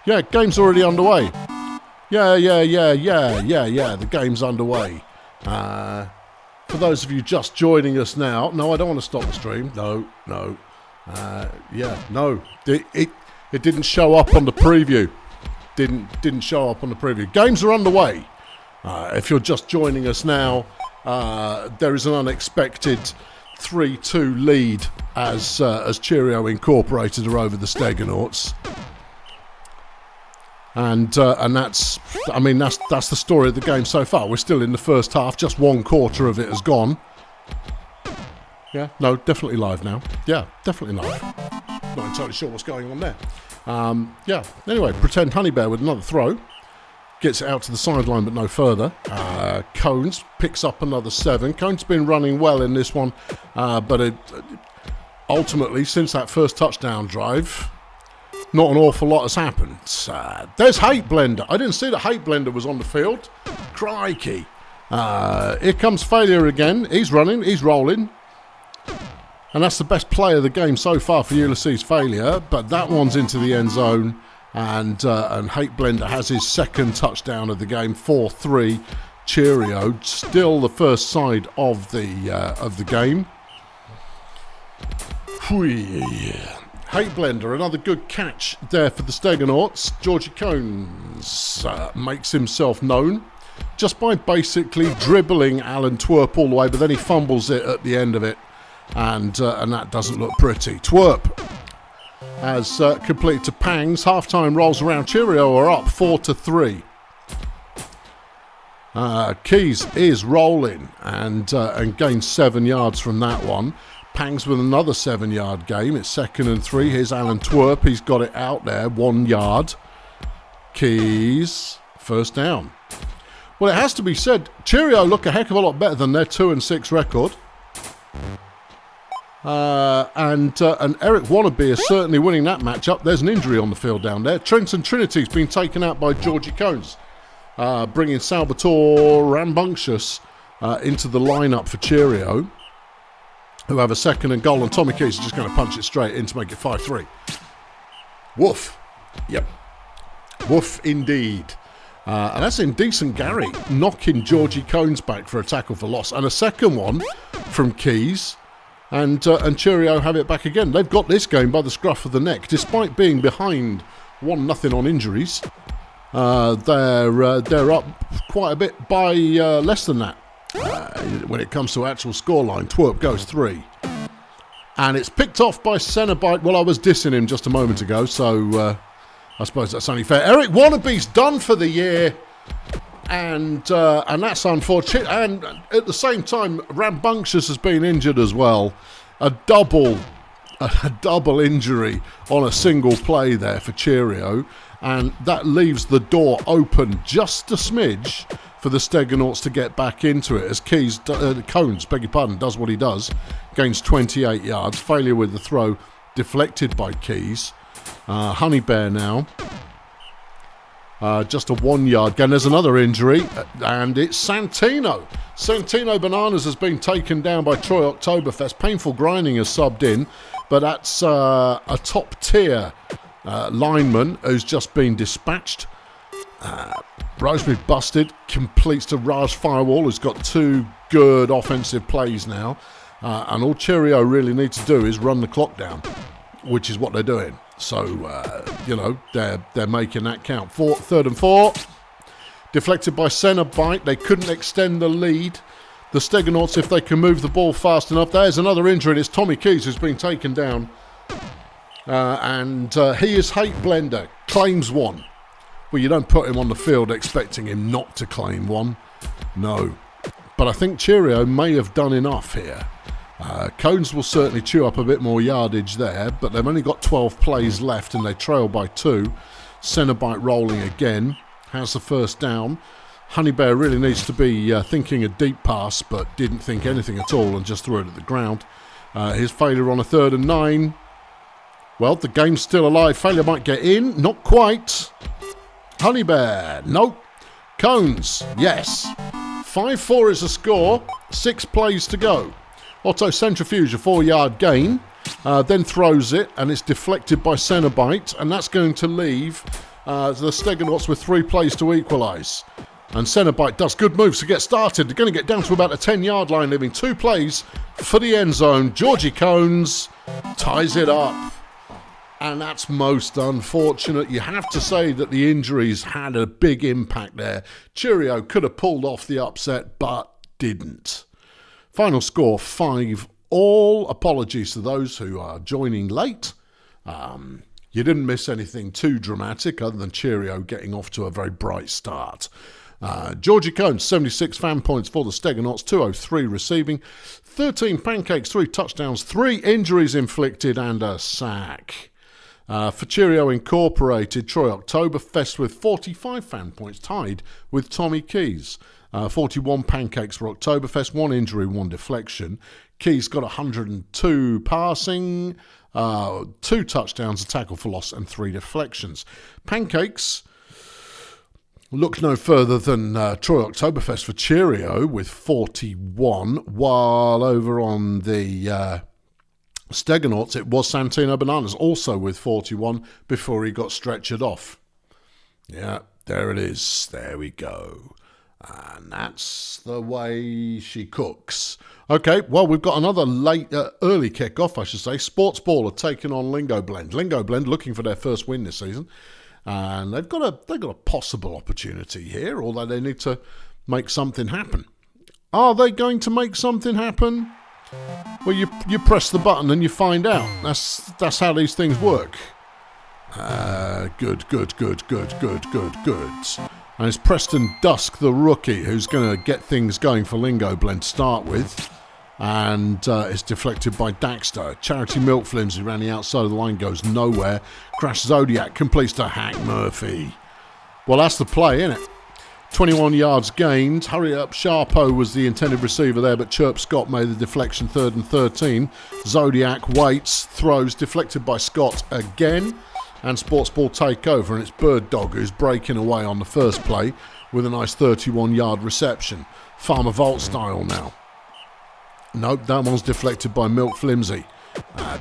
Yeah, game's already underway. Yeah. The game's underway. For those of you just joining us now, no, I don't want to stop the stream. No. It didn't show up on the preview. Didn't show up on the preview. Games are underway. If you're just joining us now, there is an unexpected 3-2 lead as Cheerio Incorporated are over the Steganauts. And that's the story of the game so far. We're still in the first half. Just one quarter of it has gone. Yeah, no, definitely live now. Yeah, definitely live. Not entirely sure what's going on there. Anyway, pretend Honey Bear with another throw. Gets it out to the sideline, but no further. Cones picks up another 7. Cones been running well in this one, but ultimately, since that first touchdown drive, not an awful lot has happened. There's Hate Blender. I didn't see that Hate Blender was on the field. Crikey. Here comes Failure again. He's running. He's rolling. And that's the best play of the game so far for Ulysses Failure. But that one's into the end zone. And Hate Blender has his second touchdown of the game. 4-3. Cheerio. Still the first side of the game. Hate Blender, another good catch there for the Steganauts. Georgie Cones makes himself known just by basically dribbling Alan Twerp all the way, but then he fumbles it at the end of it, and that doesn't look pretty. Twerp has completed to Pangs. Halftime rolls around. Cheerio are up 4-3. Keys is rolling and gains 7 yards from that one. Pangs with another 7-yard game. It's 2nd and 3. Here's Alan Twerp. He's got it out there. 1 yard. Keys. First down. Well, it has to be said, Cheerio look a heck of a lot better than their 2-6 record. And Eric Wannabe is certainly winning that matchup. There's an injury on the field down there. Trenton Trinity's been taken out by Georgie Cones, bringing Salvatore Rambunctious into the lineup for Cheerio, who have a 2nd and goal, and Tommy Keys is just going to punch it straight in to make it 5-3. Woof. Yep. Woof indeed. And that's indecent Gary knocking Georgie Cones back for a tackle for loss. And a second one from Keys. And Cheerio have it back again. They've got this game by the scruff of the neck. Despite being behind 1-0 on injuries, they're up quite a bit by less than that. When it comes to actual scoreline, Twerp goes 3. And it's picked off by Cenobite. Well, I was dissing him just a moment ago, so I suppose that's only fair. Eric Wannabe's done for the year, and that's unfortunate. And at the same time, Rambunctious has been injured as well. A double injury on a single play there for Cheerio, and that leaves the door open just a smidge for the Steganauts to get back into it as Cones, does what he does, gains 28 yards, failure with the throw, deflected by Keys. Honey Bear now, just a 1-yard gain. There's another injury, and it's Santino. Santino Bananas has been taken down by Troy Oktoberfest. Painful Grinding has subbed in, but that's a top-tier lineman who's just been dispatched. Rosemary busted, completes to Raj Firewall, who's got 2 good offensive plays now. And all Cheerio really need to do is run the clock down, which is what they're doing. So, they're making that count. 3rd and 4. Deflected by Cenobite. They couldn't extend the lead. The Steganauts, if they can move the ball fast enough. There's another injury. It's Tommy Keys who's been taken down. And he is Hate Blender. Claims 1. Well, you don't put him on the field expecting him not to claim 1. No. But I think Cheerio may have done enough here. Cones will certainly chew up a bit more yardage there, but they've only got 12 plays left and they trail by 2. Cenobite rolling again. Has the first down. Honey Bear really needs to be thinking a deep pass, but didn't think anything at all and just threw it at the ground. His failure on a 3rd and 9. Well, the game's still alive. Failure might get in. Not quite. Honey Bear, nope. Cones, yes. 5-4 is the score. 6 plays to go. Otto Centrifuge, a 4-yard gain. Then throws it, and it's deflected by Cenobite, and that's going to leave The Steganauts with 3 plays to equalise. And Cenobite does good moves to get started. They're going to get down to about the 10-yard line, leaving 2 plays for the end zone. Georgie Cones ties it up. And that's most unfortunate. You have to say that the injuries had a big impact there. Cheerio could have pulled off the upset, but didn't. Final score, 5-all. Apologies to those who are joining late. You didn't miss anything too dramatic other than Cheerio getting off to a very bright start. Georgie Cones, 76 fan points for the Steganauts, 203 receiving, 13 pancakes, 3 touchdowns, 3 injuries inflicted, and a sack. For Cheerio Incorporated, Troy Oktoberfest with 45 fan points, tied with Tommy Keys. 41 pancakes for Oktoberfest, 1 injury, 1 deflection. Keys got 102 passing, 2 touchdowns, a tackle for loss, and 3 deflections. Pancakes look no further than Troy Oktoberfest for Cheerio with 41, while over on the Steganauts it was Santino Bananas also with 41 before he got stretchered off. Yeah, there it is. There we go. And that's the way she cooks. Okay, well, we've got another early kick-off, I should say. Sports Ball are taking on Lingo Blend. Lingo Blend looking for their first win this season. And they've got a possible opportunity here, although they need to make something happen. Are they going to make something happen? Well, you press the button and you find out. That's how these things work. Good. And it's Preston Dusk, the rookie, who's going to get things going for Lingo Blend to start with. And it's deflected by Daxter. Charity Milk Flimsy around the outside of the line, goes nowhere. Crash Zodiac completes to Hack Murphy. Well, that's the play, isn't it? 21 yards gained. Hurry up, Sharpo was the intended receiver there, but Chirp Scott made the deflection, 3rd and 13. Zodiac waits, throws, deflected by Scott again. And Sports Ball take over, and it's Bird Dog who's breaking away on the first play with a nice 31-yard reception. Farmer Vault style now. Nope, that one's deflected by Milk Flimsy.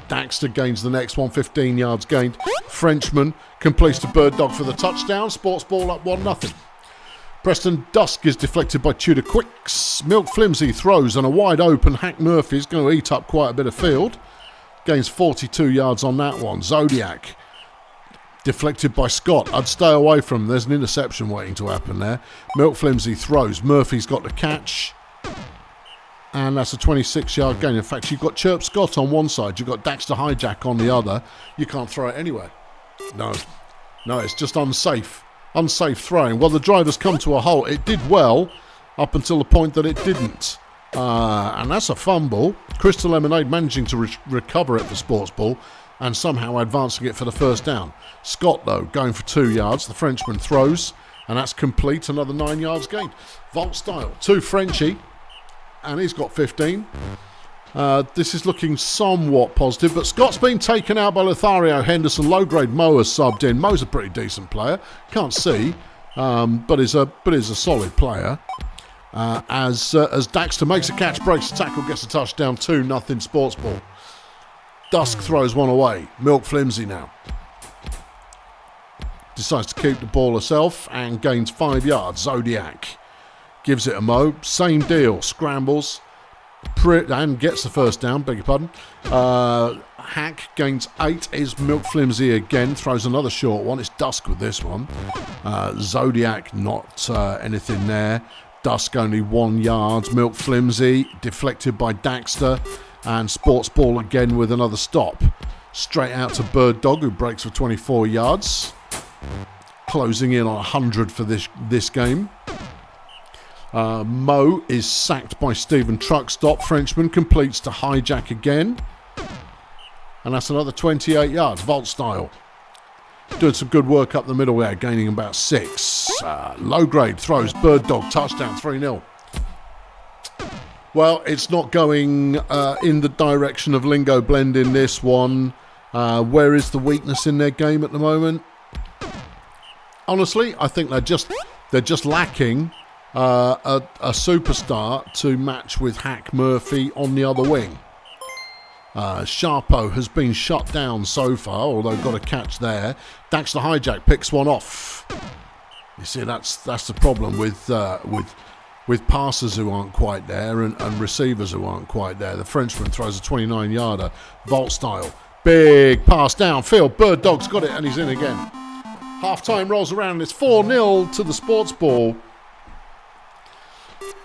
Daxter gains the next one, 15 yards gained. Frenchman completes to Bird Dog for the touchdown. Sports Ball up 1-0. Preston Dusk is deflected by Tudor Quicks. Milk Flimsy throws, and a wide open Hack Murphy is going to eat up quite a bit of field. Gains 42 yards on that one. Zodiac deflected by Scott. I'd stay away from him. There's an interception waiting to happen there. Milk Flimsy throws. Murphy's got the catch. And that's a 26-yard gain. In fact, you've got Chirp Scott on one side. You've got Daxter Hijack on the other. You can't throw it anywhere. No, it's just unsafe. Unsafe throwing. Well, the driver's come to a halt. It did well up until the point that it didn't. And that's a fumble. Crystal Lemonade managing to recover it for Sports Ball and somehow advancing it for the first down. Scott, though, going for 2 yards. The Frenchman throws, and that's complete. Another 9 yards gained. Vault style to Frenchie, and he's got 15. This is looking somewhat positive, but Scott's been taken out by Lothario Henderson. Low-grade Mo has subbed in. Mo's a pretty decent player. Can't see, but is a solid player. As Daxter makes a catch, breaks the tackle, gets a touchdown, 2-0 Sports Ball. Dusk throws one away. Milk Flimsy now. Decides to keep the ball herself and gains 5 yards. Zodiac gives it a Mo. Same deal. Scrambles and gets the first down. Beg your pardon. Hack gains 8. Is Milk Flimsy again. Throws another short one. It's Dusk with this one. Zodiac not anything there. Dusk only 1 yard. Milk Flimsy deflected by Daxter. And Sports Ball again with another stop. Straight out to Bird Dog, who breaks for 24 yards. Closing in on 100 for this game. Mo is sacked by Stephen Truckstop. Frenchman completes to Hijack again. And that's another 28 yards, Vault style. Doing some good work up the middle there, gaining about 6. Low grade throws, Bird Dog, touchdown, 3-0. Well, it's not going in the direction of Lingo Blend in this one. Where is the weakness in their game at the moment? Honestly, I think they're just lacking a superstar to match with Hack Murphy on the other wing. Sharpo has been shut down so far, although got a catch there. Daxter Hijack picks one off. You see, that's the problem with passers who aren't quite there and receivers who aren't quite there. The Frenchman throws a 29-yarder, vault style. Big pass downfield. Bird Dog's got it and he's in again. Half-time rolls around and it's 4-0 to the Sports Ball.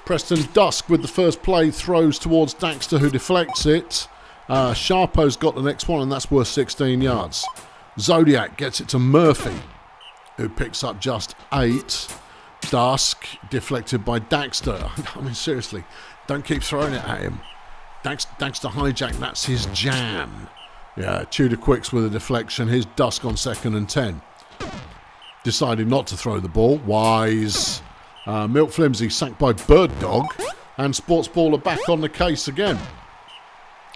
Preston Dusk with the first play throws towards Daxter, who deflects it. Sharpo's got the next one and that's worth 16 yards. Zodiac gets it to Murphy, who picks up just 8. Dusk deflected by Daxter. I mean, seriously, don't keep throwing it at him. Daxter Hijack, that's his jam. Yeah, Tudor Quicks with a deflection. Here's Dusk on 2nd and 10. Decided not to throw the ball. Wise. Milk Flimsy sacked by Bird Dog. And Sports Ball are back on the case again.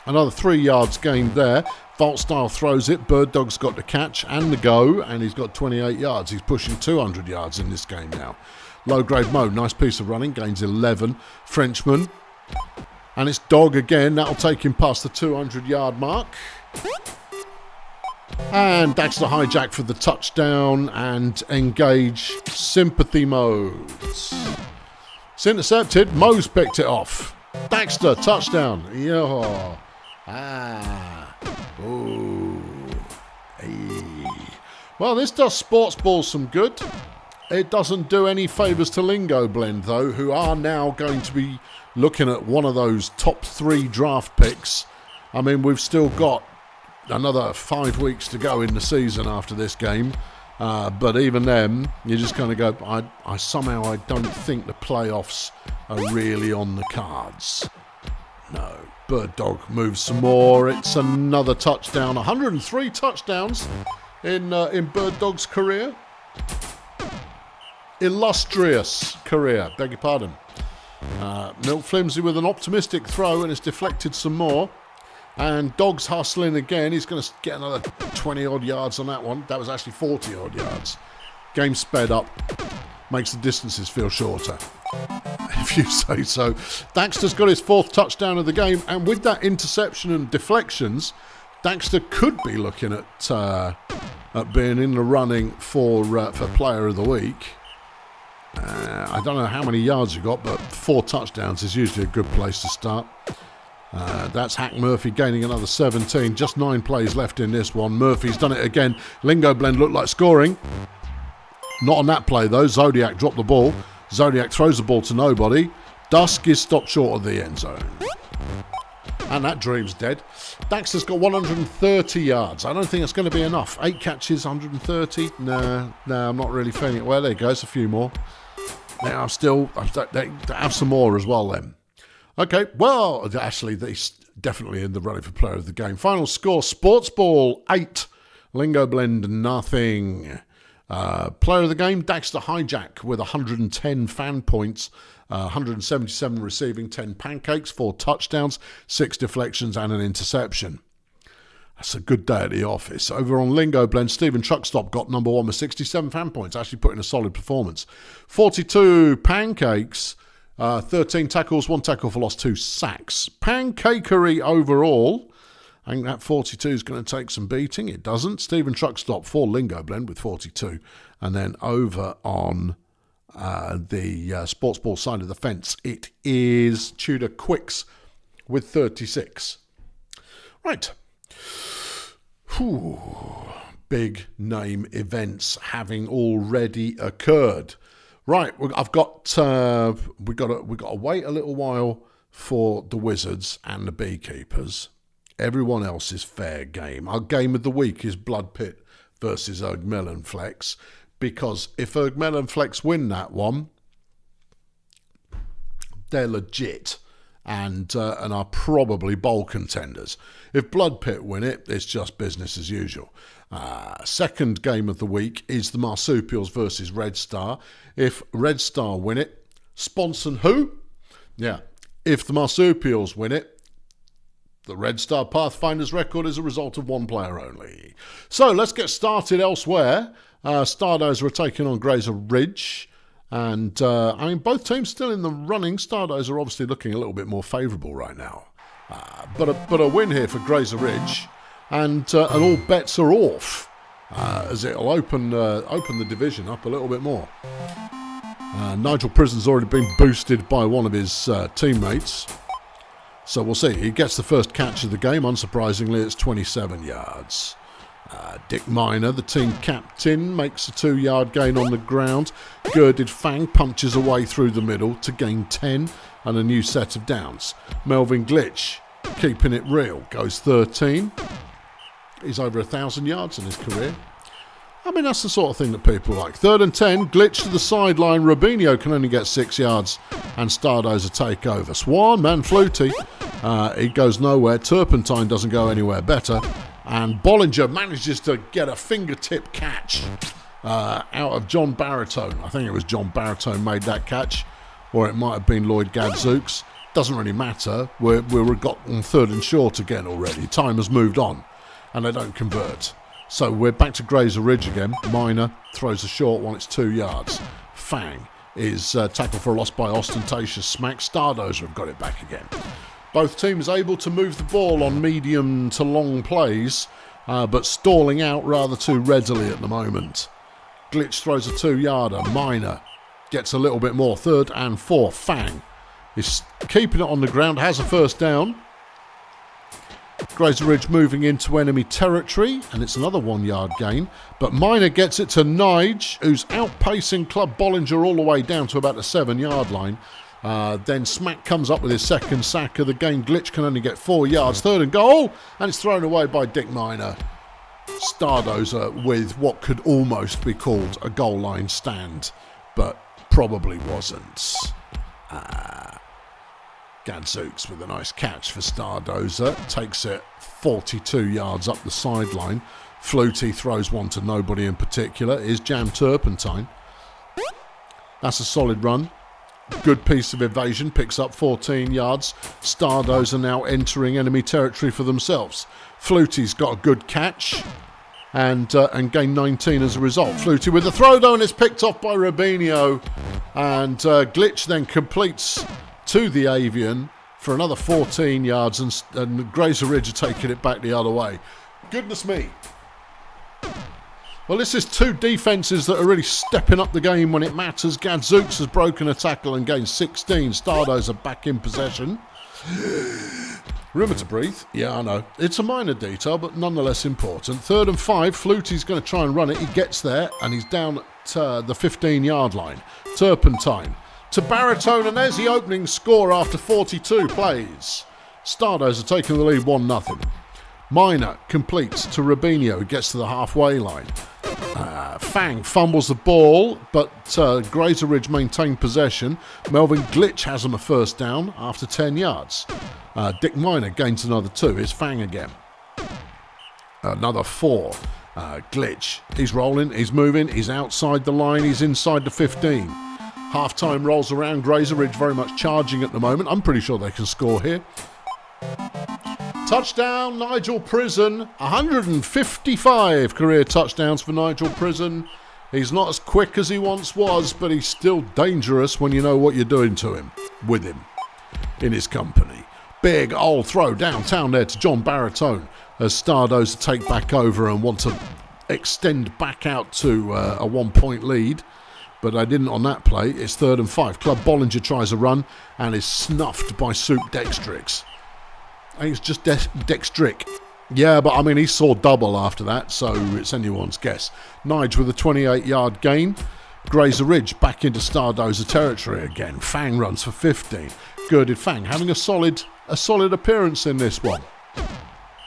Another 3 yards gained there. Vault Style throws it. Bird Dog's got the catch and the go. And he's got 28 yards. He's pushing 200 yards in this game now. Low grade mode. Nice piece of running. Gains 11. Frenchman. And it's Dog again. That'll take him past the 200-yard mark. And Daxter Hijack for the touchdown and engage sympathy mode. It's intercepted. Mose picked it off. Daxter, touchdown. Yeah. Ooh. Hey. Well, this does Sports Ball some good. It doesn't do any favours to Lingo Blend, though, who are now going to be looking at one of those top 3 draft picks. I mean, we've still got another 5 weeks to go in the season after this game. But even then, you just kind of go, I don't think the playoffs are really on the cards. No. Bird Dog moves some more. It's another touchdown. 103 touchdowns in Bird Dog's career. Illustrious career, beg your pardon. Milk Flimsy with an optimistic throw and it's deflected some more. And Dog's hustling again. He's going to get another 20-odd yards on that one. That was actually 40-odd yards. Game sped up. Makes the distances feel shorter, if you say so. Daxter's got his 4th touchdown of the game. And with that interception and deflections, Daxter could be looking at being in the running for Player of the Week. I don't know how many yards you got, but 4 touchdowns is usually a good place to start. That's Hack Murphy gaining another 17. Just 9 plays left in this one. Murphy's done it again. Lingo Blend looked like scoring. Not on that play, though. Zodiac dropped the ball. Zodiac throws the ball to nobody. Dusk is stopped short of the end zone. And that dream's dead. Daxter's got 130 yards. I don't think it's going to be enough. 8 catches, 130. No, I'm not really feeling it. Well, there goes a few more. Now, they have some more as well then. Okay, well, actually, they're definitely in the running for player of the game. Final score, Sports Ball 8, Lingo Blend nothing. Player of the game, Daxter Hijack with 110 fan points, 177 receiving, 10 pancakes, 4 touchdowns, 6 deflections and an interception. That's a good day at the office. Over on Lingo Blend, Stephen Truckstop got number 1 with 67 fan points, actually put in a solid performance. 42 pancakes, 13 tackles, 1 tackle for loss, 2 sacks. Pancakery overall. I think that 42 is going to take some beating. It doesn't. Stephen Truckstop for Lingo Blend with 42. And then over on the Sports Ball side of the fence, it is Tudor Quicks with 36. Right. Whew. Big name events having already occurred. Right, we've got to wait a little while for the Wizards and the Beekeepers. Everyone else is fair game. Our game of the week is Blood Pit versus Ergmelon Flex, because if Ergmelon Flex win that one, they're legit and are probably bowl contenders. If Blood Pit win it, it's just business as usual. Second game of the week is the Marsupials versus Red Star. If Red Star win it, Sponson who? Yeah. If the Marsupials win it, the Red Star Pathfinder's record is a result of 1 player only. So let's get started elsewhere. Stardozer are taking on Grazer Ridge. And, both teams still in the running. Stardozer are obviously looking a little bit more favourable right now. But a win here for Grazer Ridge, and all bets are off, as it'll open the division up a little bit more. Nigel Prison's already been boosted by one of his teammates, so we'll see. He gets the first catch of the game. Unsurprisingly, it's 27 yards. Dick Miner, the team captain, makes a 2-yard gain on the ground. Girded Fang punches away through the middle to gain 10 and a new set of downs. Melvin Glitch, keeping it real, goes 13. He's over 1,000 yards in his career. I mean, that's the sort of thing that people like. 3rd and 10, Glitch to the sideline. Rubinho can only get 6 yards, and Stardozer take over. Swan, man, Flutie, he goes nowhere. Turpentine doesn't go anywhere better. And Bollinger manages to get a fingertip catch out of John Baritone. I think it was John Baritone made that catch, or it might have been Lloyd Gadzooks. Doesn't really matter. We've got on 3rd and short again already. Time has moved on, and they don't convert. So we're back to Grazer Ridge again. Miner throws a short one. It's 2 yards. Fang is tackled for a loss by Ostentatious Smack. Stardozer have got it back again. Both teams able to move the ball on medium to long plays, but stalling out rather too readily at the moment. Glitch throws a 2-yarder. Miner gets a little bit more. 3rd and 4. Fang is keeping it on the ground, has a first down. Grazer Ridge moving into enemy territory, and it's another 1-yard gain. But Miner gets it to Nige, who's outpacing Club Bollinger all the way down to about the 7-yard line. Then Smack comes up with his second sack of the game. Glitch can only get 4 yards. 3rd and goal, and it's thrown away by Dick Miner. Stardozer with what could almost be called a goal line stand, but probably wasn't. Gadzooks with a nice catch for Stardozer. Takes it 42 yards up the sideline. Flutie throws one to nobody in particular. Is Jam Turpentine. That's a solid run. Good piece of evasion. Picks up 14 yards. Stardozer now entering enemy territory for themselves. Flutie's got a good catch and gained 19 as a result. Flutie with the throw though, and it's picked off by Rubinho. And Glitch then completes to the Avian for another 14 yards, and Grazer Ridge are taking it back the other way. Goodness me. Well, this is two defences that are really stepping up the game when it matters. Gadzooks has broken a tackle and gained 16. Stardozer back in possession. Remember to breathe. Yeah, I know. It's a minor detail, but nonetheless important. 3rd and 5. Flutie's going to try and run it. He gets there, and he's down at the 15-yard line. Turpentine to Baritone, and there's the opening score after 42 plays. Stardozer are taking the lead 1-0. Miner completes to Rubinho, who gets to the halfway line. Fang fumbles the ball, but Grazer Ridge maintain possession. Melvin Glitch has him a first down after 10 yards. Dick Miner gains another 2. It's Fang again. Another 4. Glitch, he's rolling, he's moving, he's outside the line, he's inside the 15. Half-time rolls around. Grazer Ridge very much charging at the moment. I'm pretty sure they can score here. Touchdown, Nigel Prison. 155 career touchdowns for Nigel Prison. He's not as quick as he once was, but he's still dangerous when you know what you're doing to him, with him, in his company. Big old throw downtown there to John Baritone as Stardozer take back over and want to extend back out to a 1-point lead. But they didn't on that play. It's 3rd and 5. Club Bollinger tries a run and is snuffed by Soup Dextrix. I think it's just Dextrick. Yeah, but I mean, he saw double after that, so it's anyone's guess. Nige with a 28-yard gain. Grazer Ridge back into Stardozer territory again. Fang runs for 15. Girded Fang having a solid appearance in this one.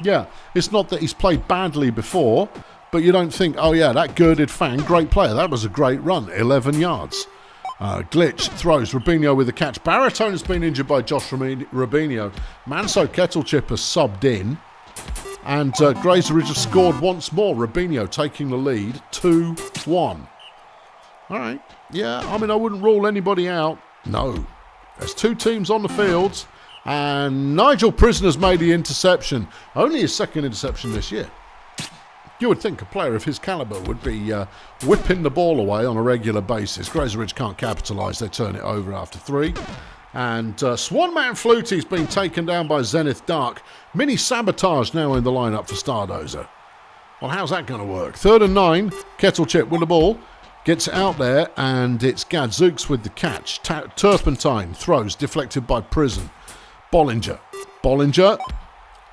Yeah, it's not that he's played badly before, but you don't think, oh yeah, that Girded Fang, great player. That was a great run, 11 yards. Glitch throws. Rubinho with the catch. Baritone has been injured by Josh Rubinho. Manso Kettlechip has subbed in. And Grazer Ridge have scored once more. Rubinho taking the lead, 2-1. All right. Yeah, I mean, I wouldn't rule anybody out. No. There's 2 teams on the field. And Nigel Prisoner's made the interception. Only his second interception this year. You would think a player of his calibre would be whipping the ball away on a regular basis. Grazer Ridge can't capitalise. They turn it over after 3. And Swanman Fluty's been taken down by Zenith Dark. Mini Sabotage now in the lineup for Stardozer. Well, how's that going to work? 3rd and 9. Kettle Chip with the ball. Gets it out there, and it's Gadzooks with the catch. Turpentine throws, deflected by Prison. Bollinger.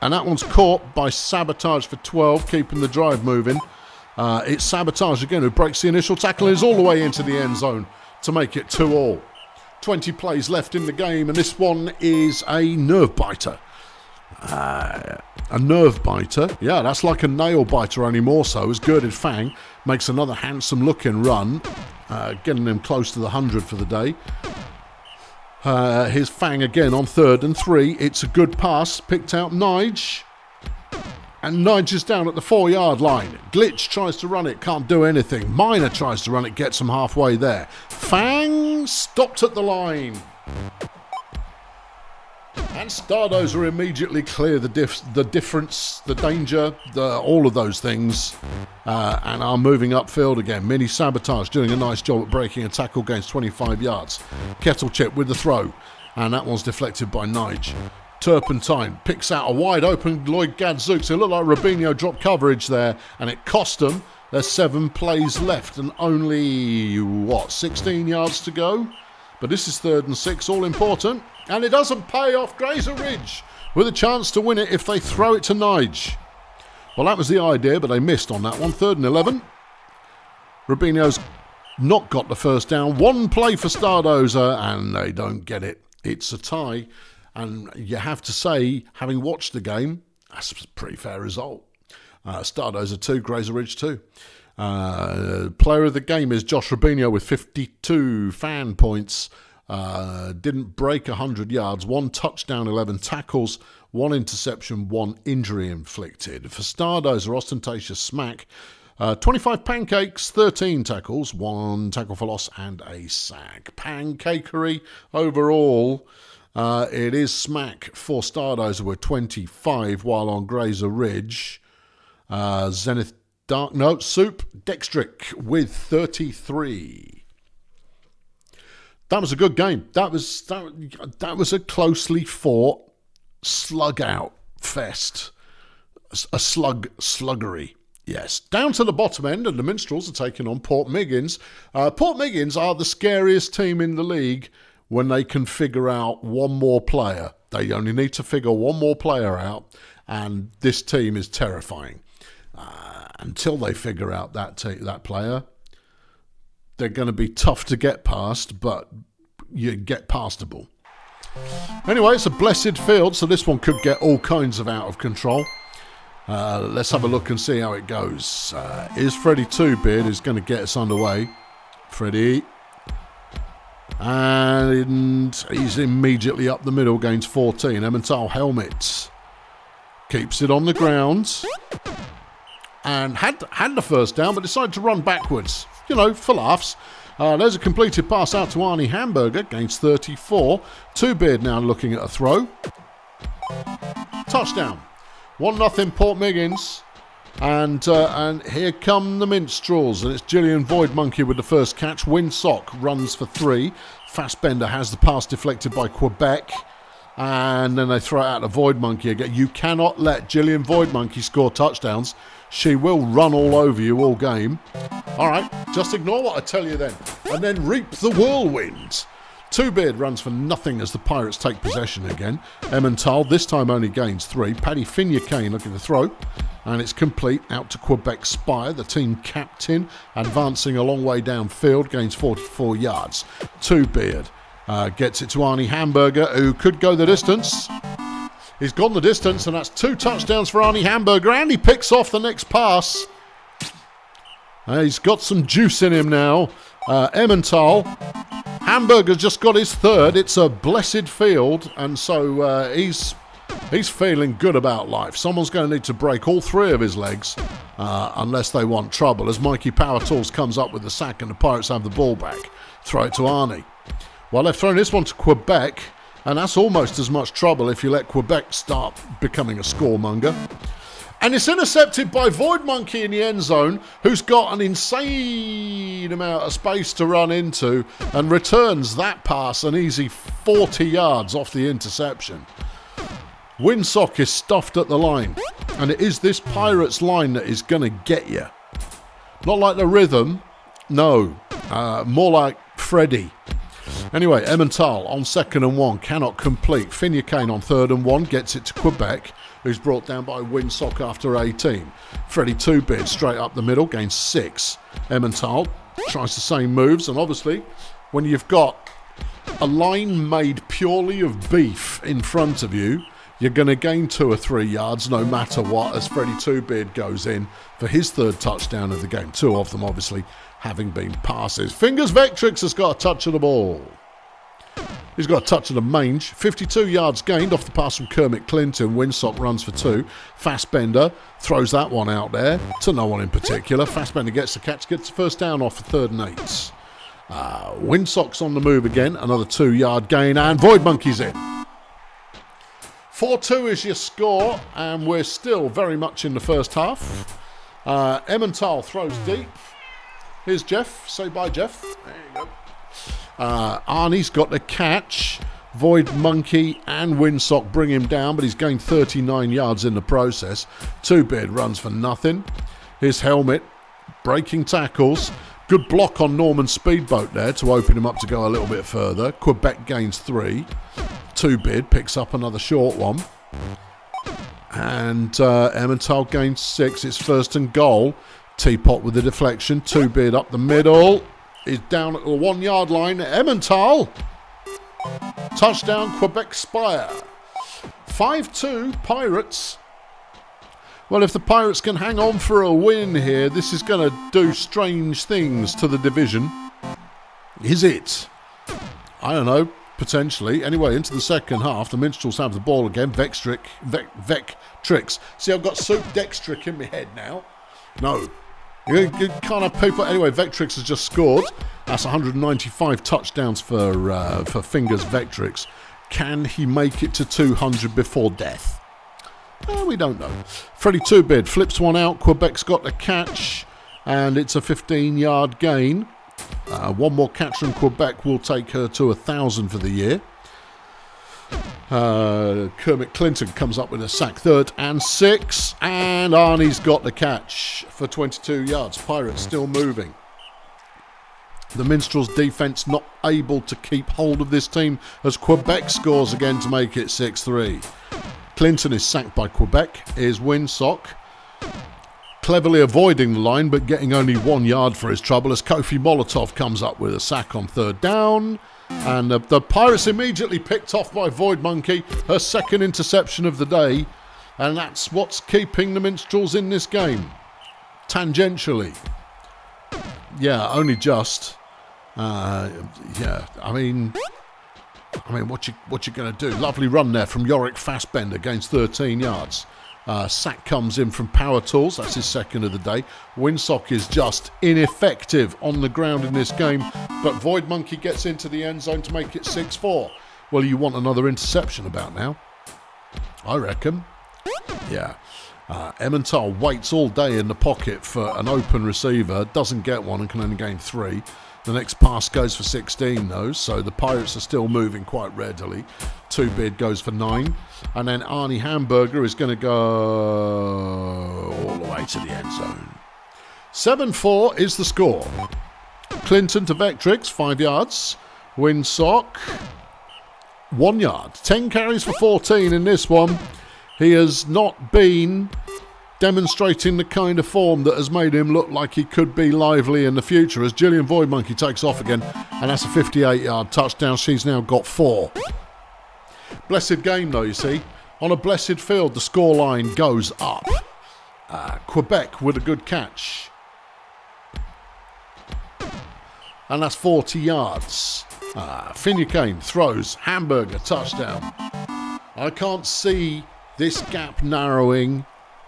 And that one's caught by Sabotage for 12, keeping the drive moving. It's Sabotage again who breaks the initial tackle and is all the way into the end zone to make it 2-all. 20 plays left in the game, and this one is a nerve biter. A nerve biter. Yeah, that's like a nail biter, only more so, as Girded Fang makes another handsome looking run, getting him close to the 100 for the day. Here's Fang again on 3rd and 3. It's a good pass, picked out Nige. And Nige is down at the 4-yard line. Glitch tries to run it, can't do anything. Miner tries to run it, gets him halfway there. Fang stopped at the line. And Stardozer immediately clear the difference, the danger, all of those things, and are moving upfield again. Mini Sabotage doing a nice job at breaking a tackle gains 25 yards. Kettle Chip with the throw, and that one's deflected by Nige. Turpentine picks out a wide open Lloyd Gadzooks. It looked like Rubinho dropped coverage there, and it cost them. There's 7 plays left and only, 16 yards to go? But this is 3rd and 6, all important. And it doesn't pay off. Grazer Ridge with a chance to win it if they throw it to Nige. Well, that was the idea, but they missed on that one. 3rd and 11. Rubinho's not got the first down. 1 play for Stardozer, and they don't get it. It's a tie. And you have to say, having watched the game, that's a pretty fair result. Stardozer 2, Grazer Ridge 2. Player of the game is Josh Rubinho with 52 fan points. Didn't break 100 yards. 1 touchdown, 11 tackles, 1 interception, 1 injury inflicted. For Stardozer, ostentatious smack. 25 pancakes, 13 tackles, 1 tackle for loss, and a sack. Pancakery overall. It is smack for Stardozer with 25, while on Grazer Ridge, Zenith Dark, no, Soup Dextric with 33. That was a good game. That was a closely fought slug out fest. A sluggery. Yes. Down to the bottom end, and the Minstrels are taking on Port Miggins. Port Miggins are the scariest team in the league when they can figure out one more player. They only need to figure one more player out, and this team is terrifying. Until they figure out that player, they're going to be tough to get past, but you get pastable. Anyway, it's a blessed field, so this one could get all kinds of out of control. Let's have a look and see how it goes. Is Freddie Twobeard who's going to get us underway. Freddie. And he's immediately up the middle, gains 14. Emmental Helmet keeps it on the ground. And had the first down, but decided to run backwards, for laughs. There's a completed pass out to Arnie Hamburger, gains 34. Twobeard now looking at a throw. Touchdown. 1-0 Port Miggins. And here come the Minstrels, and it's Gillian Void Monkey with the first catch. Windsock runs for 3. Fastbender has the pass deflected by Quebec. And then they throw it out to Void Monkey again. You cannot let Gillian Void Monkey score touchdowns. She will run all over you all game. All right, just ignore what I tell you then. And then reap the whirlwind. Twobeard runs for nothing as the Pirates take possession again. Emmental this time only gains 3. Paddy Finucane looking to throw. And it's complete out to Quebec Spire, the team captain, advancing a long way downfield, gains 44 yards. Twobeard gets it to Arnie Hamburger, who could go the distance. He's gone the distance, and that's 2 touchdowns for Arnie Hamburger, and he picks off the next pass. He's got some juice in him now. Emmental. Hamburger's just got his 3rd. It's a blessed field, and so he's feeling good about life. Someone's going to need to break all 3 of his legs unless they want trouble. As Mikey Power Tools comes up with the sack and the Pirates have the ball back. Throw it to Arnie. Well, they've thrown this one to Quebec, and that's almost as much trouble if you let Quebec start becoming a scoremonger. And it's intercepted by Void Monkey in the end zone, who's got an insane amount of space to run into and returns that pass an easy 40 yards off the interception. Windsock is stuffed at the line, and it is this Pirates line that is going to get you. Not like the Rhythm, no, more like Freddy. Anyway, Emmental on 2nd and 1, cannot complete. Finucane on 3rd and 1, gets it to Quebec, who's brought down by Windsock after 18. Freddie 2-bid straight up the middle, gains 6. Emmental tries the same moves, and obviously when you've got a line made purely of beef in front of you, you're going to gain 2 or 3 yards no matter what, as Freddie 2-bid goes in for his 3rd touchdown of the game. 2 of them obviously having been passes. Fingers Vectrix has got a touch of the ball. He's got a touch of the mange. 52 yards gained off the pass from Kermit Clinton. Windsock runs for 2. Fastbender throws that one out there to no one in particular. Fastbender gets the catch, gets the first down off the 3rd and 8. Windsock's on the move again. Another 2-yard gain, and Void Monkey's in. 4-2 is your score, and we're still very much in the first half. Emmental throws deep. Here's Jeff. Say bye, Jeff. There you go. Arnie's got the catch. Void Monkey and Windsock bring him down, but he's gained 39 yards in the process. 2-bid runs for nothing. His helmet breaking tackles. Good block on Norman Speedboat there to open him up to go a little bit further. Quebec gains 3. 2-bid picks up another short one. And Emmental gains 6. It's 1st and goal. Teapot with the deflection. 2-bid up the middle. Is down at the 1-yard line. Emmental. Touchdown, Quebec Spire. 5-2 Pirates. Well, if the Pirates can hang on for a win here, this is going to do strange things to the division. Is it? I don't know. Potentially. Anyway, into the second half, the Minstrels have the ball again. Vectrix. See, I've got Soup Dextric in my head now. No. You can't have people. Anyway, Vectrix has just scored. That's 195 touchdowns for Fingers Vectrix. Can he make it to 200 before death? We don't know. Freddie 2-bid flips one out. Quebec's got the catch, and it's a 15-yard gain. One more catch from Quebec will take her to 1,000 for the year. Kermit Clinton comes up with a sack, 3rd and 6, and Arnie's got the catch for 22 yards. Pirates still moving. The Minstrels' defence not able to keep hold of this team as Quebec scores again to make it 6-3. Clinton is sacked by Quebec. Here's Windsock, cleverly avoiding the line but getting only 1 yard for his trouble as Kofi Molotov comes up with a sack on 3rd down. And the Pirates immediately picked off by Void Monkey, her 2nd interception of the day. And that's what's keeping the Minstrels in this game. Tangentially. Yeah, only just. Yeah, I mean, what you going to do? Lovely run there from Yorick Fastbender, gains 13 yards. Sack comes in from Power Tools. That's his 2nd of the day. Windsock is just ineffective on the ground in this game, but Void Monkey gets into the end zone to make it 6-4. Well, you want another interception about now, I reckon. Yeah. Emmental waits all day in the pocket for an open receiver, doesn't get one and can only gain 3. The next pass goes for 16 though, so the Pirates are still moving quite readily. 2-bid goes for 9. And then Arnie Hamburger is going to go all the way to the end zone. 7-4 is the score. Clinton to Vectrix, 5 yards. Windsock, 1 yard. 10 carries for 14 in this one. He has not been demonstrating the kind of form that has made him look like he could be lively in the future as Gillian Void Monkey takes off again, and that's a 58-yard touchdown. She's now got 4. Blessed game though, you see. On a blessed field, the scoreline goes up. Quebec with a good catch. And that's 40 yards. Finucane throws, Hamburger, touchdown. I can't see this gap narrowing.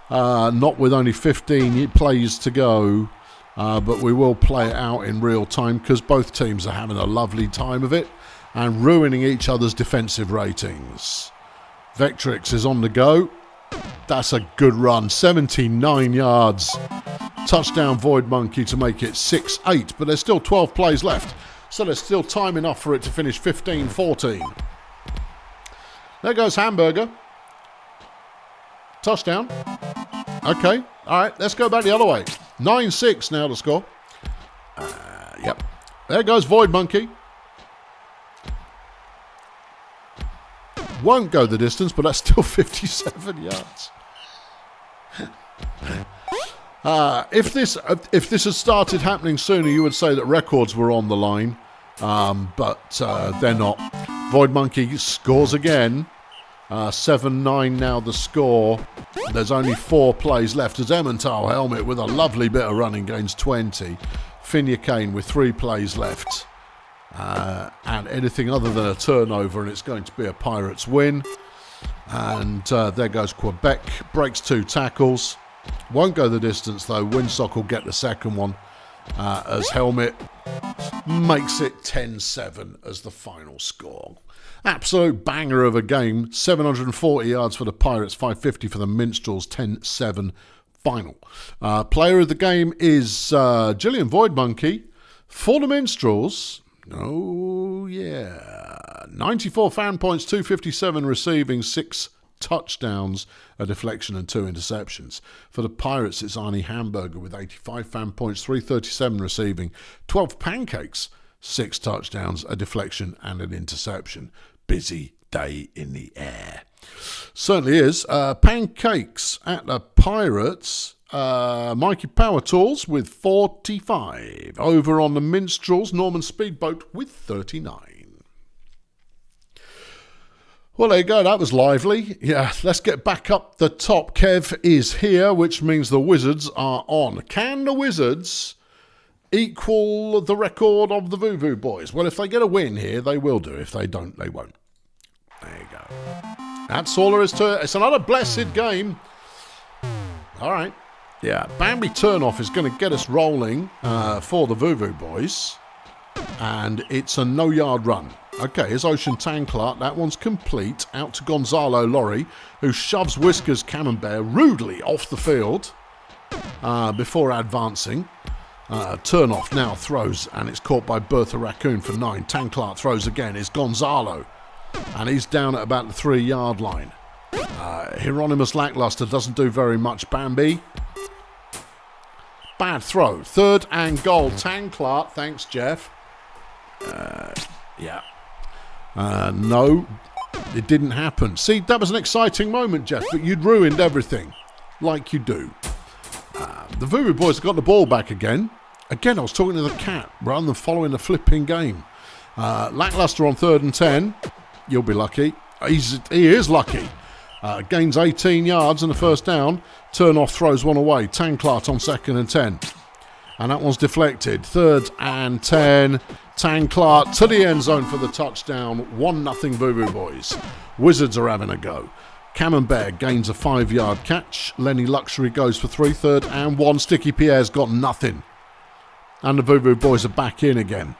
Not with only 15 plays to go, but we will play it out in real time because both teams are having a lovely time of it and ruining each other's defensive ratings. Vectrix is on the go. That's a good run. 79 yards. Touchdown Void Monkey to make it 6-8. But there's still 12 plays left. So there's still time enough for it to finish 15-14. There goes Hamburger. Touchdown. Okay. All right. Let's go back the other way. 9-6 now to score. Yep. There goes Void Monkey. Won't go the distance, but that's still 57 yards. If this had started happening sooner, you would say that records were on the line, but they're not. Void Monkey scores again. 7-9 now the score. There's only 4 plays left as Emmental Helmet with a lovely bit of running gains 20. Finya Kane with 3 plays left. And anything other than a turnover, and it's going to be a Pirates win. And there goes Quebec. Breaks 2 tackles. Won't go the distance though. Windsock will get the second one as Helmet makes it 10-7 as the final score. Absolute banger of a game. 740 yards for the Pirates, 550 for the Minstrels, 10-7 final. Player of the game is Gillian Void Monkey. For the Minstrels, oh yeah, 94 fan points, 257 receiving, 6 touchdowns, a deflection and 2 interceptions. For the Pirates, it's Arnie Hamburger with 85 fan points, 337 receiving, 12 pancakes, 6 touchdowns, a deflection and an interception. Busy day in the air. Certainly is. Pancakes at the Pirates. Mikey Power Tools with 45. Over on the Minstrels, Norman Speedboat with 39. Well, there you go. That was lively. Yeah, let's get back up the top. Kev is here, which means the Wizards are on. Can the Wizards equal the record of the Voo Boys? Well, if they get a win here, they will do. If they don't, they won't. There you go. That's all there is to it. It's another blessed game. All right. Yeah, Bambi Turnoff is going to get us rolling for the Voo Boys. And it's a no-yard run. Okay, here's Ocean Tankler. That one's complete. Out to Gonzalo Lorry, who shoves Whiskers Camembert rudely off the field before advancing. Turnoff now throws, and it's caught by Bertha Raccoon for 9. Tankler throws again. It's Gonzalo, and he's down at about the 3-yard line. Hieronymus Lackluster doesn't do very much. Bambi. Bad throw. 3rd and goal. Tankler. Thanks, Jeff. Yeah. No, it didn't happen. See, that was an exciting moment, Jeff, but you'd ruined everything, like you do. The Voo Boys have got the ball back again. Again, I was talking to the cat rather than following the flipping game. Lackluster on 3rd and 10. You'll be lucky. He is lucky. Gains 18 yards and a first down. Turnoff throws one away. Tanklat on 2nd and 10. And that one's deflected. 3rd and 10. Tanklat to the end zone for the touchdown. 1-0 Voo Boys. Wizards are having a go. Camembert gains a 5-yard catch. Lenny Luxury goes for 3. 3rd and 1. Sticky Pierre's got nothing. And the Voo Boys are back in again.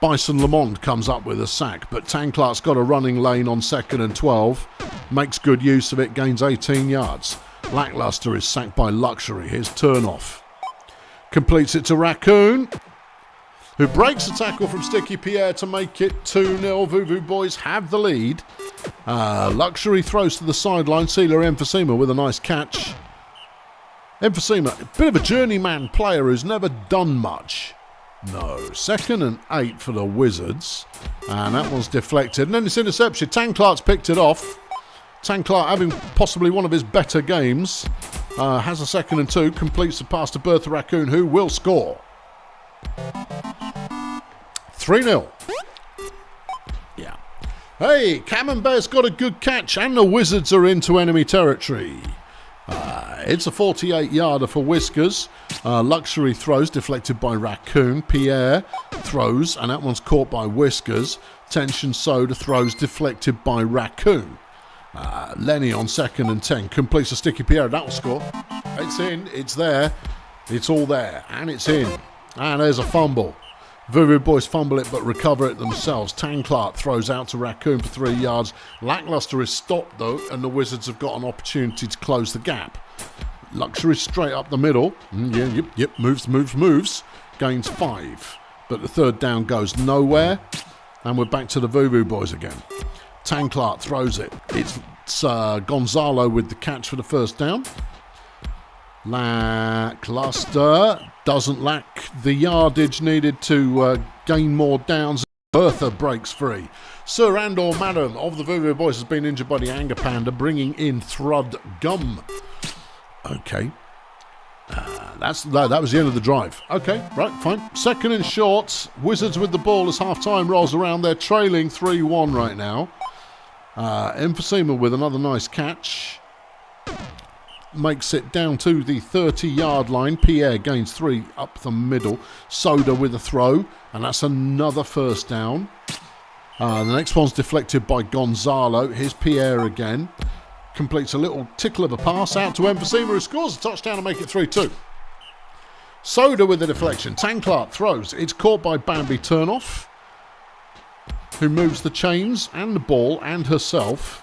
Bison Lamond comes up with a sack, but Tanklart's got a running lane on 2nd and 12. Makes good use of it, gains 18 yards. Lackluster is sacked by Luxury. Here's Turnoff. Completes it to Raccoon, who breaks a tackle from Sticky Pierre to make it 2-0. Voo Boys have the lead. Luxury throws to the sideline. Sealer Emphysema with a nice catch. Emphysema, a bit of a journeyman player who's never done much. No. 2nd and 8 for the Wizards. And that one's deflected. And then it's interception. Tanklart's picked it off. Tanklart, having possibly one of his better games, has a 2nd and 2. Completes the pass to Bertha Raccoon, who will score. 3-0. Yeah. Hey, Camembert's got a good catch, and the Wizards are into enemy territory. It's a 48-yarder for Whiskers. Luxury throws, deflected by Raccoon. Pierre throws, and that one's caught by Whiskers. Tension Soda throws, deflected by Raccoon. Lenny on 2nd and 10. Completes a Sticky Pierre. That will score. It's in. It's there. It's all there. And it's in. And there's a fumble. Voodoo Boys fumble it but recover it themselves. Tanklark throws out to Raccoon for 3 yards. Lackluster is stopped though, and the Wizards have got an opportunity to close the gap. Luxury straight up the middle. Moves. Gains 5. But the third down goes nowhere. And we're back to the Voodoo Boys again. Tanklark throws it. It's Gonzalo with the catch for the first down. Lackluster doesn't lack the yardage needed to gain more downs. Bertha breaks free. Sir and/or Madam of the Voodoo Boys has been injured by the Anger Panda, bringing in Thrud Gum. Okay. That was the end of the drive. Okay, right, fine. Second and short. Wizards with the ball as half-time rolls around. They're trailing 3-1 right now. Emphysema with another nice catch. Makes it down to the 30-yard line. Pierre gains 3 up the middle. Soda with a throw, and that's another first down. The next one's deflected by Gonzalo. Here's Pierre again. Completes a little tickle of a pass out to Emphysema, who scores a touchdown to make it 3-2. Soda with the deflection. Tanklark throws. It's caught by Bambi Turnoff, who moves the chains and the ball and herself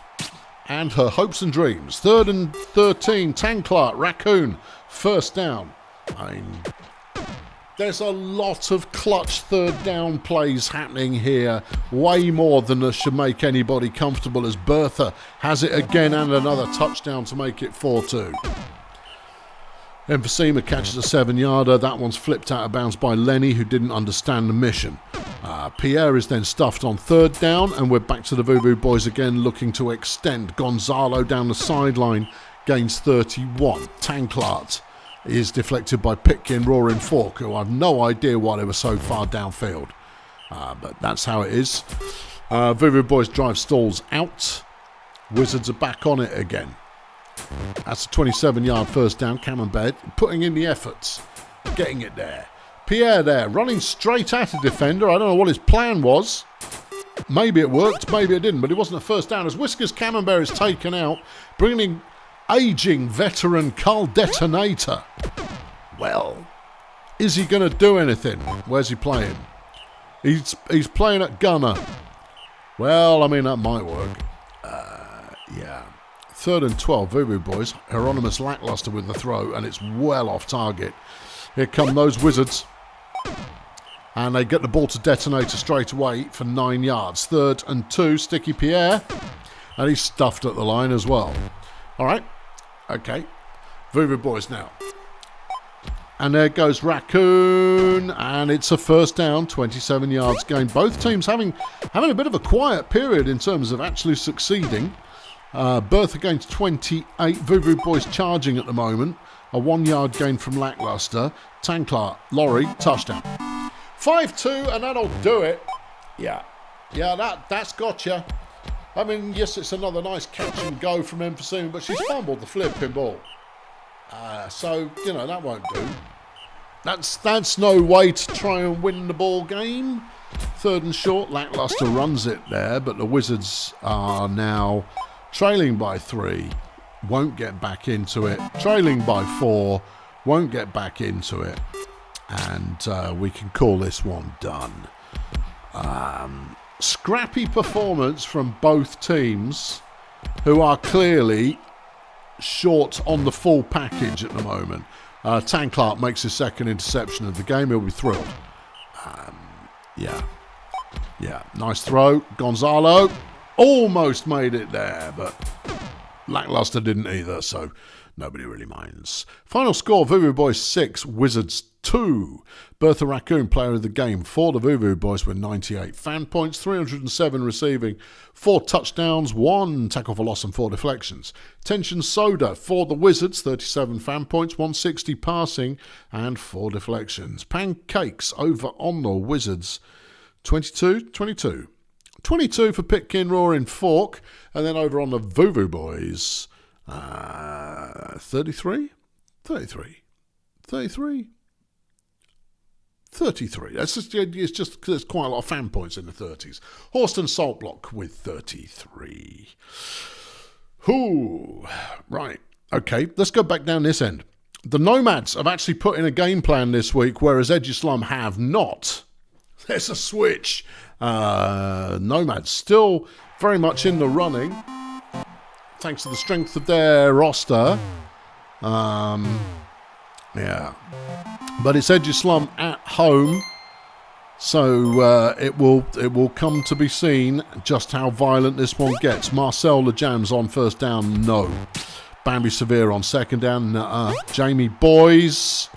and her hopes and dreams. 3rd and 13. Tanklark, Raccoon, first down. There's a lot of clutch third down plays happening here. Way more than should make anybody comfortable, as Bertha has it again and another touchdown to make it 4-2. Emphysema catches a 7-yarder. That one's flipped out of bounds by Lenny, who didn't understand the mission. Pierre is then stuffed on 3rd down, and we're back to the Voodoo Boys again, looking to extend. Gonzalo down the sideline gains 31. Tanklark is deflected by Pitkin, Roaring Fork, who I have no idea why they were so far downfield. But that's how it is. Voodoo Boys drive stalls out. Wizards are back on it again. That's a 27-yard first down. Camembert putting in the efforts, getting it there. Pierre there, running straight at a defender. I don't know what his plan was. Maybe it worked, maybe it didn't, but it wasn't a first down, as Whiskers Camembert is taken out, bringing in aging veteran Carl Detonator. Well, is he going to do anything? Where's he playing? He's playing at gunner. Well, I mean, that might work. Yeah. 3rd and 12, Voodoo Boys. Hieronymus Lackluster with the throw, and it's well off target. Here come those Wizards. And they get the ball to Detonator straight away for 9 yards. 3rd and 2, Sticky Pierre. And he's stuffed at the line as well. All right. Okay. Voodoo Boys now. And there goes Raccoon. And it's a first down, 27 yards gain. Both teams having a bit of a quiet period in terms of actually succeeding. Bertha gains 28. Voodoo Boys charging at the moment. A 1-yard gain from Lackluster. Tanklark, Laurie, touchdown. 5-2, and that'll do it. Yeah, that's gotcha. I mean, yes, it's another nice catch and go from Emphysema, but she's fumbled the flipping ball. So, that won't do. That's no way to try and win the ball game. 3rd and short, Lackluster runs it there, but the Wizards are now trailing by 3. Won't get back into it. Trailing by 4. Won't get back into it. And we can call this one done. Scrappy performance from both teams, who are clearly short on the full package at the moment. Tanklark makes his second interception of the game. He'll be thrilled. Yeah. Nice throw. Gonzalo almost made it there, but Lackluster didn't either, so nobody really minds. Final score, Voodoo Boys 6, Wizards 2. Bertha Raccoon, player of the game for the Voodoo Boys with 98 fan points, 307 receiving, 4 touchdowns, 1 tackle for loss and 4 deflections. Tension Soda for the Wizards, 37 fan points, 160 passing and 4 deflections. Pancakes over on the Wizards, 22 for Pitkin, Roaring Fork, and then over on the Voodoo Boys, 33. It's just there's quite a lot of fan points in the 30s. Horston Saltblock with 33. Right. Okay, let's go back down this end. The Nomads have actually put in a game plan this week, whereas Edgy Slum have not. There's a switch. Nomads still very much in the running, thanks to the strength of their roster. Yeah. But it's Edgeslum at home, so it will come to be seen just how violent this one gets. Marcel Lejam's on first down, no. Bambi Severe on second down, nuh-uh. Jamie Boys,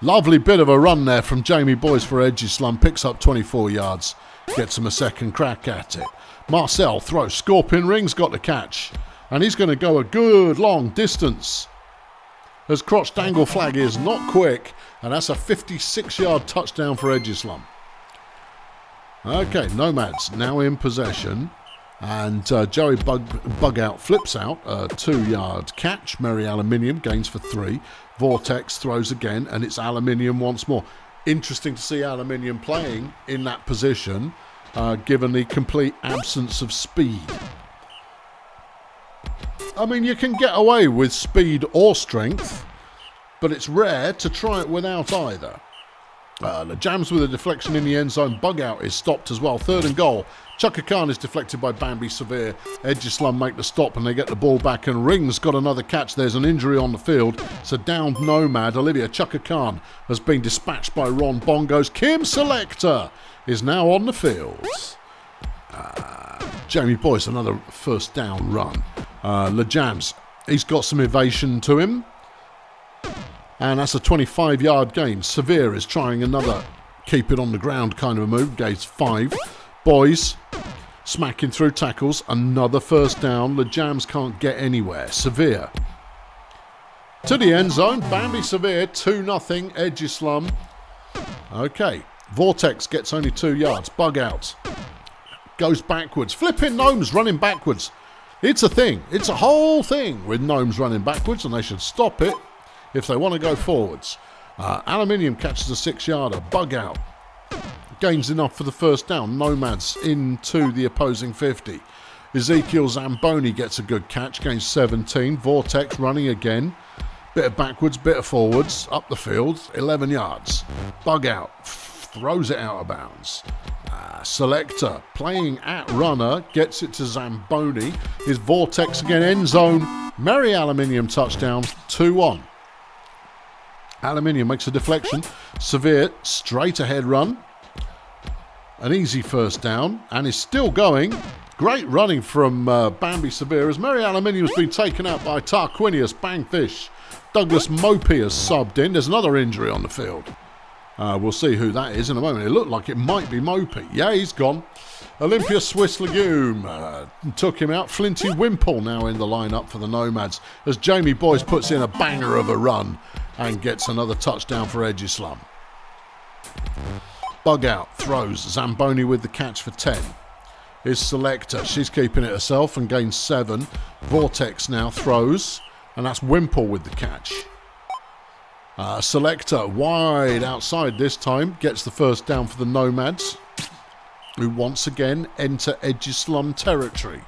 lovely bit of a run there from Jamie Boys for Edgeslum, picks up 24 yards, gets him a second crack at it. Marcel throws, Scorpion Ring's got the catch, and he's going to go a good long distance, as crotch dangle flag is not quick, and that's a 56-yard touchdown for Edgeslum. Okay, Nomads now in possession, and Joey Bugout flips out a 2-yard catch. Merry Aluminium gains for 3. Vortex throws again, and it's Aluminium once more. Interesting to see Aluminium playing in that position, given the complete absence of speed. I mean, you can get away with speed or strength, but it's rare to try it without either. The Jams with a deflection in the end zone. Bugout is stopped as well. 3rd and goal. Chaka Khan is deflected by Bambi Severe. Edgeslum make the stop and they get the ball back, and Ring's got another catch. There's an injury on the field. It's a downed Nomad. Olivia Chaka Khan has been dispatched by Ron Bongos. Kim Selector is now on the field. Jamie Boyce, another first down run. Lejams, he's got some evasion to him, and that's a 25-yard gain. Severe is trying another keep it on the ground kind of a move, gains 5. Boys smacking through tackles, another first down. Lejams can't get anywhere. Severe to the end zone. Bambi Severe 2-0 Edgeslum. Okay, Vortex gets only 2 yards. Bugout goes backwards. Flipping Gnomes running backwards. It's a thing. It's a whole thing with Gnomes running backwards, and they should stop it if they want to go forwards. Aluminium catches a 6-yarder. Bugout gains enough for the first down. Nomads into the opposing 50. Ezekiel Zamboni gets a good catch, gains 17. Vortex running again. Bit of backwards, bit of forwards. Up the field, 11 yards. Bugout throws it out of bounds. Selector playing at runner, gets it to Zamboni. Is Vortex again, end zone. Merry Aluminium touchdown, 2-1. Aluminium makes a deflection. Severe straight ahead run. An easy first down, and is still going. Great running from Bambi Severe as Merry Aluminium has been taken out by Tarquinius Bangfish. Douglas Mopey has subbed in. There's another injury on the field. We'll see who that is in a moment. It looked like it might be Mopey. Yeah, he's gone. Olympia Swiss Legume took him out. Flinty Wimple now in the lineup for the Nomads as Jamie Boyce puts in a banger of a run and gets another touchdown for Edgeslum. Bugout throws. Zamboni with the catch for 10. Is Selector. She's keeping it herself and gains 7. Vortex now throws, and that's Wimple with the catch. Selector wide outside this time, gets the first down for the Nomads, who once again enter Edgeslum territory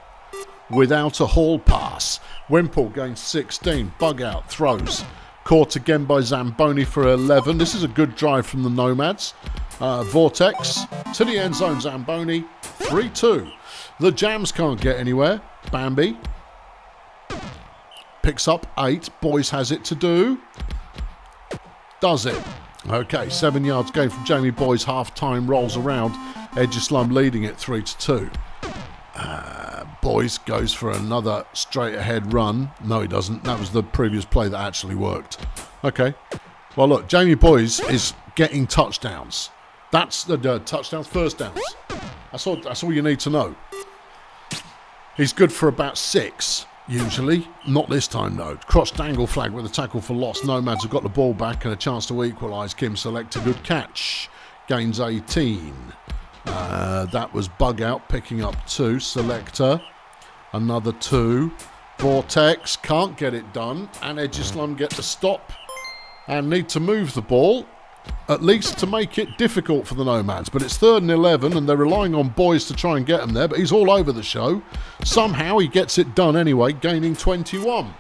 without a hall pass. Wimple gains 16. Bugout throws. Caught again by Zamboni for 11. This is a good drive from the Nomads. Vortex to the end zone. Zamboni 3-2. The Jams can't get anywhere. Bambi picks up 8. Boys has it to do. Does it. Okay, 7 yards gain from Jamie Boy's. Half-time rolls around. Edgeslum leading it 3-2. Boyce goes for another straight-ahead run. No, he doesn't. That was the previous play that actually worked. Okay. Well, look, Jamie Boyce is getting touchdowns. That's the touchdowns, first downs. That's all you need to know. He's good for about 6, usually. Not this time, though. Cross dangle flag with a tackle for loss. Nomads have got the ball back and a chance to equalise. Kim Select a good catch. Gains 18. That was Bugout picking up 2. Selector, another 2. Vortex can't get it done, and Edgeslum get the stop and need to move the ball, at least to make it difficult for the Nomads. But it's 3rd and 11, and they're relying on Boys to try and get him there, but he's all over the show. Somehow he gets it done anyway, gaining 21.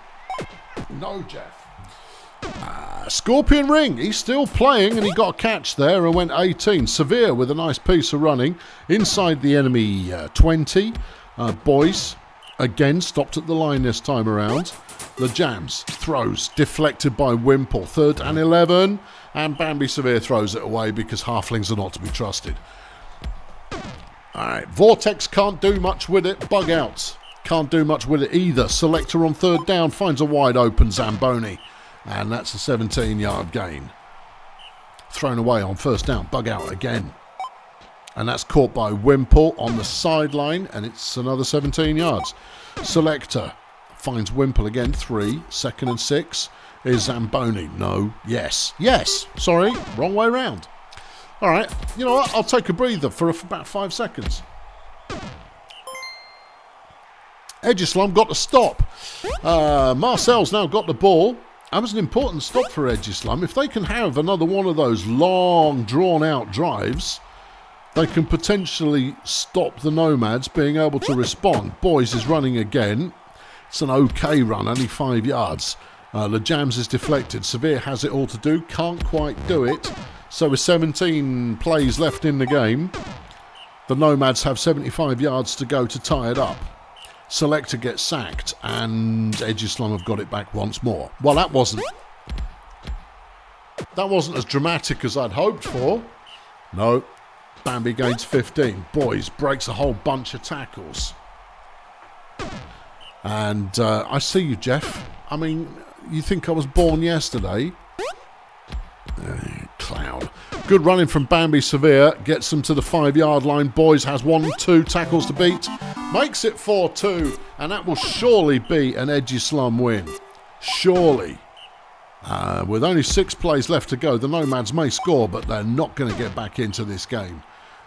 No, Jeff. Scorpion Ring, he's still playing and he got a catch there and went 18. Severe with a nice piece of running inside the enemy 20. Boys again stopped at the line this time around. The Jams throws deflected by Wimple. 3rd and 11. And Bambi Severe throws it away because halflings are not to be trusted. Alright, Vortex can't do much with it. Bug out. Can't do much with it either. Selector on 3rd down finds a wide open Zamboni. And that's a 17-yard gain. Thrown away on 1st down. Bug out again. And that's caught by Wimple on the sideline. And it's another 17 yards. Selector finds Wimple again. 3. 2nd and 6. Is Zamboni. No. Yes. Yes. Sorry. Wrong way round. All right. You know what? I'll take a breather for about 5 seconds. Edgeslum got to stop. Marcel's now got the ball. That was an important stop for Edgeslum. If they can have another one of those long, drawn-out drives, they can potentially stop the Nomads being able to respond. Boys is running again. It's an okay run, only 5 yards. The Jams is deflected. Severe has it all to do. Can't quite do it. So with 17 plays left in the game, the Nomads have 75 yards to go to tie it up. Selector gets sacked and Edgeslum have got it back once more. Well, that wasn't as dramatic as I'd hoped for. No. Bambi gains 15. Boys breaks a whole bunch of tackles. And I see you, Jeff. I mean, you think I was born yesterday? Clown. Good running from Bambi Severe. Gets them to the 5-yard line. Boys has 1-2 tackles to beat. Makes it 4-2. And that will surely be an Edgeslum win. Surely. With only 6 plays left to go, the Nomads may score, but they're not going to get back into this game.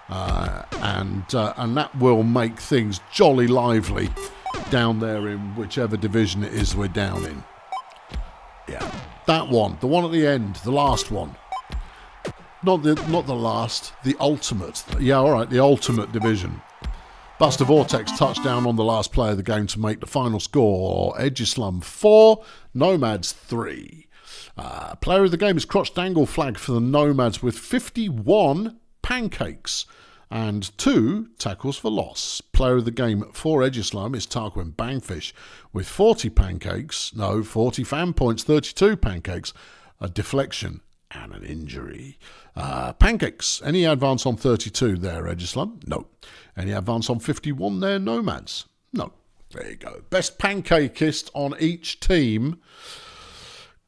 And that will make things jolly lively down there in whichever division it is we're down in. Yeah, that one, the one at the end, the last one. Not the last, the ultimate. Yeah, all right, the ultimate division. Buster Vortex touchdown on the last play of the game to make the final score. Edgeslum 4, Nomads 3. Player of the game is Crotch Dangle flag for the Nomads with 51 pancakes and 2 tackles for loss. Player of the game for Edgeslum is Tarquin Bangfish with 40 pancakes, 40 fan points, 32 pancakes, a deflection and an injury. Pancakes, any advance on 32 there, Edgeslum? No. Any advance on 51 there, Nomads? No. There you go. Best pancakeist on each team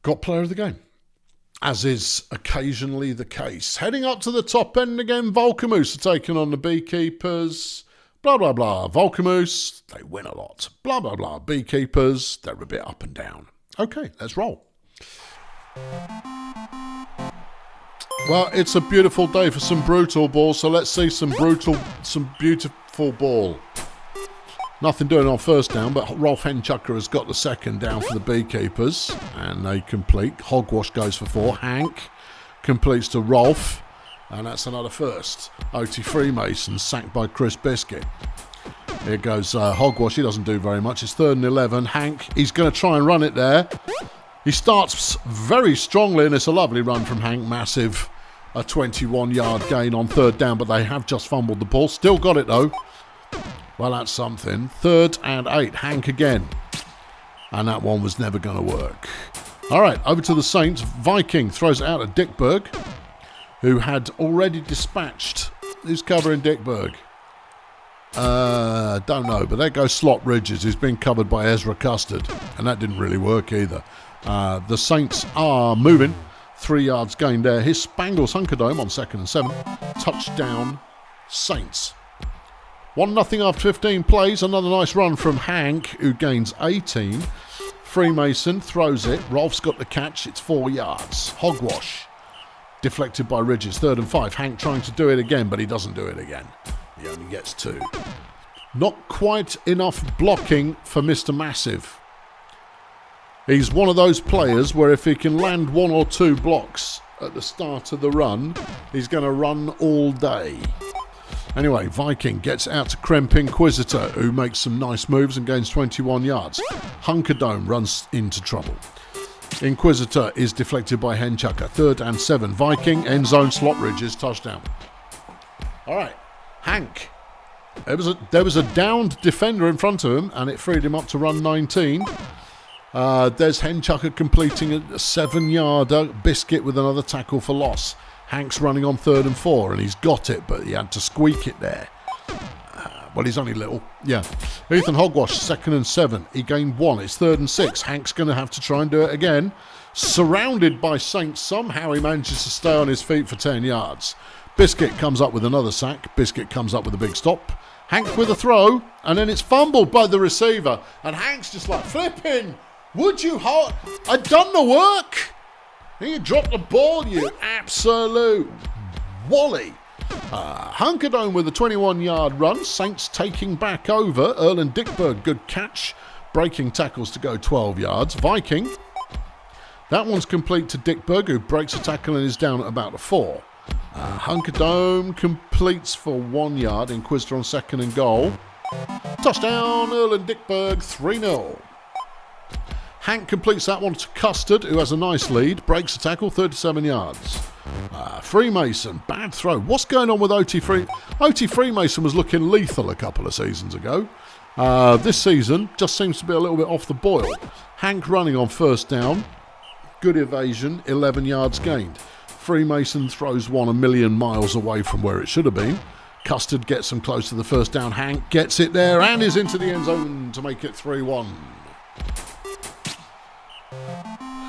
got player of the game, as is occasionally the case. Heading up to the top end again, Volcamoose are taking on the Beekeepers. Blah, blah, blah. Volcamoose, they win a lot. Blah, blah, blah. Beekeepers, they're a bit up and down. Okay, let's roll. Well, it's a beautiful day for some Brutalball, so let's see some beautiful ball. Nothing doing on 1st down, but Rolf Henchucker has got the 2nd down for the Beekeepers, and they complete. Hogwash goes for 4. Hank completes to Rolf, and that's another 1st. OT Freemason sacked by Chris Biscuit. Here goes Hogwash. He doesn't do very much. It's 3rd and 11. Hank, he's going to try and run it there. He starts very strongly, and it's a lovely run from Hank. Massive, a 21-yard gain on 3rd down, but they have just fumbled the ball. Still got it, though. Well, that's something. 3rd and 8. Hank again. And that one was never going to work. All right, over to the Saints. Viking throws it out at Dickberg, who had already dispatched. Who's covering Dickberg? Don't know, but there goes Slot Ridges, who's been covered by Ezra Custard. And that didn't really work either. The Saints are moving. 3 yards gained there. Here's Spangles Hunkerdome on 2nd and 7. Touchdown, Saints. 1-0 after 15 plays. Another nice run from Hank, who gains 18. Freemason throws it. Rolf's got the catch. It's 4 yards. Hogwash. Deflected by Ridges. 3rd and 5. Hank trying to do it again, but he doesn't do it again. He only gets 2. Not quite enough blocking for Mr. Massive. He's one of those players where if he can land 1 or 2 blocks at the start of the run, he's going to run all day. Anyway, Viking gets out to Kremp Inquisitor, who makes some nice moves and gains 21 yards. Hunkerdome runs into trouble. Inquisitor is deflected by Henchucker. 3rd and 7. Viking, end zone, slot ridges, touchdown. All right, Hank. There was a downed defender in front of him, and it freed him up to run 19. There's Henchucker completing a 7-yarder. Biscuit with another tackle for loss. Hank's running on 3rd and 4, and he's got it, but he had to squeak it there. Well, he's only little. Yeah. Ethan Hogwash, 2nd and 7. He gained 1. It's 3rd and 6. Hank's going to have to try and do it again. Surrounded by Saints. Somehow he manages to stay on his feet for 10 yards. Biscuit comes up with another sack. Biscuit comes up with a big stop. Hank with a throw. And then it's fumbled by the receiver. And Hank's just like, flipping. Would you hold? I'd done the work. You dropped the ball, you absolute wally. Hunkerdome with a 21-yard run. Saints taking back over. Erlen Dickberg, good catch. Breaking tackles to go 12 yards. Viking. That one's complete to Dickberg, who breaks a tackle and is down at about a 4. Hunkerdome completes for 1 yard. Inquisitor on 2nd and goal. Touchdown, Erlen Dickberg, 3-0. Hank completes that one to Custard, who has a nice lead. Breaks a tackle, 37 yards. Freemason, bad throw. What's going on with OT Freemason was looking lethal a couple of seasons ago. This season just seems to be a little bit off the boil. Hank running on 1st down. Good evasion, 11 yards gained. Freemason throws one a million miles away from where it should have been. Custard gets him close to the 1st down. Hank gets it there and is into the end zone to make it 3-1.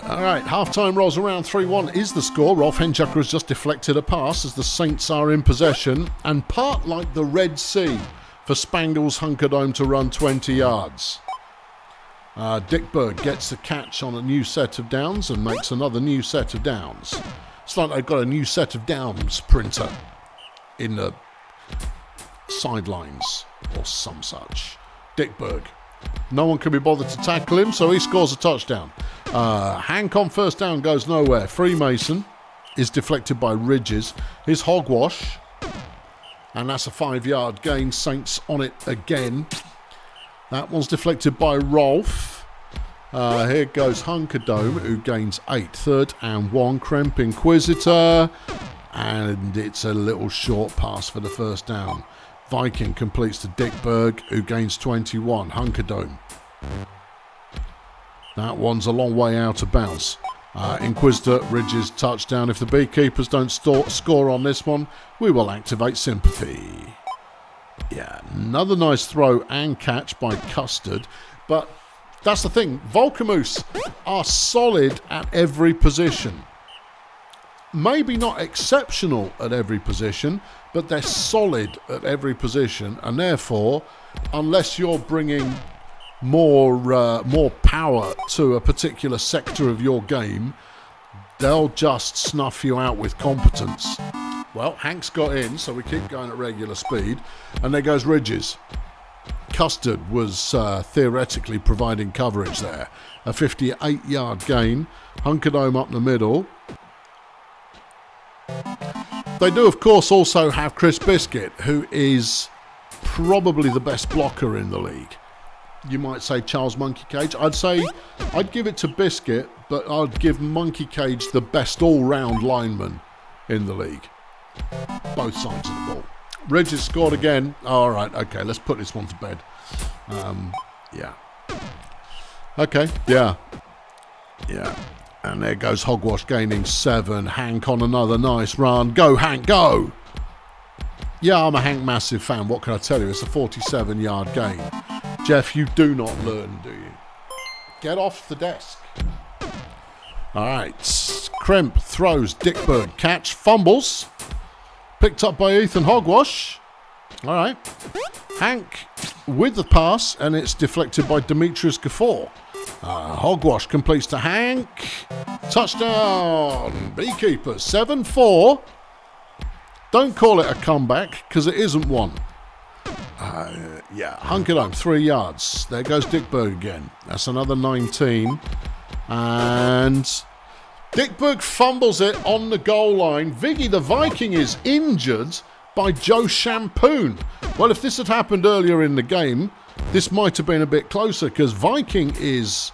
All right, half-time rolls around. 3-1 is the score. Rolf Henchucker has just deflected a pass as the Saints are in possession, and part like the Red Sea for Spangles Hunkerdome to run 20 yards. Dickberg gets the catch on a new set of downs and makes another new set of downs. It's like they've got a new set of downs printer in the sidelines or some such. Dickberg. No one can be bothered to tackle him, so he scores a touchdown. Hank on 1st down goes nowhere. Freemason is deflected by Ridges. His Hogwash, and that's a 5-yard gain. Saints on it again. That one's deflected by Rolf. Here goes Hunkerdome, who gains 8. 3rd and 1. Kremp Inquisitor, and it's a little short pass for the 1st down. Viking completes to Dickberg, who gains 21. Hunkerdome. That one's a long way out of bounds. Inquisitor, Ridges, touchdown. If the Beekeepers don't score on this one, we will activate sympathy. Yeah, another nice throw and catch by Custard. But that's the thing. Volcamoose are solid at every position. Maybe not exceptional at every position, but they're solid at every position, and therefore, unless you're bringing more power to a particular sector of your game, they'll just snuff you out with competence. Well, Hank's got in, so we keep going at regular speed, and there goes Ridges. Custard was theoretically providing coverage there. A 58-yard gain. Hunkerdome up the middle. They do, of course, also have Chris Biscuit, who is probably the best blocker in the league. You might say Charles Monkey Cage. I'd give it to Biscuit, but I'd give Monkey Cage the best all-round lineman in the league. Both sides of the ball. Ridges scored again. All right, okay, let's put this one to bed. Yeah. Okay, yeah. And there goes Hogwash gaining 7. Hank on another nice run. Go, Hank, go! Yeah, I'm a Hank massive fan. What can I tell you? It's a 47-yard gain. Jeff, you do not learn, do you? Get off the desk. All right. Kremp throws. Dickberg catch. Fumbles. Picked up by Ethan Hogwash. All right. Hank with the pass, and it's deflected by Demetrius Gafford. Hogwash completes to Hank. Touchdown. Beekeepers 7-4. Don't call it a comeback, because it isn't one. Hunkerdome 3 yards. There goes Dickberg again. That's another 19. And Dickberg fumbles it on the goal line. Viggy the Viking is injured by Joe Shampoon. Well, if this had happened earlier in the game, this might have been a bit closer, because Viking is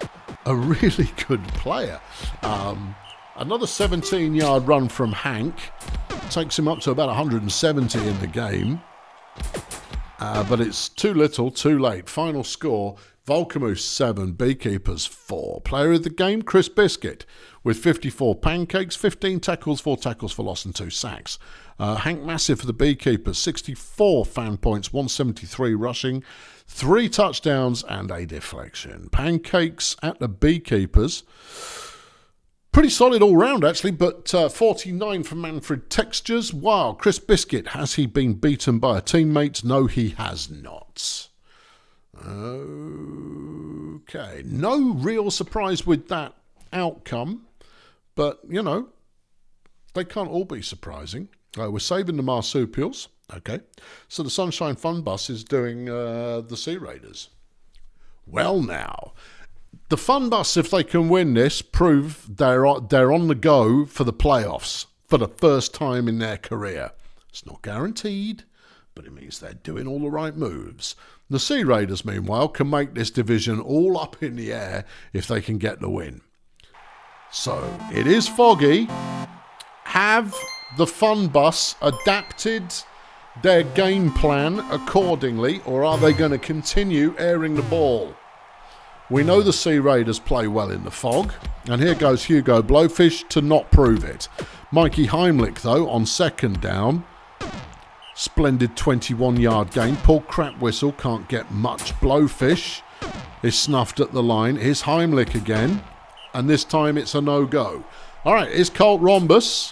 a really good player. Another 17-yard run from Hank takes him up to about 170 in the game. But it's too little, too late. Final score, Volcamoose 7, Beekeepers 4. Player of the game, Chris Biscuit, with 54 pancakes, 15 tackles, 4 tackles for loss and 2 sacks. Hank Massive for the Beekeepers, 64 fan points, 173 rushing, 3 touchdowns and a deflection. Pancakes at the Beekeepers, pretty solid all round actually, but 49 for Manfred Textures. Wow, Chris Biscuit, has he been beaten by a teammate? No, he has not. Okay, no real surprise with that outcome, but you know, they can't all be surprising. We're saving the marsupials. Okay, so the Sunshine Fun Bus is doing the Sea Raiders. Well now, the Fun Bus, if they can win this, prove they're on the go for the playoffs for the first time in their career. It's not guaranteed, but it means they're doing all the right moves. The Sea Raiders, meanwhile, can make this division all up in the air if they can get the win. So, it is foggy. Have the Fun Bus adapted their game plan accordingly, or are they going to continue airing the ball? We know the Sea Raiders play well in the fog, and here goes Hugo Blowfish to not prove it. Mikey Heimlich, though, on second down. Splendid 21-yard gain. Paul Crap Whistle can't get much. Blowfish is snuffed at the line. Here's Heimlich again, and this time it's a no-go. All right, here's Colt Rhombus.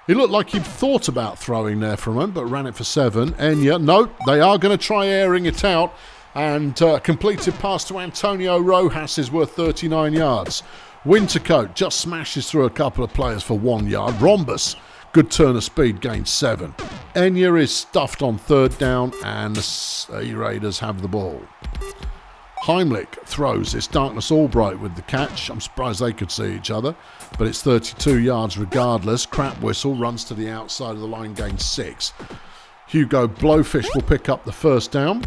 He looked like he'd thought about throwing there for a moment, but ran it for 7. Enya, no, they are going to try airing it out, and completed pass to Antonio Rojas is worth 39 yards. Wintercoat just smashes through a couple of players for 1 yard. Rhombus, good turn of speed, gains 7. Enya is stuffed on third down, and the Sea Raiders have the ball. Heimlich throws. It's Darkness Albright with the catch. I'm surprised they could see each other, but it's 32 yards regardless. Crap Whistle runs to the outside of the line, gains 6. Hugo Blowfish will pick up the first down,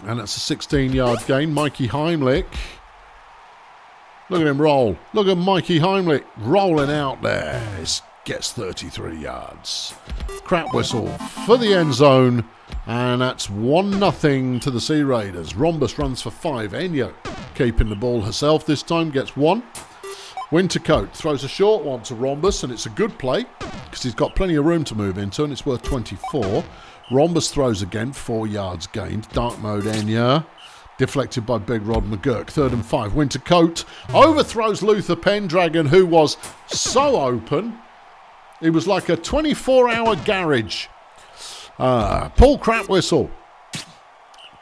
and it's a 16-yard gain. Mikey Heimlich, look at him roll. Look at Mikey Heimlich rolling out there. He gets 33 yards. Crap Whistle for the end zone, and that's 1-0 to the Sea Raiders. Rhombus runs for 5. Enya keeping the ball herself this time, gets 1. Wintercoat throws a short one to Rhombus, and it's a good play because he's got plenty of room to move into, and it's worth 24. Rhombus throws again, 4 yards gained. Dark Mode Enya, deflected by Big Rod McGurk. 3rd and 5. Wintercoat overthrows Luther Pendragon, who was so open. It was like a 24-hour garage. Paul Crap Whistle,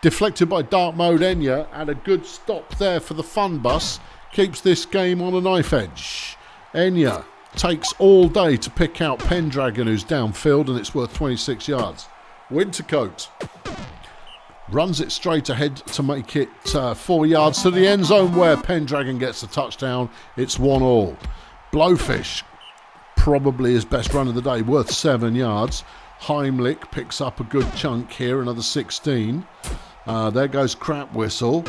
deflected by Dark Mode Enya, and a good stop there for the Fun Bus. Keeps this game on a knife edge. Enya takes all day to pick out Pendragon, who's downfield, and it's worth 26 yards. Wintercoat runs it straight ahead to make it 4 yards to the end zone, where Pendragon gets the touchdown. It's 1-1. Blowfish, probably his best run of the day, worth 7 yards. Heimlich picks up a good chunk here, another 16. There goes Crap Whistle.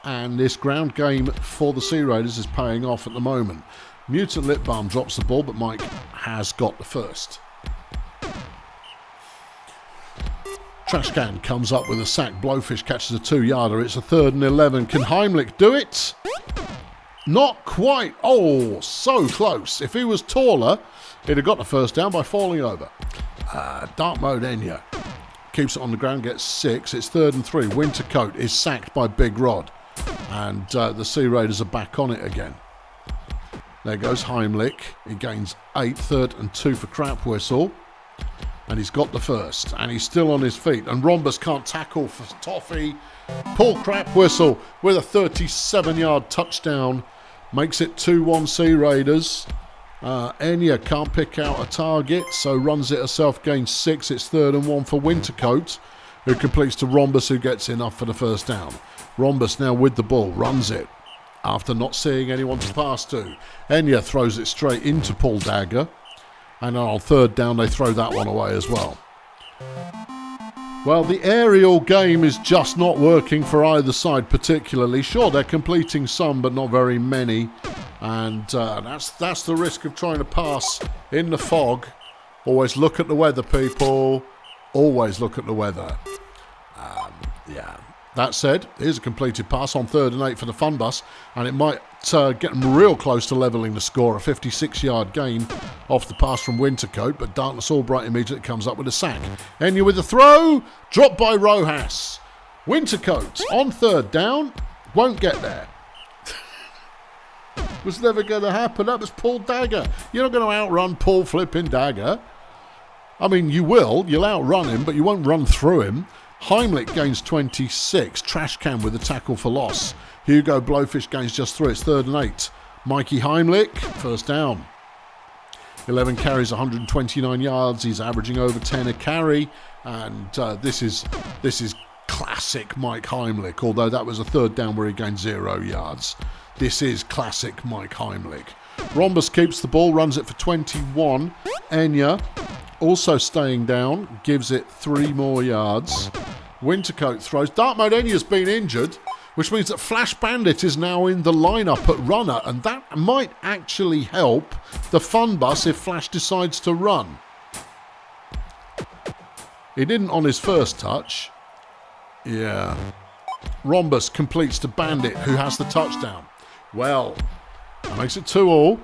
And this ground game for the Sea Raiders is paying off at the moment. Mutant Lip Balm drops the ball, but Mike has got the first. Trashcan comes up with a sack. Blowfish catches a 2-yarder. It's a 3rd and 11. Can Heimlich do it? Not quite. Oh, so close. If he was taller, he'd have got the first down by falling over. Dark Mode Enya keeps it on the ground, gets 6. It's 3rd and 3. Wintercoat is sacked by Big Rod, and the Sea Raiders are back on it again. There goes Heimlich. He gains 8. 3rd and 2 for Crap Whistle, and he's got the first, and he's still on his feet, and Rhombus can't tackle for toffee. Paul Crap Whistle with a 37-yard touchdown makes it 2-1 Sea Raiders. Enya can't pick out a target, so runs it herself, gains 6. It's 3rd and 1 for Wintercoat, who completes to Rhombus, who gets enough for the first down. Rhombus now with the ball, runs it after not seeing anyone to pass to. Enya throws it straight into Paul Dagger, and on 3rd down they throw that one away as well. Well, the aerial game is just not working for either side particularly. Sure, they're completing some, but not very many. And that's the risk of trying to pass in the fog. Always look at the weather, people. Always look at the weather. Yeah. That said, here's a completed pass on 3rd and 8 for the Fun Bus, and it might get them real close to levelling the score. A 56-yard gain off the pass from Wintercoat, but Darkness Albright immediately comes up with a sack. Enya with the throw, dropped by Rojas. Wintercoat on 3rd down, won't get there. Was never going to happen. That was Paul Dagger. You're not going to outrun Paul flipping Dagger. I mean, you will. You'll outrun him, but you won't run through him. Heimlich gains 26. Trash Can with a tackle for loss. Hugo Blowfish gains just 3. It's 3rd and 8. Mikey Heimlich, first down. 11 carries, 129 yards. He's averaging over 10 a carry. And this is classic Mike Heimlich, although that was a 3rd down where he gained 0 yards. This is classic Mike Heimlich. Rhombus keeps the ball, runs it for 21. Enya also staying down, gives it 3 more yards. Wintercoat throws. Dark Mode Enya's been injured, which means that Flash Bandit is now in the lineup at runner, and that might actually help the Fun Bus if Flash decides to run. He didn't on his first touch. Yeah. Rhombus completes to Bandit, who has the touchdown. Well, that makes it 2-2.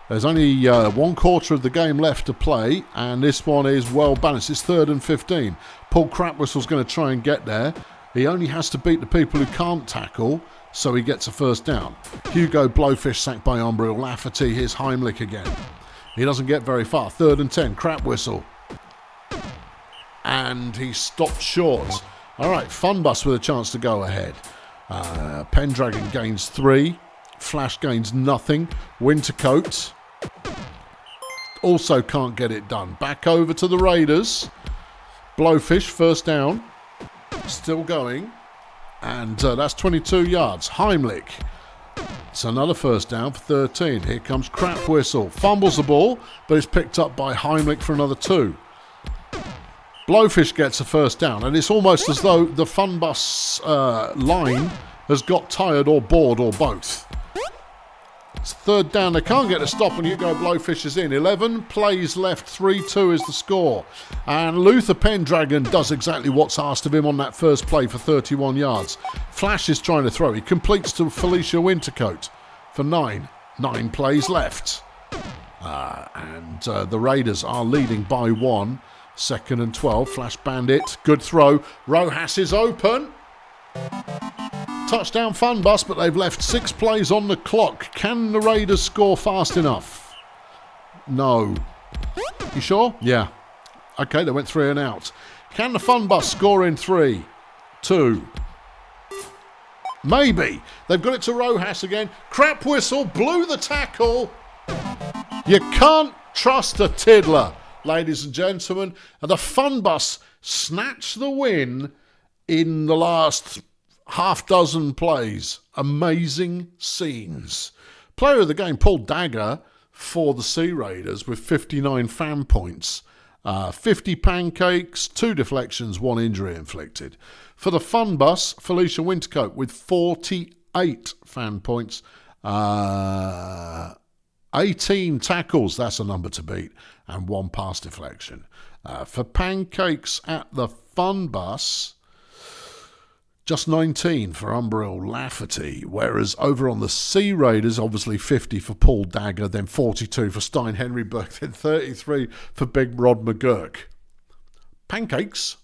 There's only 1/4 of the game left to play, and this one is well balanced. It's 3rd and 15. Paul Crapwhistle's going to try and get there. He only has to beat the people who can't tackle, so he gets a first down. Hugo Blowfish sacked by Umbriel Lafferty. Here's Heimlich again. He doesn't get very far. 3rd and 10. Crapwhistle. And he stopped short. All right, Fun Bus with a chance to go ahead. Pendragon gains 3. Flash gains nothing. Wintercoat also can't get it done. Back over to the Raiders. Blowfish, first down. Still going. And that's 22 yards. Heimlich. It's another first down for 13. Here comes Crapwhistle. Fumbles the ball, but it's picked up by Heimlich for another 2. Blowfish gets a first down, and it's almost as though the Fun Bus line has got tired or bored or both. It's 3rd down. They can't get a stop, and Hugo Blowfish is in. 11 plays left. 3-2 is the score. And Luther Pendragon does exactly what's asked of him on that first play for 31 yards. Flash is trying to throw. He completes to Felicia Wintercoat for 9. 9 plays left. And the Raiders are leading by 1. 2nd and 12. Flash Bandit. Good throw. Rojas is open. Touchdown Fun Bus, but they've left 6 plays on the clock. Can the Raiders score fast enough? No. You sure? Yeah. Okay, they went 3 and out. Can the Fun Bus score in 3? 2. Maybe. They've got it to Rojas again. Crapwhistle blew the tackle. You can't trust a tiddler, ladies and gentlemen. And the Fun Bus snatched the win in the last half dozen plays. Amazing scenes. Player of the game, Paul Dagger for the Sea Raiders with 59 fan points. 50 pancakes, 2 deflections, 1 injury inflicted. For the Fun Bus, Felicia Wintercoat with 48 fan points. 18 tackles, that's a number to beat, and 1 pass deflection. For pancakes at the Fun Bus, just 19 for Umbriel Lafferty, whereas over on the Sea Raiders, obviously 50 for Paul Dagger, then 42 for Stein Henry Burke, then 33 for Big Rod McGurk. Pancakes,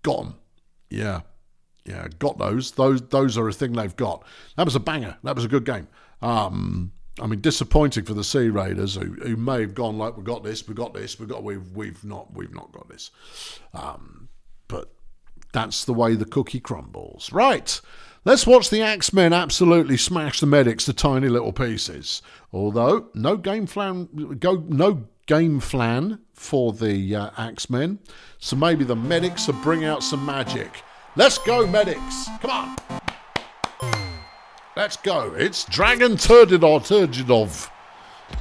gone. Yeah, got those. Those are a thing they've got. That was a banger. That was a good game. I mean, disappointing for the Sea Raiders, who may have gone like, we've not got this. We've not got this. But that's the way the cookie crumbles. Right, let's watch the Axemen absolutely smash the Medics to tiny little pieces. Although no game flan for the Axemen, so maybe the Medics will bring out some magic. Let's go, Medics! Come on. Let's go. It's Dragon Turgidov.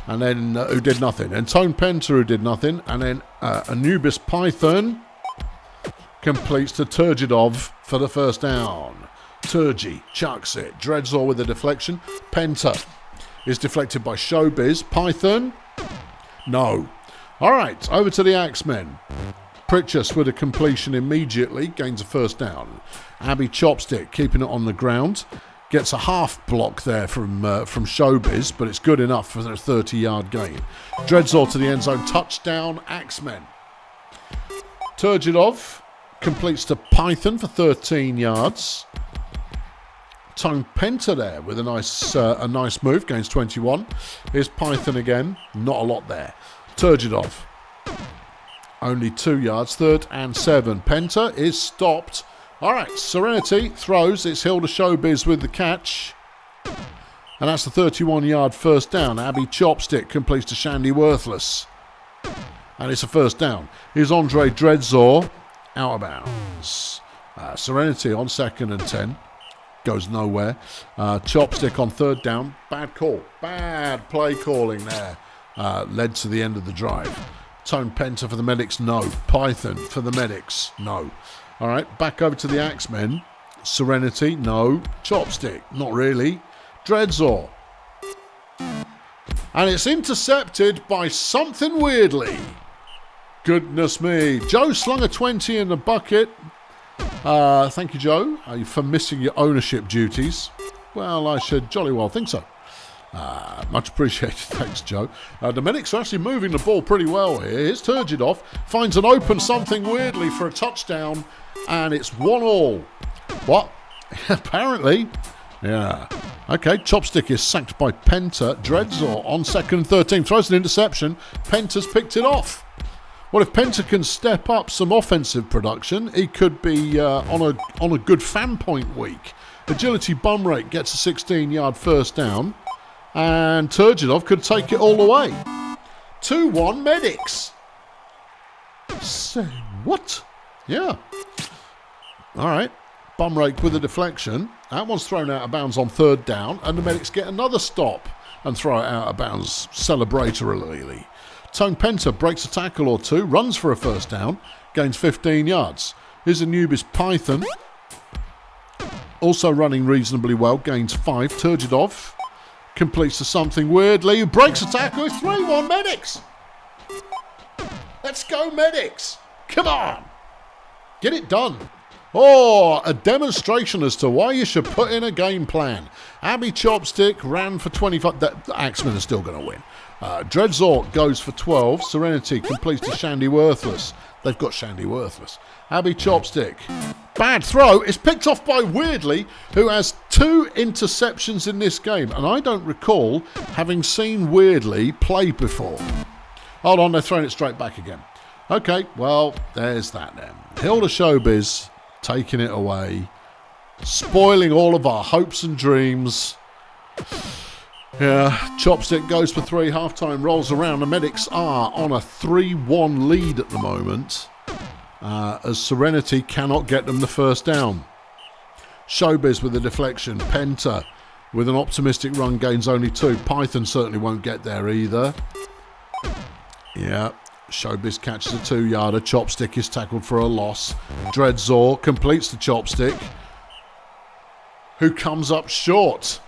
And then, who did nothing. And Tone Penta, who did nothing. And then Anubis Python completes to Turgidov for the first down. Turgi chucks it. Dreadzor with the deflection. Penta is deflected by Showbiz. Python? No. All right, over to the Axemen. Pritchus with a completion immediately. Gains a first down. Abby Chopstick keeping it on the ground. Gets a half block there from Showbiz, but it's good enough for a 30-yard gain. Dreadzor to the end zone. Touchdown, Axemen. Turgidov completes to Python for 13 yards. Tone Penta there with a nice move. Gains 21. Here's Python again. Not a lot there. Turgidov. Only 2 yards. 3rd and 7. Penta is stopped. All right, Serenity throws. It's Hilda Showbiz with the catch. And that's the 31-yard first down. Abby Chopstick completes to Shandy Worthless. And it's a first down. Here's Andre Dreadzor out of bounds. Serenity on 2nd and 10. Goes nowhere. Chopstick on 3rd down. Bad call. Bad play calling there. Led to the end of the drive. Tone Penta for the Medics, no. Python for the Medics, no. All right, back over to the Axemen. Serenity, no. Chopstick, not really. Dreadzor. And it's intercepted by something weirdly. Goodness me. Joe slung a 20 in the bucket. Thank you, Joe, for missing your ownership duties. Well, I should jolly well think so. Much appreciated. Thanks, Joe. The Medics are actually moving the ball pretty well here. Here's Turgidov. Finds an open something weirdly for a touchdown. And it's 1-1. What? Apparently. Yeah. Okay, Chopstick is sacked by Penta. Dreadzor on 2nd and 13. Throws an interception. Penta's picked it off. Well, if Penta can step up some offensive production, he could be on a good fan point week. Agility bum rate gets a 16-yard first down. And Turgidov could take it all the way. 2-1 Medics. Say what? Yeah. All right. Bum rake with a deflection. That one's thrown out of bounds on 3rd down. And the Medics get another stop and throw it out of bounds celebratorily. Tone Penta breaks a tackle or two. Runs for a first down. Gains 15 yards. Here's Anubis Python. Also running reasonably well. Gains 5. Turgidov completes to something weirdly. Breaks a tackle. It's 3-1 Medics. Let's go Medics. Come on. Get it done. Oh, a demonstration as to why you should put in a game plan. Abby Chopstick ran for 25. The Axemen are still going to win. Dreadzor goes for 12. Serenity completes to Shandy Worthless. They've got Shandy Worthless. Abby Chopstick. Bad throw. It's picked off by Weirdly, who has 2 interceptions in this game. And I don't recall having seen Weirdly play before. Hold on, they're throwing it straight back again. Okay, well, there's that then. Hilda Showbiz taking it away. Spoiling all of our hopes and dreams. Yeah, Chopstick goes for 3. Halftime rolls around. The Medics are on a 3-1 lead at the moment. As Serenity cannot get them the first down. Showbiz with a deflection. Penta with an optimistic run gains only 2. Python certainly won't get there either. Yeah, Showbiz catches a 2-yarder. Chopstick is tackled for a loss. Dreadzor completes the Chopstick, who comes up short.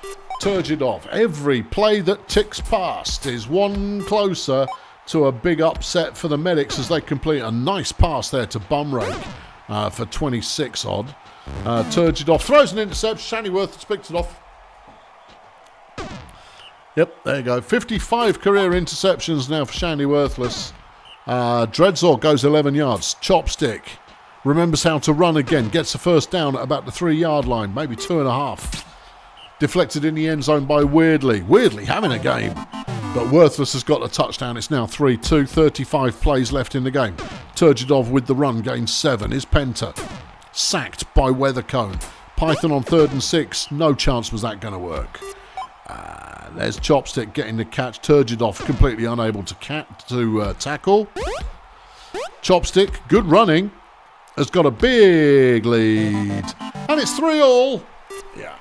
Turgidov. Every play that ticks past is one closer to a big upset for the Medics as they complete a nice pass there to Bumrake for 26 odd. Turgidov throws an interception. Shandy Worthless picks it off. Yep, there you go. 55 career interceptions now for Shandy Worthless. Dreadzor goes 11 yards. Chopstick remembers how to run again. Gets the first down at about the 3-yard line, maybe 2.5. Deflected in the end zone by Weirdly. Weirdly having a game. But Worthless has got a touchdown. It's now 3-2. 35 plays left in the game. Turgidov with the run gains 7. Is Penta. Sacked by Weathercone. Python on 3rd and 6. No chance was that going to work. There's Chopstick getting the catch. Turgidov completely unable to tackle. Chopstick, good running, has got a big lead. And it's 3-3. Yeah.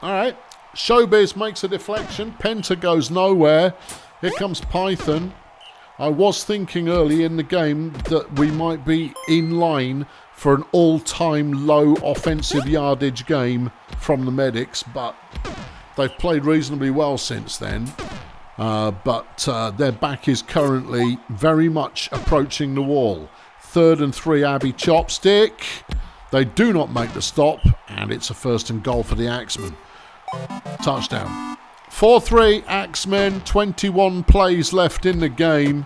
All right. Showbiz makes a deflection. Penta goes nowhere. Here comes Python. I was thinking early in the game that we might be in line for an all-time low offensive yardage game from the Medics, but they've played reasonably well since then. But their back is currently very much approaching the wall. 3rd and 3, Abbey Chopstick. They do not make the stop, and it's a 1st and goal for the Axemen. Touchdown. 4-3 Axemen, 21 plays left in the game.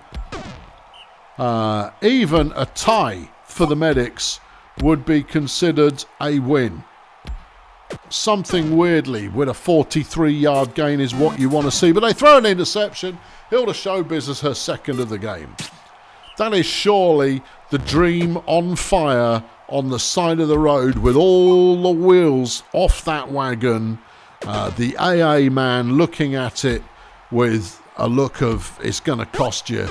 Even a tie for the Medics would be considered a win. Something weirdly with a 43-yard gain is what you want to see, but they throw an interception. Hilda Showbiz is her 2nd of the game. That is surely the dream on fire on the side of the road with all the wheels off that wagon. The AA man looking at it with a look of it's going to cost you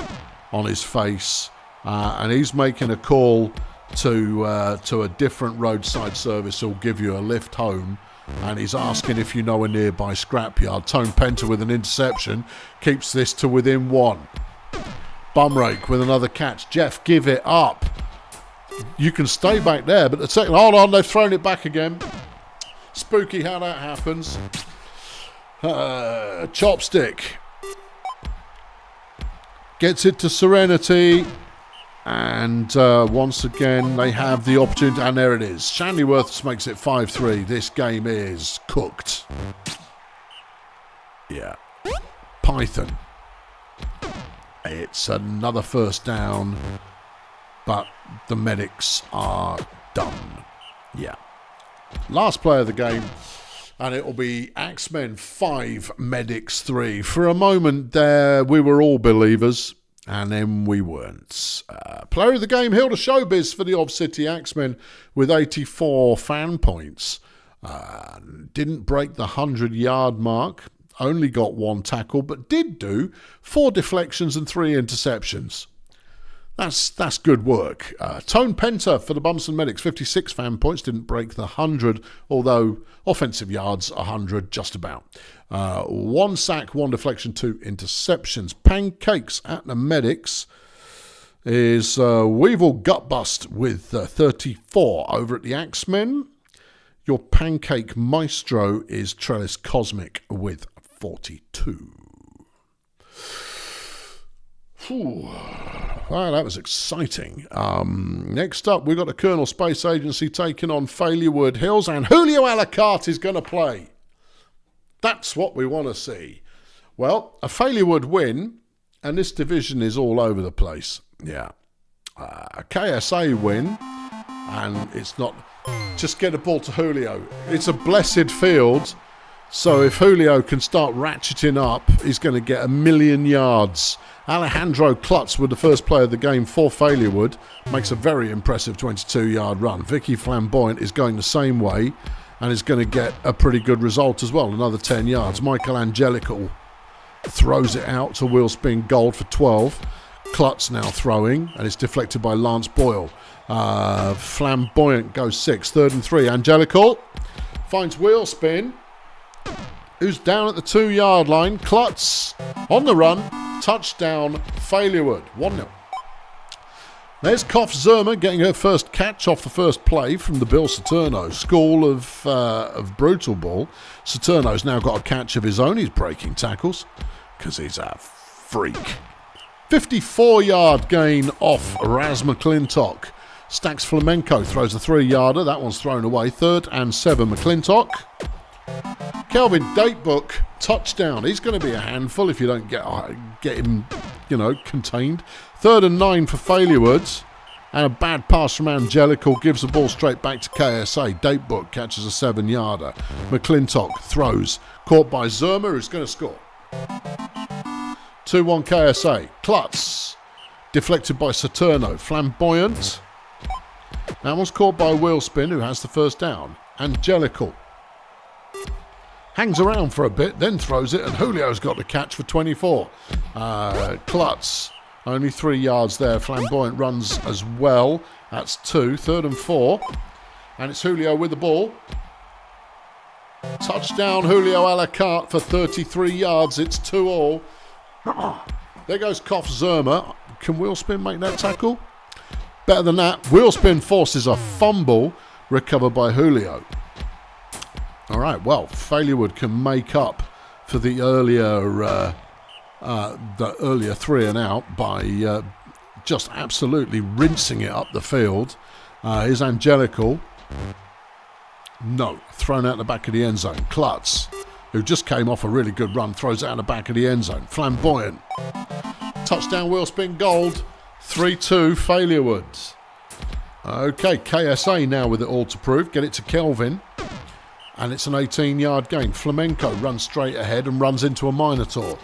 on his face, and he's making a call to a different roadside service who'll give you a lift home, and he's asking if you know a nearby scrapyard. Tone Penta with an interception keeps this to within 1. Bumrake with another catch. Jeff, give it up. You can stay back there, but the second, hold on, they've thrown it back again. Spooky how that happens. Chopstick gets it to Serenity, and once again they have the opportunity, and there it is. Shanleyworth makes it 5-3. This game is cooked. Yeah. Python. It's another 1st down, but the Medics are done. Yeah. Last play of the game, and it will be Axemen 5, Medics 3. For a moment there, we were all believers, and then we weren't. Player of the game, Hilda Showbiz for the Ob City Axemen with 84 fan points. Didn't break the 100-yard mark, only got 1 tackle, but did do 4 deflections and 3 interceptions. That's good work. Tone Penta for the Bumston Medics, 56 fan points, didn't break the 100, although offensive yards, 100 just about. 1 sack, 1 deflection, 2 interceptions. Pancakes at the Medics is Weevil Gutbust with 34 over at the Axemen. Your Pancake Maestro is Trellis Cosmic with 42. Whew. Wow, that was exciting. Next up, we've got the Colonel Space Agency taking on Failurewood Hills, and Julio Alicarte is going to play. That's what we want to see. Well, a Failurewood win, and this division is all over the place. Yeah. A KSA win, and it's not just get a ball to Julio. It's a blessed field, so if Julio can start ratcheting up, he's going to get 1,000,000 yards. Alejandro Klutz with the first play of the game for Failurewood makes a very impressive 22-yard run. Vicky Flamboyant is going the same way and is going to get a pretty good result as well, another 10 yards. Michael Angelical throws it out to Will Spin Gold for 12. Klutz now throwing, and it's deflected by Lance Boyle. Flamboyant goes 6, 3rd and 3. Angelical finds Wheel Spin, who's down at the 2-yard line. Klutz on the run. Touchdown, Failurewood, 1-0. There's Koff Zerma getting her first catch off the first play from the Bill Saturno School of Brutalball. Saturno's now got a catch of his own. He's breaking tackles because he's a freak. 54-yard gain off Raz McClintock. Stacks Flamenco throws a 3-yarder. That one's thrown away. 3rd and 7, McClintock. Kelvin Datebook, touchdown. He's going to be a handful if you don't get him, contained. 3rd and 9 for Failurewood. And a bad pass from Angelical gives the ball straight back to KSA. Datebook catches a 7-yarder. McClintock throws. Caught by Zerma, who's going to score. 2-1 KSA. Klutz. Deflected by Saturno. Flamboyant. That one's caught by Wheelspin, who has the first down. Angelical hangs around for a bit, then throws it, and Julio's got the catch for 24. Klutz, only 3 yards there. Flamboyant runs as well. That's 2, 3rd and 4. And it's Julio with the ball. Touchdown, Julio Alicarte for 33 yards. It's 2-all. There goes Koff Zerma. Can Wheelspin make that tackle? Better than that, Wheelspin forces a fumble, recovered by Julio. All right, well, Failurewood can make up for the earlier 3 and out by just absolutely rinsing it up the field. Here's Angelical. No, thrown out the back of the end zone. Klutz, who just came off a really good run, throws it out the back of the end zone. Flamboyant. Touchdown, Wheelspin Gold. 3-2, Failurewood. Okay, KSA now with it all to prove. Get it to Kelvin. And it's an 18-yard gain. Flamenco runs straight ahead and runs into a Minotaur,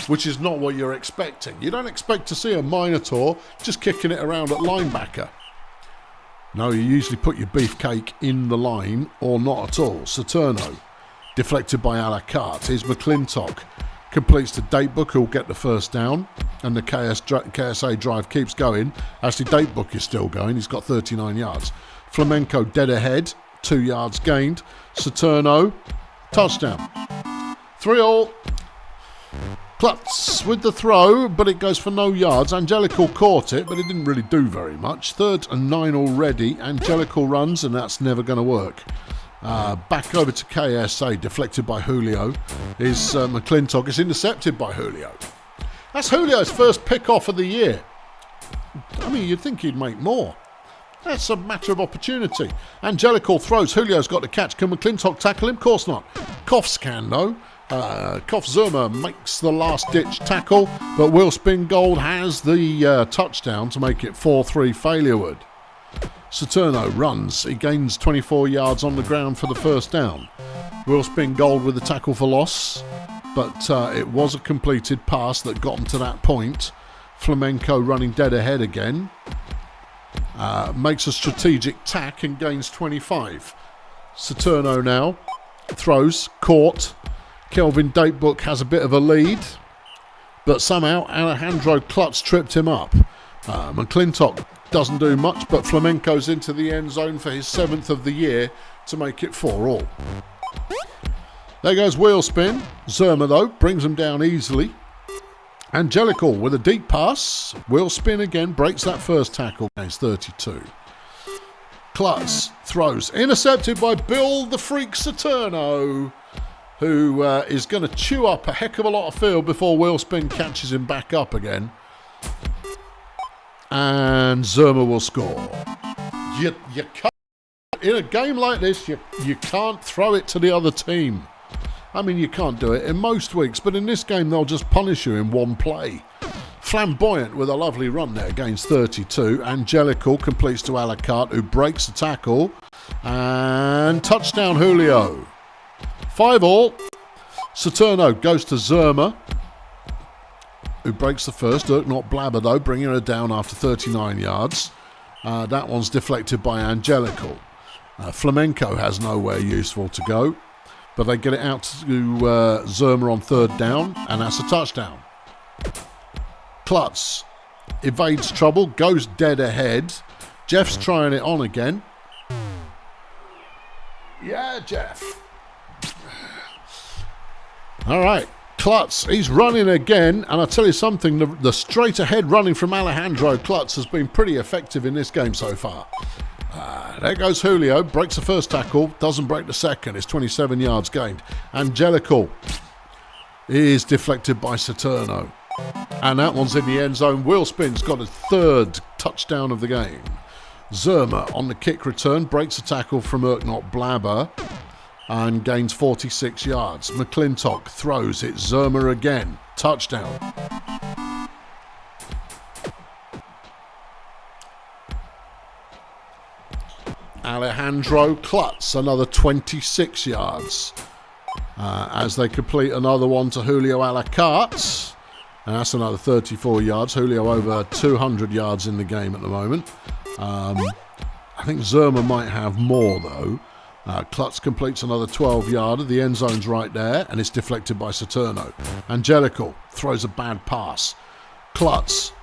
which is not what you're expecting. You don't expect to see a Minotaur just kicking it around at linebacker. No, you usually put your beefcake in the line or not at all. Saturno, deflected by a la carte. Here's McClintock. Completes to Datebook, who'll get the first down. And the KSA drive keeps going. Actually, Datebook is still going. He's got 39 yards. Flamenco dead ahead. 2 yards gained. Saturno, touchdown. 3-all. Klutz with the throw, but it goes for no yards. Angelical caught it, but it didn't really do very much. 3rd and 9 already. Angelical runs, and that's never going to work. Back over to KSA, deflected by Julio. Is McClintock is intercepted by Julio. That's Julio's first pick-off of the year. I mean, you'd think he'd make more. That's a matter of opportunity. Angelical throws. Julio's got the catch. Can McClintock tackle him? Of course not. Koff's can, though. Koff Zerma makes the last-ditch tackle, but Wheelspin Gold has the touchdown to make it 4-3 Failurewood. Saturno runs. He gains 24 yards on the ground for the first down. Wheelspin Gold with the tackle for loss, but it was a completed pass that got him to that point. Flamenco running dead ahead again. Makes a strategic tack and gains 25. Saturno now throws, caught. Kelvin Datebook has a bit of a lead, but somehow Alejandro Klutz tripped him up. McClintock doesn't do much, but Flamenco's into the end zone for his 7th of the year to make it 4-all. There goes Wheelspin. Zerma, though, brings him down easily. Angelical with a deep pass. Wheelspin again, breaks that first tackle. Against 32. Klutz throws. Intercepted by Bill the Freak Saturno, who is going to chew up a heck of a lot of field before Wheelspin catches him back up again. And Zerma will score. You can't, in a game like this, you can't throw it to the other team. I mean, you can't do it in most weeks, but in this game, they'll just punish you in one play. Flamboyant with a lovely run there, gains 32. Angelical completes to a la carte, who breaks the tackle. And touchdown, Julio. 5-all. Saturno goes to Zerma, who breaks the first. Not Blabber, though, bringing her down after 39 yards. That one's deflected by Angelical. Flamenco has nowhere useful to go, but they get it out to Zerma on 3rd down, and that's a touchdown. Klutz evades trouble, goes dead ahead. Jeff's trying it on again. Yeah, Jeff. All right. Klutz, he's running again, and I'll tell you something, the straight ahead running from Alejandro Klutz has been pretty effective in this game so far. There goes Julio, breaks the first tackle, doesn't break the second, it's 27 yards gained. Angelical is deflected by Saturno, and that one's in the end zone. Wheelspin's got a 3rd touchdown of the game. Zerma on the kick return, breaks a tackle from Not Blabber, and gains 46 yards. McClintock throws it. Zerma again. Touchdown. Alejandro Klutz, another 26 yards. As they complete another one to Julio a la carte. And that's another 34 yards. Julio over 200 yards in the game at the moment. I think Zerma might have more, though. Klutz completes another 12-yarder. The end zone's right there, and it's deflected by Saturno. Angelical throws a bad pass. Klutz.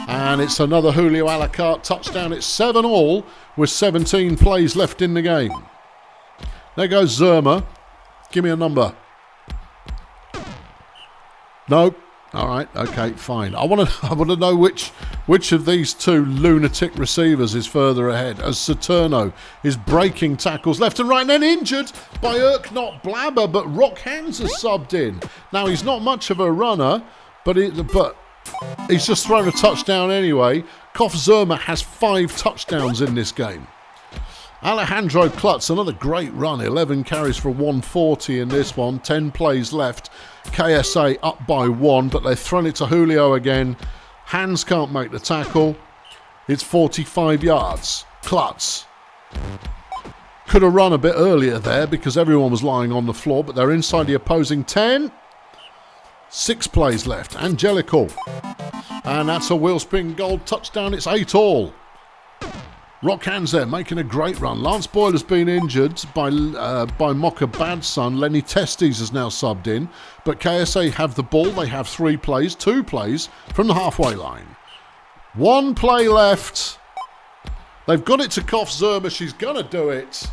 And it's another Julio a la carte touchdown. It's 7-all with 17 plays left in the game. There goes Zerma. Give me a number. No, All right, okay, fine. I want to know which of these two lunatic receivers is further ahead, as Saturno is breaking tackles left and right, and then injured by Not Blabber, but Rock Hands has subbed in. Now, he's not much of a runner, but he's just thrown a touchdown anyway. Kof Zerma has 5 touchdowns in this game. Alejandro Klutz, another great run, 11 carries for 140 in this one, 10 plays left. KSA up by 1, but they've thrown it to Julio again. Hands can't make the tackle. It's 45 yards. Klutz could have run a bit earlier there because everyone was lying on the floor, but they're inside the opposing 10. 6 plays left. Angelical. And that's a wheel spin goal touchdown. It's 8 all. Rock Hands there, making a great run. Lance Boyle has been injured by Mocha Badson. Lenny Testes has now subbed in. But KSA have the ball. They have 2 plays from the halfway line. 1 play left. They've got it to Kof Zerma. She's going to do it.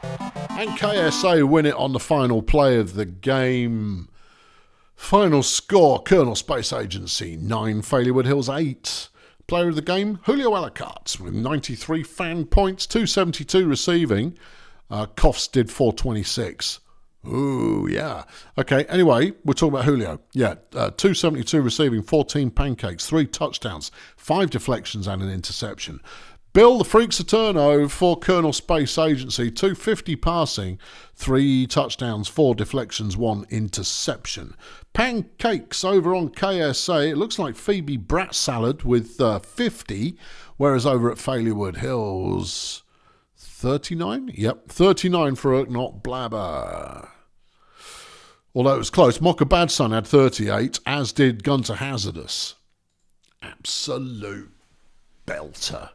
And KSA win it on the final play of the game. Final score, Colonel Space Agency 9, Failure Hills 8. Player of the game, Julio Alicart, with 93 fan points, 272 receiving. Koffs did 426. Ooh, yeah. Okay, anyway, we're talking about Julio. Yeah, 272 receiving, 14 pancakes, 3 touchdowns, 5 deflections and an interception. Bill the Freak Saturno for Colonel Space Agency, 250 passing, 3 touchdowns, 4 deflections, 1 interception. Pancakes over on KSA, it looks like Phoebe Brat Salad with 50, whereas over at Failure Hills, 39? Yep, 39 for Not Blabber. Although it was close, Mocha Badson had 38, as did Gunter Hazardous. Absolute belter.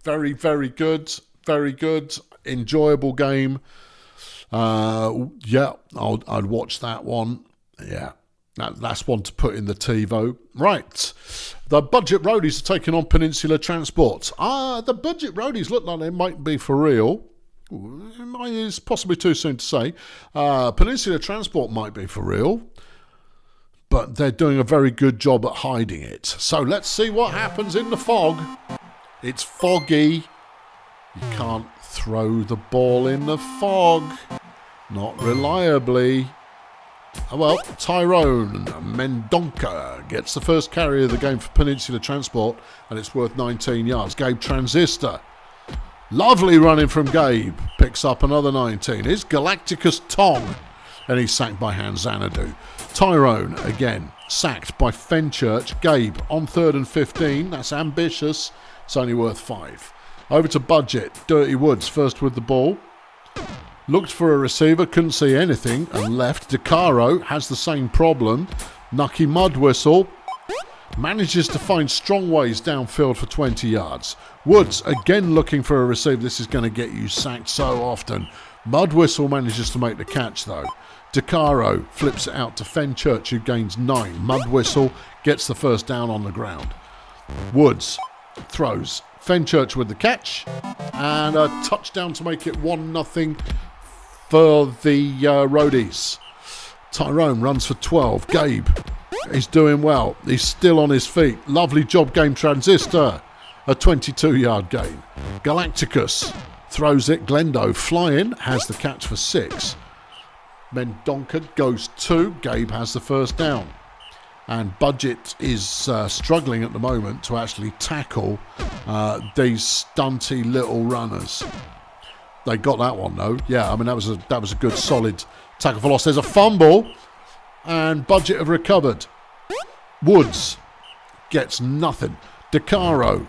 Very, very good. Very good. Enjoyable game. Yeah, I'd watch that one. Yeah, that's one to put in the TiVo. Right. The Budget Roadies are taking on Peninsula Transport. The Budget Roadies look like they might be for real. It's possibly too soon to say. Peninsula Transport might be for real. But they're doing a very good job at hiding it. So let's see what happens in the fog. It's foggy. You can't throw the ball in the fog. Not reliably. Well, Tyrone Mendonca gets the first carry of the game for Peninsula Transport, and it's worth 19 yards. Gabe Transistor. Lovely running from Gabe. Picks up another 19. It's Galacticus Tong, and he's sacked by Han Xanadu. Tyrone, again, sacked by Fenchurch. Gabe on 3rd and 15. That's ambitious. It's only worth 5. Over to Budget. Dirty Woods first with the ball. Looked for a receiver, couldn't see anything, and left. DeCaro has the same problem. Nucky Mudwhistle manages to find strong ways downfield for 20 yards. Woods again looking for a receiver. This is going to get you sacked so often. Mudwhistle manages to make the catch though. DeCaro flips it out to Fenchurch, who gains 9. Mudwhistle gets the first down on the ground. Woods throws. Fenchurch with the catch, and a touchdown to make it 1-0 for the Roadies. Tyrone runs for 12. Gabe is doing well. He's still on his feet. Lovely job, Game Transistor. A 22-yard gain. Galacticus throws it. Glendo flying, has the catch for 6. Mendonca goes 2. Gabe has the first down. And Budget is struggling at the moment to actually tackle these stunty little runners. They got that one though. Yeah, I mean that was a good solid tackle for loss. There's a fumble, and Budget have recovered. Woods gets nothing. DeCaro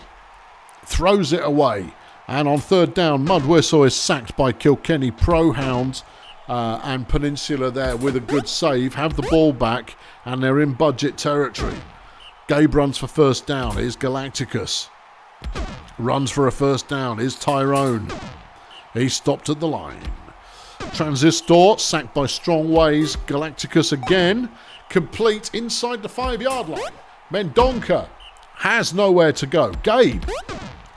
throws it away, and on 3rd down, Mudwhistle is sacked by Kilkenny Pro Hounds. And Peninsula there with a good save, have the ball back, and they're in Budget territory. Gabe runs for first down. Here's Galacticus. Runs for a first down. Here's Tyrone. He's stopped at the line. Transistor sacked by Strong Ways. Galacticus again. Complete inside the 5-yard line. Mendonca has nowhere to go. Gabe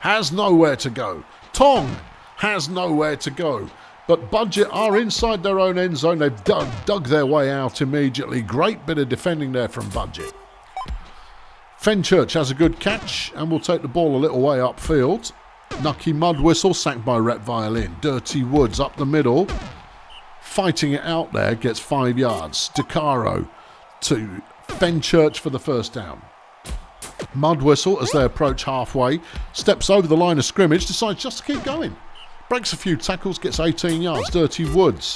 has nowhere to go. Tong has nowhere to go. But Budget are inside their own end zone. They've dug their way out immediately. Great bit of defending there from Budget. Fenchurch has a good catch and will take the ball a little way upfield. Nucky Mud Whistle sacked by Rhett Violin. Dirty Woods up the middle. Fighting it out there, gets 5 yards. DeCaro to Fenchurch for the first down. Mud Whistle, as they approach halfway, steps over the line of scrimmage, decides just to keep going. Breaks a few tackles, gets 18 yards. Dirty Woods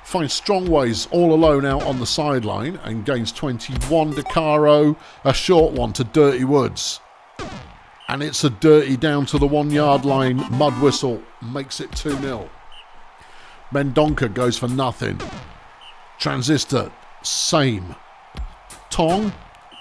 finds Strongways all alone out on the sideline and gains 21. DeCaro, a short one to Dirty Woods. And it's a dirty down to the 1 yard line. Mud Whistle makes it 2-0. Mendonca goes for nothing. Transistor, same. Tong,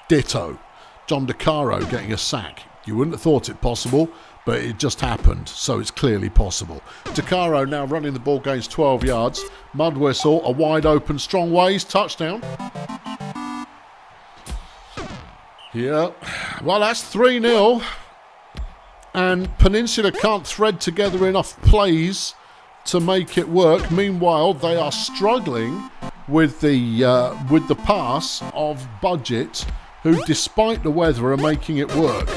ditto. John DeCaro getting a sack. You wouldn't have thought it possible, but it just happened, so it's clearly possible. DeCaro now running the ball, gains 12 yards. Mud Whistle, a wide open Strongways, touchdown. Yeah, well, that's 3-0. And Peninsula can't thread together enough plays to make it work. Meanwhile, they are struggling with the pass of Budget, who, despite the weather, are making it work.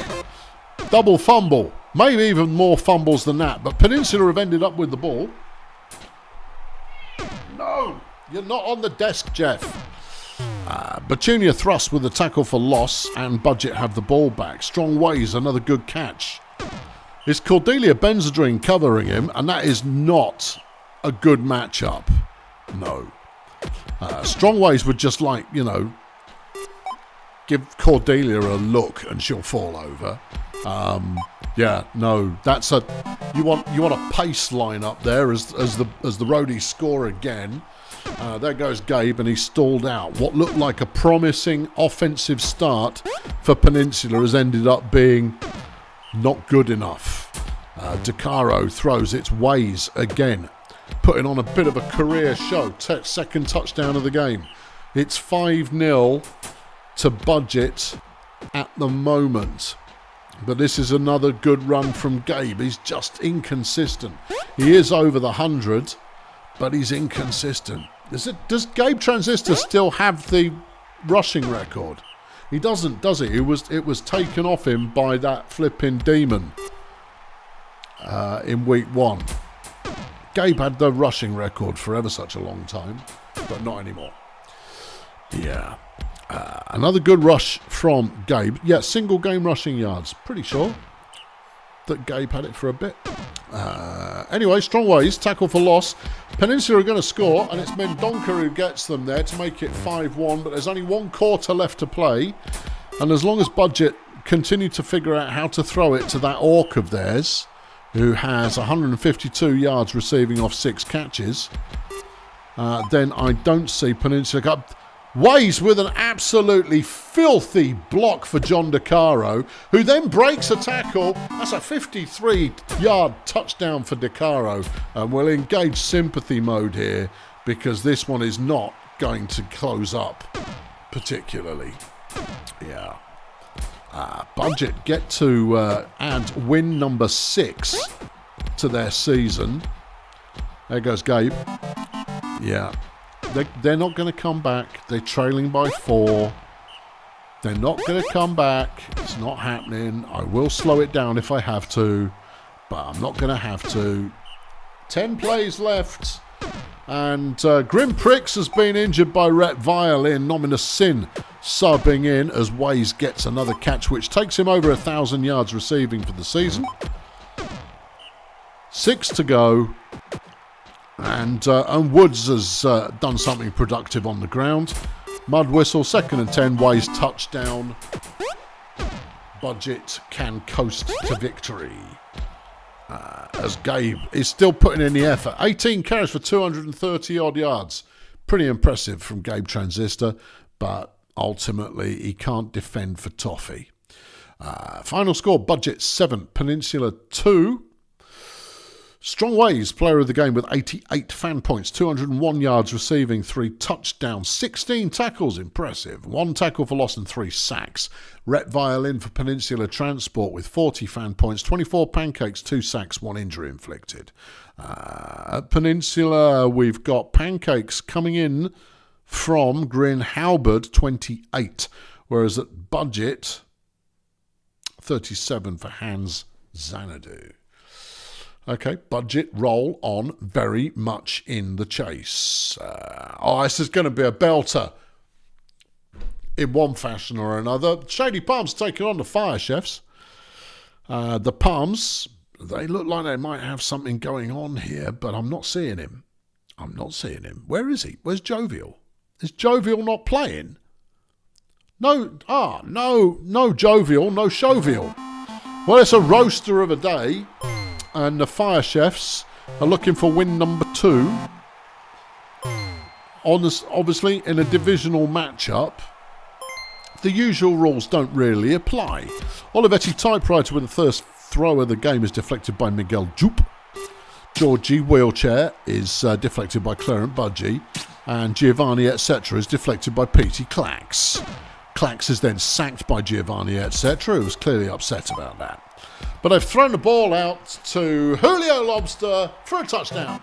Double fumble. Maybe even more fumbles than that. But Peninsula have ended up with the ball. No, you're not on the desk, Jeff. Batunia thrust with the tackle for loss, and Budget have the ball back. Strongways, another good catch. It's Cordelia Benzedrine covering him, and that is not a good matchup. No. Strongways would just give Cordelia a look and she'll fall over. Yeah, no, that's you want a pace line up there as the roadies score again. There goes Gabe, and he's stalled out. What looked like a promising offensive start for Peninsula has ended up being not good enough. DeCaro throws its ways again, putting on a bit of a career show. Second touchdown of the game. It's 5-0 to Budget at the moment. But this is another good run from Gabe. He's just inconsistent. He is over the 100, but he's inconsistent. Does Gabe Transistor still have the rushing record? He doesn't, does he? It was taken off him by that flipping demon in week 1. Gabe had the rushing record for ever such a long time, but not anymore. Yeah. Another good rush from Gabe. Yeah, single game rushing yards. Pretty sure that Gabe had it for a bit. Anyway, Strongways, tackle for loss. Peninsula are going to score, and it's Mendonca who gets them there to make it 5-1, but there's only 1 quarter left to play, and as long as Budget continue to figure out how to throw it to that orc of theirs, who has 152 yards receiving off 6 catches, then I don't see Peninsula... Ways with an absolutely filthy block for John DeCaro, who then breaks a tackle. That's a 53-yard touchdown for DeCaro. And we'll engage sympathy mode here, because this one is not going to close up particularly. Yeah. Budget get to add win number 6 to their season. There goes Gabe. Yeah. They're not going to come back. They're trailing by 4. They're not going to come back. It's not happening. I will slow it down if I have to, but I'm not going to have to. 10 plays left. And Grim Pricks has been injured by Rhett Violin. Nominus Sin subbing in as Ways gets another catch, which takes him over 1,000 yards receiving for the season. 6 to go. And Woods has done something productive on the ground. Mud Whistle, 2nd and 10, Ways touchdown. Budget can coast to victory. As Gabe is still putting in the effort. 18 carries for 230 odd yards. Pretty impressive from Gabe Transistor, but ultimately he can't defend for toffee. Final score, Budget 7, Peninsula 2. Strong Ways, player of the game with 88 fan points, 201 yards receiving, 3 touchdowns, 16 tackles, impressive, 1 tackle for loss and 3 sacks. Rep Violin for Peninsula Transport with 40 fan points, 24 pancakes, 2 sacks, 1 injury inflicted. At Peninsula, we've got pancakes coming in from Grin Halberd, 28, whereas at Budget, 37 for Hans Xanadu. Okay, Budget roll on very much in the chase. This is going to be a belter in one fashion or another. Shady Palms taking on the Fire Chefs. The Palms, they look like they might have something going on here, but I'm not seeing him. Where is he? Where's Jovial? Is Jovial not playing? No Jovial, no Shovial. Well, it's a roaster of a day. And the Fire Chefs are looking for win number 2. Obviously, in a divisional matchup, the usual rules don't really apply. Olivetti Typewriter with the first throw of the game is deflected by Miguel Jupe. Georgie Wheelchair is deflected by Clarence Budgie. And Giovanni Etc. is deflected by Petey Clax. Clax is then sacked by Giovanni Etc., who was clearly upset about that. But they've thrown the ball out to Julio Lobster for a touchdown.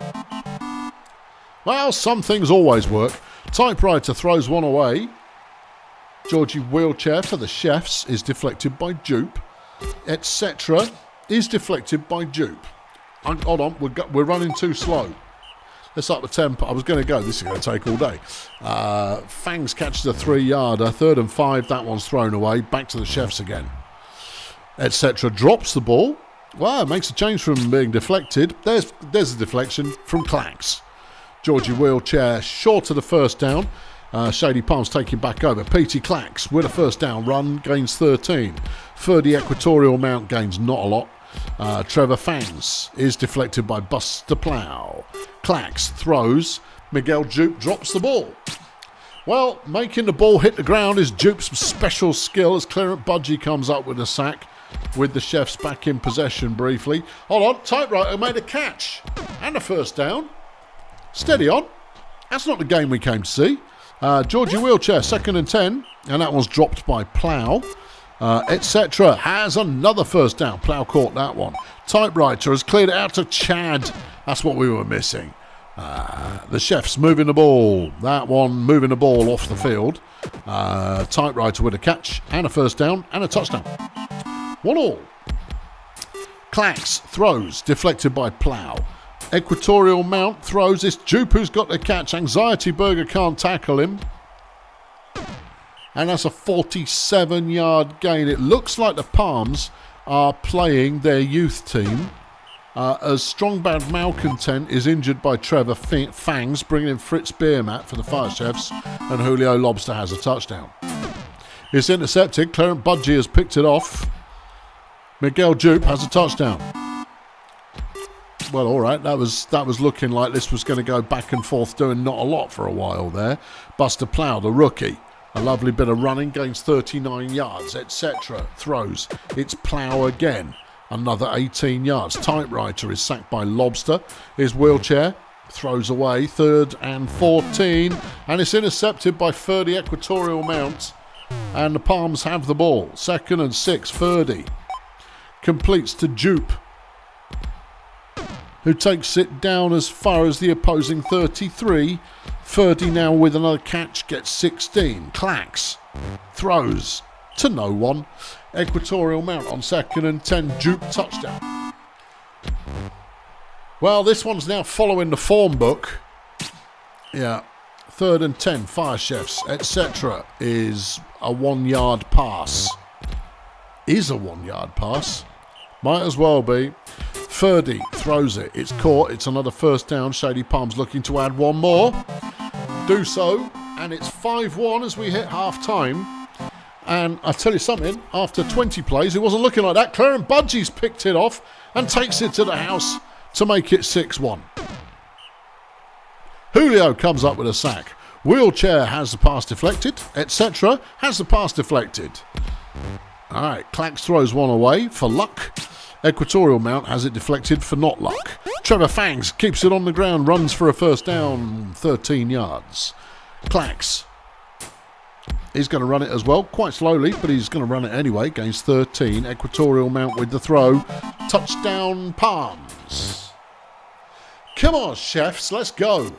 Well, some things always work. Typewriter throws one away. Georgie Wheelchair for the Chefs is deflected by Jupe. Etc. is deflected by Jupe. Hold on, we're running too slow. Let's up the tempo. I was going to go. This is going to take all day. Fangs catches a 3-yarder. 3rd and 5. That one's thrown away. Back to the Chefs again. Etc. drops the ball. Well, makes a change from being deflected. There's a deflection from Clax. Georgie Wheelchair short of the first down. Shady Palms taking back over. Petey Clax with a first down run gains 13. Ferdy Equatorial Mount gains not a lot. Trevor Fangs is deflected by Buster Plow. Clax throws. Miguel Jupe drops the ball. Well, making the ball hit the ground is Jupe's special skill as Clarence Budgie comes up with a sack with the Chefs back in possession briefly. Hold on, Typewriter made a catch and a first down. Steady on. That's not the game we came to see. Georgie Wheelchair, 2nd and 10, and that one's dropped by Plow. Etc. has another first down. Plow caught that one. Typewriter has cleared it out to Chad. That's what we were missing. The Chefs moving the ball. That one moving the ball off the field. Typewriter with a catch and a first down and a touchdown. 1-1. Clax throws, deflected by Plow. Equatorial Mount throws. It's Jupe who's got the catch. Anxiety Burger can't tackle him. And that's a 47-yard gain. It looks like the Palms are playing their youth team. As Strongbad Malcontent is injured by Trevor Fangs, bringing in Fritz Beermat for the Fire Chefs, and Julio Lobster has a touchdown. It's intercepted. Clarence Budgie has picked it off. Miguel Jupe has a touchdown. Well, all right, that was looking like this was going to go back and forth, doing not a lot for a while there. Buster Plow, the rookie. A lovely bit of running, gains 39 yards, etc. Throws. It's Plow again. Another 18 yards. Typewriter is sacked by Lobster. His Wheelchair throws away. 3rd and 14. And it's intercepted by Ferdy Equatorial Mount. And the Palms have the ball. 2nd and 6. Ferdy completes to Jupe, who takes it down as far as the opposing 33. Ferdy now with another catch gets 16. Clax throws to no one. Equatorial Mount on 2nd and 10. Jupe touchdown. Well, this one's now following the form book. Yeah. 3rd and 10. Fire Chefs, etc. is a 1-yard pass. Is a 1-yard pass. Might as well be. Ferdy throws it. It's caught. It's another first down. Shady Palms looking to add one more. Do so. And it's 5-1 as we hit half-time. And I tell you something, after 20 plays, it wasn't looking like that. Clarence Budgie's picked it off and takes it to the house to make it 6-1. Julio comes up with a sack. Wheelchair has the pass deflected, etc. has the pass deflected. All right, Clax throws one away for luck. Equatorial Mount has it deflected for not luck. Trevor Fangs keeps it on the ground, runs for a first down, 13 yards. Clacks. He's going to run it as well, quite slowly, but he's going to run it anyway. Gains 13. Equatorial Mount with the throw. Touchdown, Palms. Come on, chefs, let's go.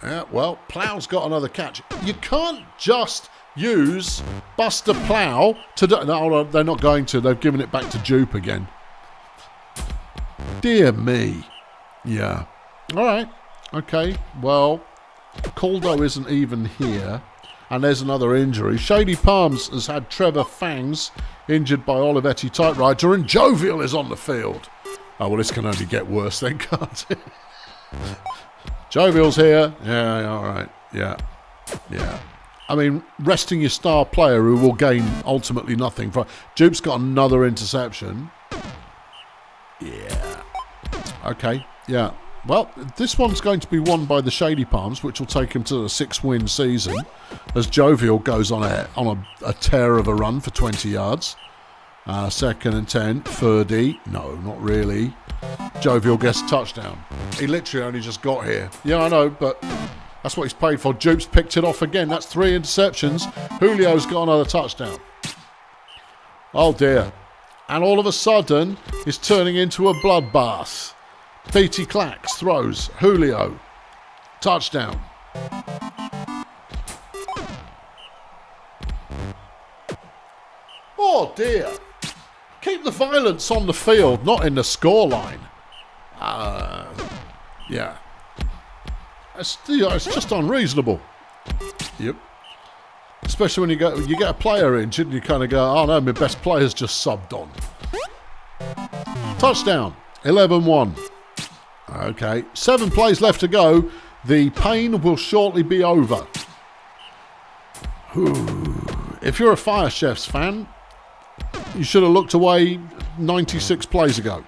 Yeah, well, Plow's got another catch. You can't just use Buster Plow to do... No, they're not going to. They've given it back to Jupe again. Dear me. Yeah. All right. Okay. Well, Caldo isn't even here. And there's another injury. Shady Palms has had Trevor Fangs injured by Olivetti Typewriter, and Jovial is on the field. Oh, well, this can only get worse then, can't it? Jovial's here. Yeah, all right. Yeah. I mean, resting your star player who will gain ultimately nothing. Jupe's got another interception. Yeah. Okay, yeah. Well, this one's going to be won by the Shady Palms, which will take him to a 6-win season, as Jovial goes on a tear of a run for 20 yards. 2nd and 10, Ferdy. No, not really. Jovial gets a touchdown. He literally only just got here. Yeah, I know, but that's what he's paid for. Jupe's picked it off again. That's 3 interceptions. Julio's got another touchdown. Oh, dear. And all of a sudden, it's turning into a bloodbath. Petey Clacks throws. Julio. Touchdown. Oh, dear. Keep the violence on the field, not in the scoreline. Yeah. It's just unreasonable. Yep. Especially when you get a player injured and you kind of go, oh no, my best player's just subbed on. Touchdown. 11-1. Okay. 7 plays left to go. The pain will shortly be over. If you're a Fire Chefs fan, you should have looked away 96 plays ago.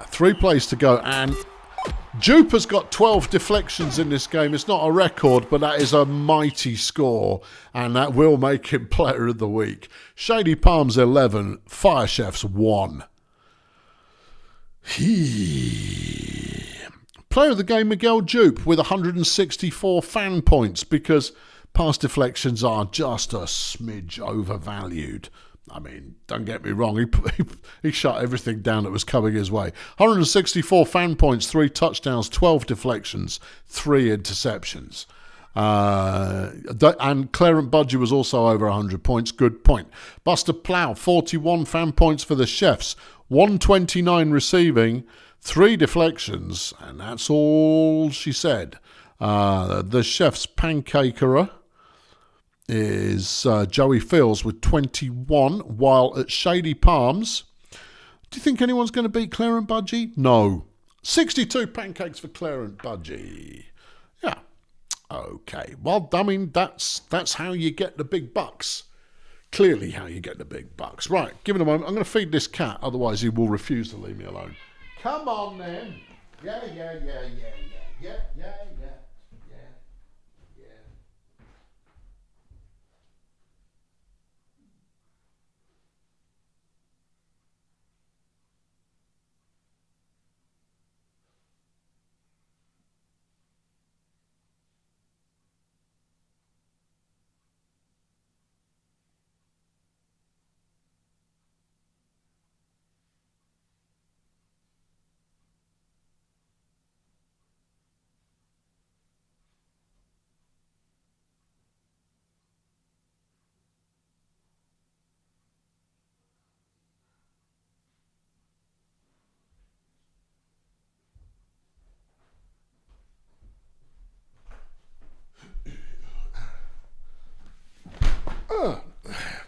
3 plays to go, and Jupe has got 12 deflections in this game. It's not a record, but that is a mighty score, and that will make him Player of the Week. Shady Palms 11, Fire Chefs 1. Player of the game, Miguel Jupe, with 164 fan points, because pass deflections are just a smidge overvalued. I mean, don't get me wrong, he shut everything down that was coming his way. 164 fan points, 3 touchdowns, 12 deflections, 3 interceptions. And Clarence Budgie was also over 100 points. Good point. Buster Plow, 41 fan points for the Chefs, 129 receiving, 3 deflections, and that's all she said. The Chefs' pancakerer is Joey Fields with 21, while at Shady Palms, do you think anyone's going to beat Clarence Budgie? No. 62 pancakes for Clarence Budgie. Yeah. Okay. Well, I mean, that's how you get the big bucks. Clearly how you get the big bucks. Right, give it a moment. I'm going to feed this cat, otherwise he will refuse to leave me alone. Come on, then. Yeah.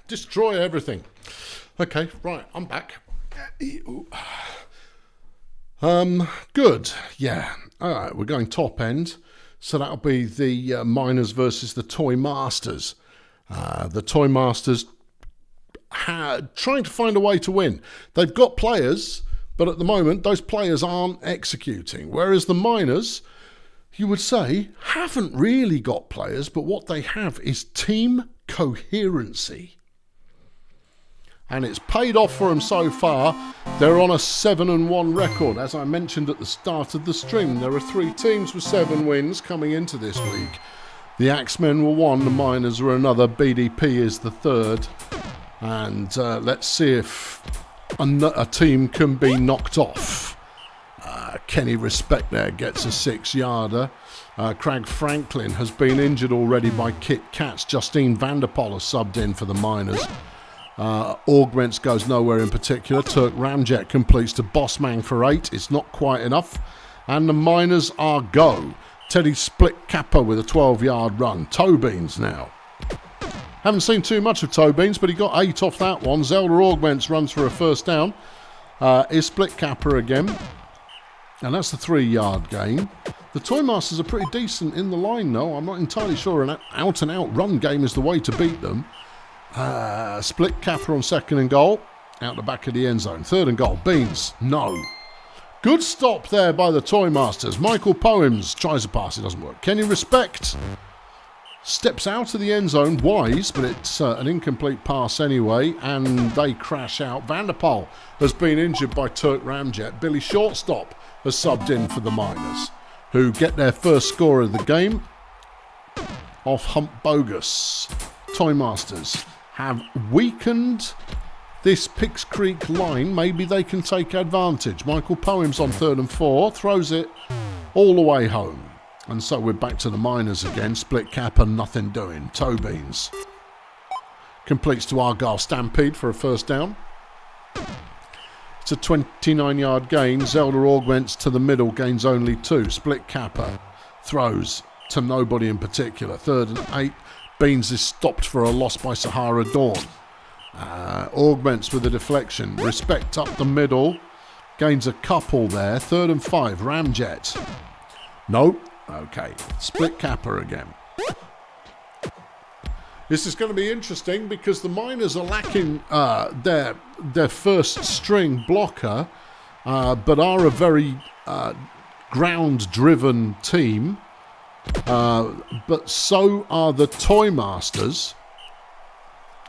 Destroy everything. Okay, right, I'm back. Good. Yeah. All right, we're going top end. So that'll be the Miners versus the Toy Masters. The Toy Masters trying to find a way to win. They've got players, but at the moment, those players aren't executing. Whereas the Miners, you would say, haven't really got players, but what they have is team coherency. and it's paid off for them so far. They're on a 7-1 record. As I mentioned at the start of the stream, there are 3 teams with 7 wins coming into this week. The Axemen were 1, the Miners are another, BDP is the 3rd. And let's see if a team can be knocked off. Kenny Respect there gets a 6-yarder. Craig Franklin has been injured already by Kit Katz. Justine Vanderpoel has subbed in for the Miners. Augments goes nowhere in particular. Turk Ramjet completes to Bossman for 8. It's not quite enough. And the Miners are go. Teddy Split Kappa with a 12-yard run. Toe Beans now. Haven't seen too much of Toe Beans, but he got 8 off that one. Zelda Augments runs for a first down. Is Split Kappa again. And that's the 3-yard gain. The Toy Masters are pretty decent in the line, though. I'm not entirely sure an out-and-out run game is the way to beat them. Split Kappa on 2nd and goal. Out the back of the end zone. 3rd and goal. Beans. No. Good stop there by the Toy Masters. Michael Poems tries a pass. It doesn't work. Kenny Respect steps out of the end zone. Wise, but it's an incomplete pass anyway. And they crash out. Vanderpoel has been injured by Turk Ramjet. Billy Shortstop has subbed in for the Miners, who get their first score of the game off Hump Bogus. Toy Masters have weakened this Picks Creek line. Maybe they can take advantage. Michael Poems on 3rd and 4, throws it all the way home. And so we're back to the Miners again. Split Kappa, nothing doing. Toe Beans completes to Argyle Stampede for a first down. It's a 29-yard gain. Zelda Augments to the middle, gains only 2. Split Kappa throws to nobody in particular. 3rd and 8. Beans is stopped for a loss by Sahara Dawn. Augments with a deflection. Respect up the middle. Gains a couple there. 3rd and 5. Ramjet. Nope. Okay. Split Kappa again. This is going to be interesting because the Miners are lacking their first string blocker, but are a very ground-driven team. But so are the Toy Masters,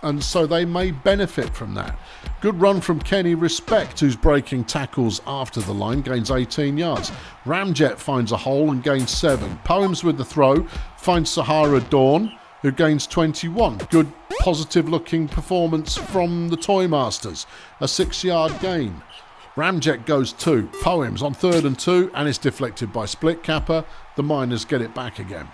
and so they may benefit from that. Good run from Kenny Respect, who's breaking tackles after the line, gains 18 yards. Ramjet finds a hole and gains 7. Poems with the throw, finds Sahara Dawn, who gains 21. Good positive-looking performance from the Toy Masters. A 6-yard gain. Ramjet goes 2. Poems on 3rd and 2, and it's deflected by Split Kappa. The Miners get it back again.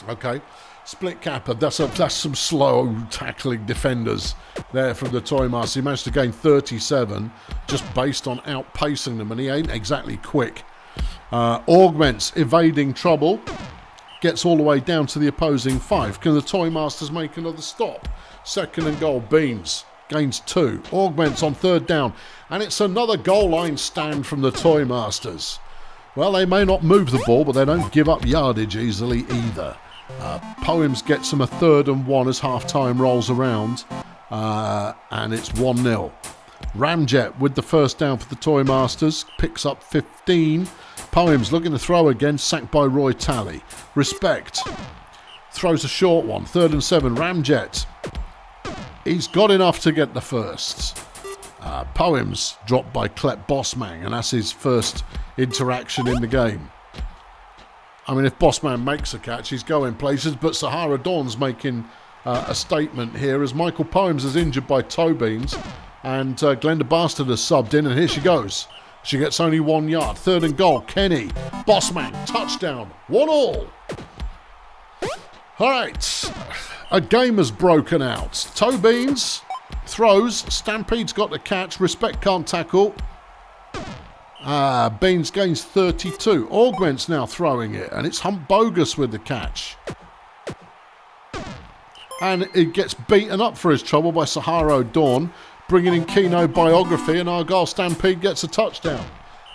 Okay, Split Kappa. That's some slow tackling defenders there from the Toy Masters. He managed to gain 37 just based on outpacing them, and he ain't exactly quick. Augments evading trouble. Gets all the way down to the opposing 5. Can the Toy Masters make another stop? 2nd and goal. Beans gains 2. Augments on 3rd down. And it's another goal line stand from the Toy Masters. Well, they may not move the ball, but they don't give up yardage easily either. Poems gets them a 3rd and 1 as half-time rolls around. And it's 1-0. Ramjet with the first down for the Toy Masters. Picks up 15. Poems looking to throw again, sacked by Roy Talley. Respect throws a short one. 3rd and 7. Ramjet. He's got enough to get the first. Poems dropped by Klep Bossman, and that's his first interaction in the game. I mean, if Bossman makes a catch, he's going places, but Sahara Dawn's making a statement here as Michael Poems is injured by Toe Beans, and Glenda Bastard has subbed in, and here she goes. She gets only 1 yard. 3rd and goal. Kenny. Bossman. Touchdown. 1-1. All right. A game has broken out. Toe Beans throws. Stampede's got the catch. Respect can't tackle. Beans gains 32. Augments now throwing it. And it's Hump Bogus with the catch. And it gets beaten up for his trouble by Sahara Dawn. Bringing in Keno Biography, and Argyle Stampede gets a touchdown.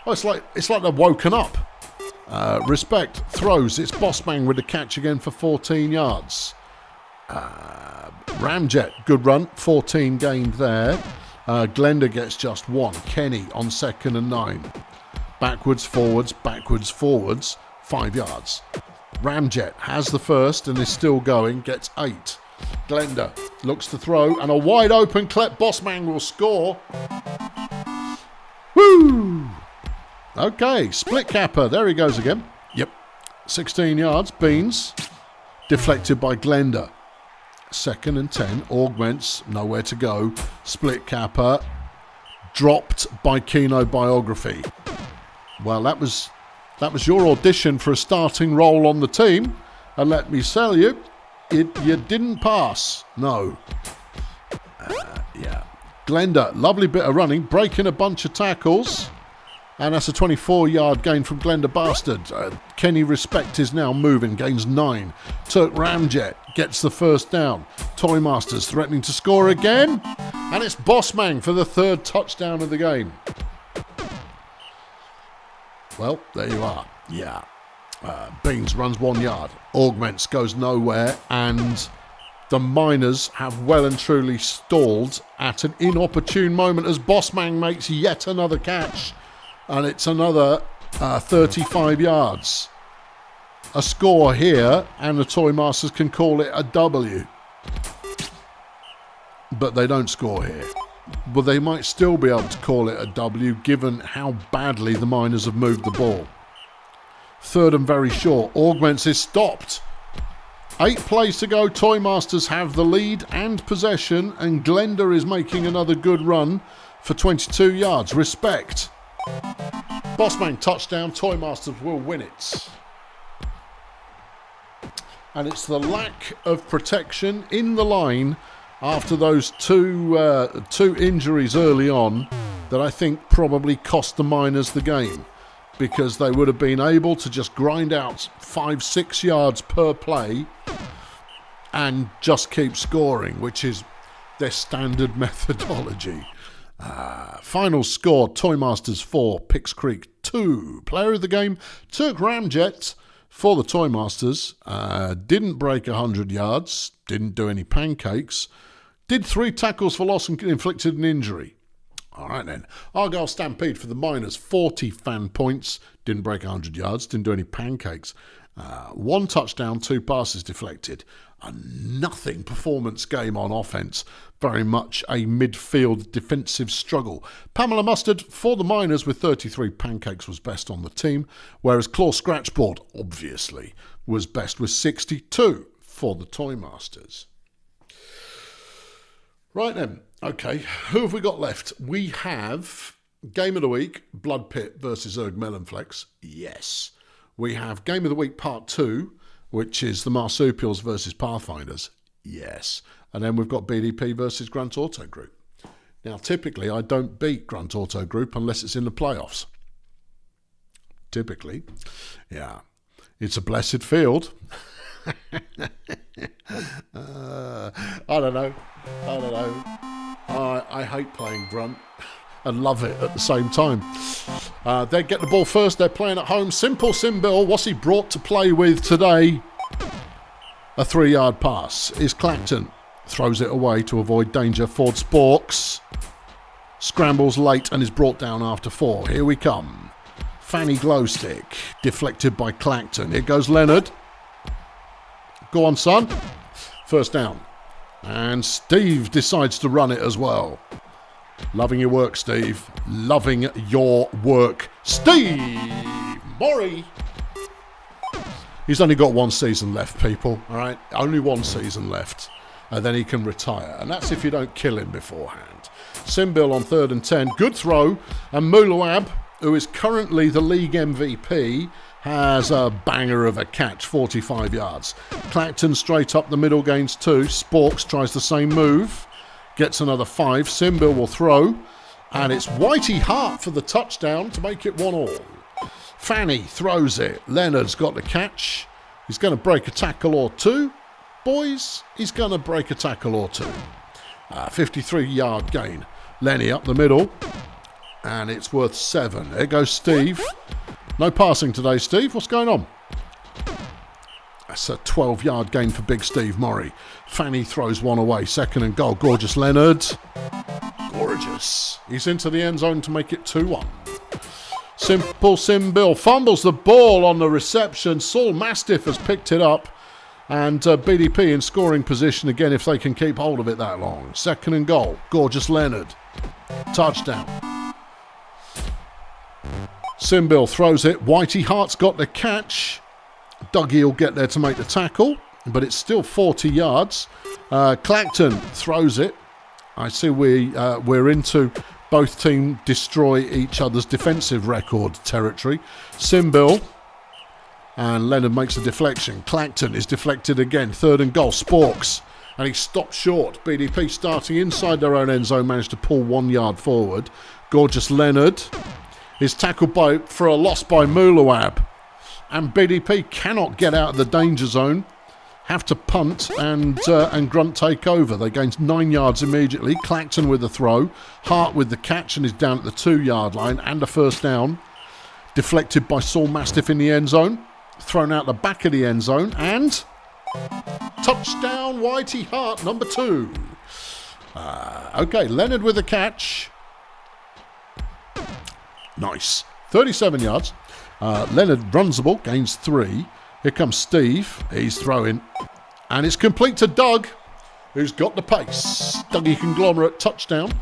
Oh, it's like they've woken up. Respect throws. It's Bossman with the catch again for 14 yards. Ramjet, good run. 14 gained there. Glenda gets just 1. Kenny on 2nd and 9. Backwards, forwards, 5 yards. Ramjet has the first and is still going, gets 8. Glenda looks to throw, and a wide open Klep Bossman will score. Woo! Okay, split capper. There he goes again. Yep. 16 yards. Beans. Deflected by Glenda. 2nd and 10. Augments. Nowhere to go. Split capper. Dropped by Kino Biography. Well, that was your audition for a starting role on the team. And let me tell you, you didn't pass. No. Yeah. Glenda, lovely bit of running, breaking a bunch of tackles. And that's a 24-yard gain from Glenda Bastard. Kenny Respect is now moving, gains 9. Turk Ramjet gets the first down. Toy Masters threatening to score again. And it's Bossman for the 3rd touchdown of the game. Well, there you are. Yeah. Beans runs 1 yard. Augments goes nowhere. And the Miners have well and truly stalled at an inopportune moment as Bossman makes yet another catch. And it's another 35 yards. A score here, and the Toy Masters can call it a W. But they don't score here. But they might still be able to call it a W, given how badly the Miners have moved the ball. 3rd and very short. Augments is stopped. 8 plays to go. Toy Masters have the lead and possession, and Glenda is making another good run for 22 yards. Respect. Bossman touchdown. Toy Masters will win it. And it's the lack of protection in the line after those two injuries early on that I think probably cost the Miners the game, because they would have been able to just grind out 5-6 yards per play and just keep scoring, which is their standard methodology. Final score, Toy Masters 4, Pix Creek 2. Player of the game, Turk Ramjet for the Toy Masters. Didn't break 100 yards, didn't do any pancakes, did 3 tackles for loss and inflicted an injury. All right then. Argyle Stampede for the Miners, 40 fan points, didn't break 100 yards, didn't do any pancakes. 1 touchdown, 2 passes deflected. A nothing performance game on offence. Very much a midfield defensive struggle. Pamela Mustard for the Miners with 33 pancakes was best on the team, whereas Claw Scratchboard, obviously, was best with 62 for the Toy Masters. Right then, okay, who have we got left? We have Game of the Week, Blood Pit versus Erg Melonflex. Yes. We have Game of the Week Part 2, which is the Marsupials versus Pathfinders. Yes. And then we've got BDP versus Grunt Auto Group. Now, typically, I don't beat Grunt Auto Group unless it's in the playoffs. Typically. Yeah. It's a blessed field. I don't know. I hate playing Grunt and love it at the same time. They get the ball first. They're playing at home. Simple Simbill. What's he brought to play with today? A 3-yard pass. Is Clacton. Throws it away to avoid danger. Ford Sporks. Scrambles late and is brought down after 4. Here we come. Fanny Glowstick. Deflected by Clacton. Here goes Leonard. Go on, son. First down. And Steve decides to run it as well. Loving your work, Steve. Loving your work. Steve Morrie. He's only got 1 season left, people. All right? Only 1 season left. And then he can retire. And that's if you don't kill him beforehand. Simbill on 3rd and 10. Good throw. And Mulawab, who is currently the league MVP, has a banger of a catch, 45 yards. Clacton straight up the middle, gains 2. Sporks tries the same move. Gets another 5. Simbill will throw. And it's Whitey Hart for the touchdown to make it 1-1. Fanny throws it. Leonard's got the catch. He's going to break a tackle or 2. Boys, he's going to break a tackle or 2. 53-yard gain. Lenny up the middle. And it's worth 7. There goes Steve. No passing today, Steve. What's going on? That's a 12-yard gain for Big Steve Morrie. Fanny throws one away. 2nd and goal. Gorgeous Leonard. Gorgeous. He's into the end zone to make it 2-1. Simple Simbill fumbles the ball on the reception. Saul Mastiff has picked it up. And BDP in scoring position again if they can keep hold of it that long. 2nd and goal. Gorgeous Leonard. Touchdown. Simbill throws it. Whitey Hart's got the catch. Dougie will get there to make the tackle, but it's still 40 yards. Clacton throws it. I see we're into both teams destroy each other's defensive record territory. Simbill. And Leonard makes a deflection. Clacton is deflected again. 3rd and goal. Sporks. And he stopped short. BDP starting inside their own end zone managed to pull 1 yard forward. Gorgeous Leonard is tackled for a loss by Mulawab. And BDP cannot get out of the danger zone. Have to punt and Grunt take over. They gained 9 yards immediately. Clacton with the throw. Hart with the catch and is down at the 2 yard line. And a first down. Deflected by Saul Mastiff in the end zone. Thrown out the back of the end zone, and touchdown Whitey Hart, number 2. Okay, Leonard with the catch. Nice. 37 yards. Leonard runs the ball, gains 3. Here comes Steve. He's throwing, and it's complete to Doug, who's got the pace. Dougie Conglomerate touchdown.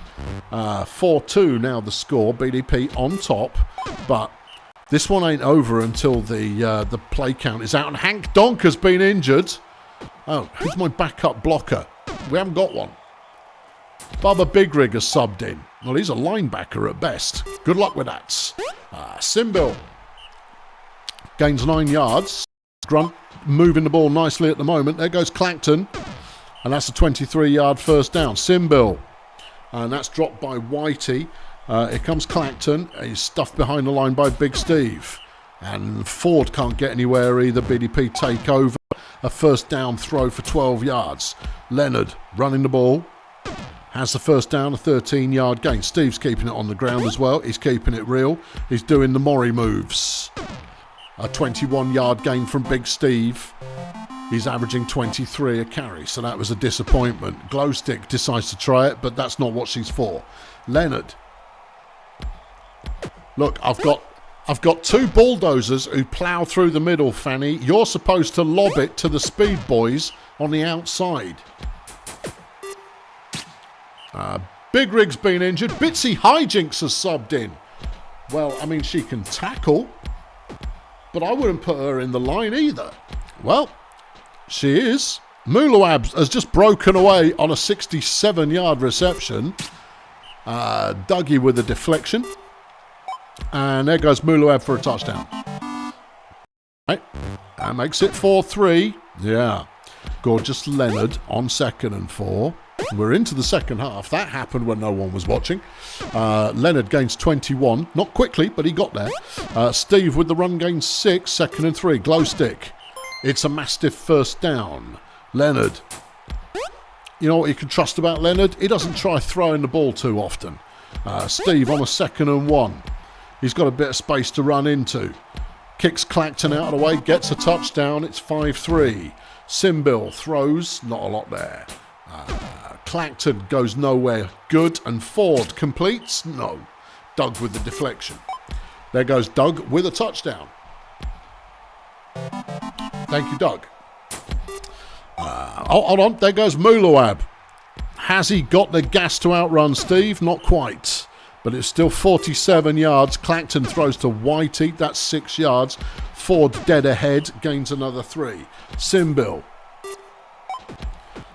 4-2 now the score. BDP on top, but this one ain't over until the play count is out. And Hank Donk has been injured. Oh, who's my backup blocker? We haven't got one. Bubba Bigrig has subbed in. Well, he's a linebacker at best. Good luck with that. Simbill gains 9 yards. Grunt moving the ball nicely at the moment. There goes Clacton. And that's a 23-yard first down. Simbill. And that's dropped by Whitey. Here comes Clacton. He's stuffed behind the line by Big Steve. And Ford can't get anywhere either. BDP take over. A first down throw for 12 yards. Leonard running the ball. Has the first down, a 13-yard gain. Steve's keeping it on the ground as well. He's keeping it real. He's doing the Maury moves. A 21-yard gain from Big Steve. He's averaging 23 a carry, so that was a disappointment. Glowstick decides to try it, but that's not what she's for. Leonard. Look, I've got 2 bulldozers who plough through the middle, Fanny. You're supposed to lob it to the speed boys on the outside. Big Rig's been injured. Bitsy Hijinks has subbed in. Well, I mean, she can tackle, but I wouldn't put her in the line either. Well, she is. Mulawab has just broken away on a 67-yard reception. Dougie with a deflection. And there goes Mulawab for a touchdown. Right. That makes it 4-3. Yeah. Gorgeous Leonard on 2nd and 4. We're into the second half. That happened when no one was watching. Leonard gains 21. Not quickly, but he got there. Steve with the run gains 6. 2nd and 3. Glowstick. It's a Mastiff first down. Leonard. You know what you can trust about Leonard? He doesn't try throwing the ball too often. Steve on a 2nd and 1. He's got a bit of space to run into. Kicks Clacton out of the way, gets a touchdown. It's 5-3. Simbill throws, not a lot there. Clacton goes nowhere good, and Ford completes. No. Doug with the deflection. There goes Doug with a touchdown. Thank you, Doug. Hold on. There goes Mulawab. Has he got the gas to outrun Steve? Not quite. But it's still 47 yards. Clacton throws to Whitey. That's 6 yards. Ford dead ahead. Gains another 3. Simbill.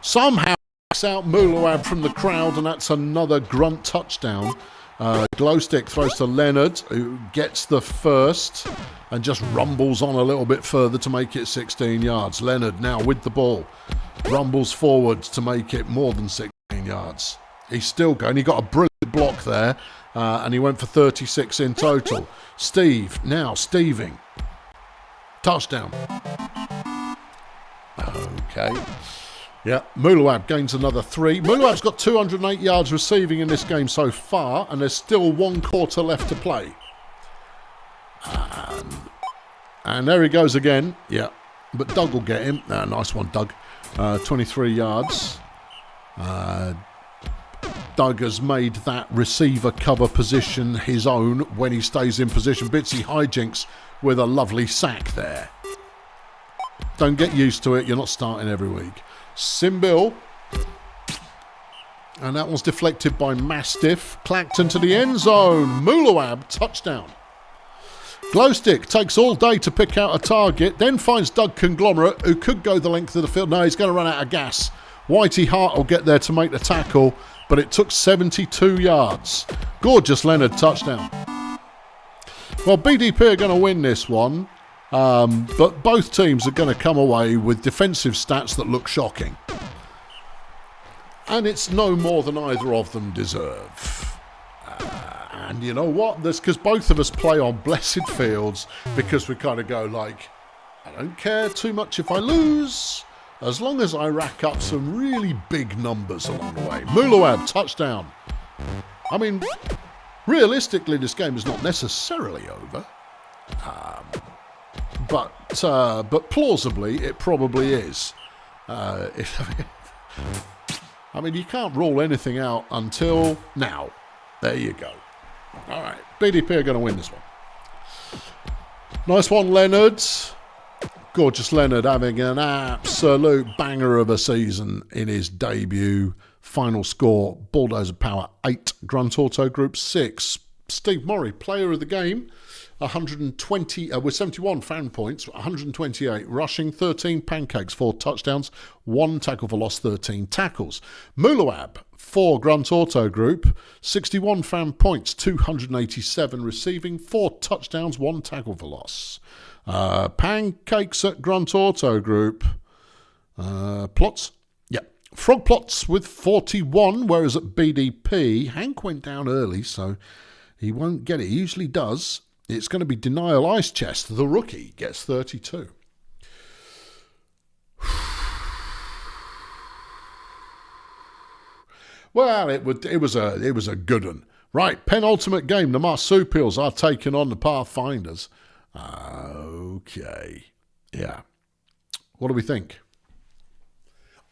Somehow knocks out Mulawab from the crowd, and that's another Grunt touchdown. Glowstick throws to Leonard, who gets the first and just rumbles on a little bit further to make it 16 yards. Leonard now with the ball. Rumbles forwards to make it more than 16 yards. He's still going. He got a brilliant block there, and he went for 36 in total. Steve, now Steving. Touchdown. Okay. Yeah, Mulawab gains another 3. Mulawab's got 208 yards receiving in this game so far, and there's still 1 quarter left to play. And there he goes again. Yeah, but Doug will get him. Nice one, Doug. 23 yards. Doug has made that receiver cover position his own when he stays in position. Bitsy Hijinks with a lovely sack there. Don't get used to it. You're not starting every week. Simbil. And that was deflected by Mastiff. Clackton to the end zone. Mulawab, touchdown. Glowstick takes all day to pick out a target, then finds Doug Conglomerate, who could go the length of the field. No, he's going to run out of gas. Whitey Hart will get there to make the tackle, but it took 72 yards. Gorgeous Leonard, touchdown. Well, BDP are going to win this one, but both teams are going to come away with defensive stats that look shocking. And it's no more than either of them deserve. And you know what? That's because both of us play on blessed fields, because we kind of go like, I don't care too much if I lose, as long as I rack up some really big numbers along the way. Mulawab, touchdown. I mean, realistically, this game is not necessarily over. But plausibly, it probably is. I mean, you can't rule anything out until now. There you go. All right, BDP are going to win this one. Nice one, Leonard. Gorgeous Leonard having an absolute banger of a season in his debut. Final score, Bulldozer Power 8, Grunt Auto Group 6. Steve Murray, player of the game, 120 with 71 fan points, 128 rushing, 13 pancakes, 4 touchdowns, 1 tackle for loss, 13 tackles. Mulawab for Grunt Auto Group, 61 fan points, 287 receiving, 4 touchdowns, 1 tackle for loss. Pancakes at Grunt Auto Group. Plots? Yep. Frog Plots with 41, whereas at BDP, Hank went down early, so he won't get it. He usually does. It's going to be Denial Ice Chest. The rookie gets 32. Well, it was a good one. Right, penultimate game. The Marsupials are taking on the Pathfinders. Okay. Yeah. What do we think?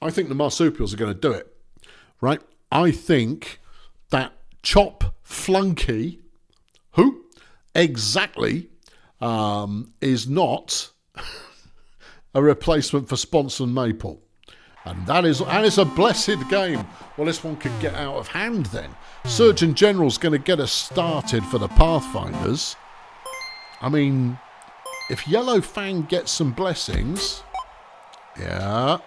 I think the Marsupials are going to do it. Right? I think that Chop Flunky, who exactly is not a replacement for Sponson Maple. And it's a blessed game. Well, this one could get out of hand then. Surgeon General's going to get us started for the Pathfinders. I mean, if Yellow Fang gets some blessings, yeah,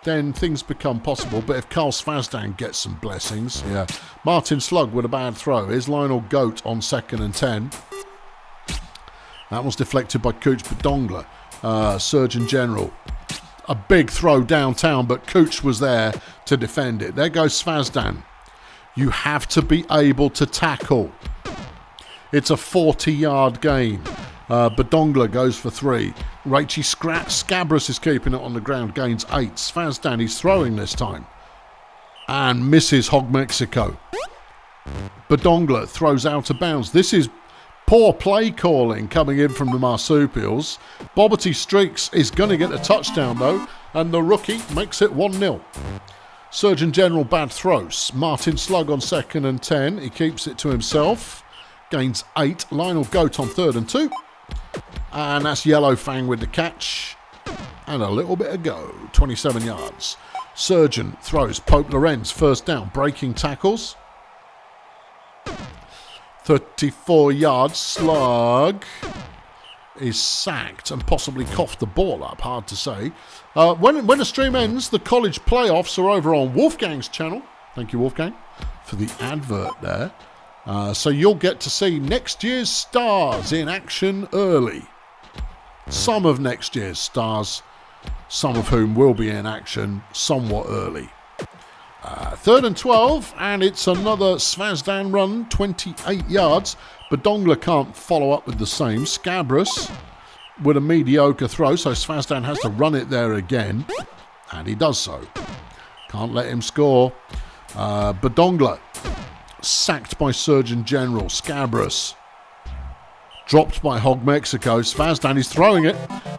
then things become possible. But if Carl Svazdan gets some blessings, yeah. Martin Slug with a bad throw. Here's Lionel Goat on 2nd and 10. That was deflected by Cooch Badongla. Surgeon General. A big throw downtown, but Cooch was there to defend it. There goes Svazdan. You have to be able to tackle. It's a 40-yard gain. Badongla goes for 3. Rachie Scabras is keeping it on the ground, gains 8. Svazdan, he's throwing this time. And misses Hog Mexico. Badongla throws out of bounds. This is poor play calling coming in from the Marsupials. Bobbity Streaks is going to get a touchdown though, and the rookie makes it 1-0. Surgeon General bad throws. Martin Slug on 2nd and 10. He keeps it to himself. Gains 8. Lionel Goat on 3rd and 2. And that's Yellow Fang with the catch. And a little bit of go. 27 yards. Surgeon throws. Pope Lorenz first down. Breaking tackles. 34 yards. Slug is sacked and possibly coughed the ball up. Hard to say. When the stream ends, the college playoffs are over on Wolfgang's channel. Thank you, Wolfgang, for the advert there. So you'll get to see next year's stars in action early. Some of next year's stars, some of whom will be in action somewhat early. 3rd and 12, and it's another Svazdan run, 28 yards. Badongla can't follow up with the same. Scabras with a mediocre throw, so Svazdan has to run it there again, and he does so. Can't let him score. Badongla sacked by Surgeon General. Scabras dropped by Hog Mexico. Svazdan is throwing it.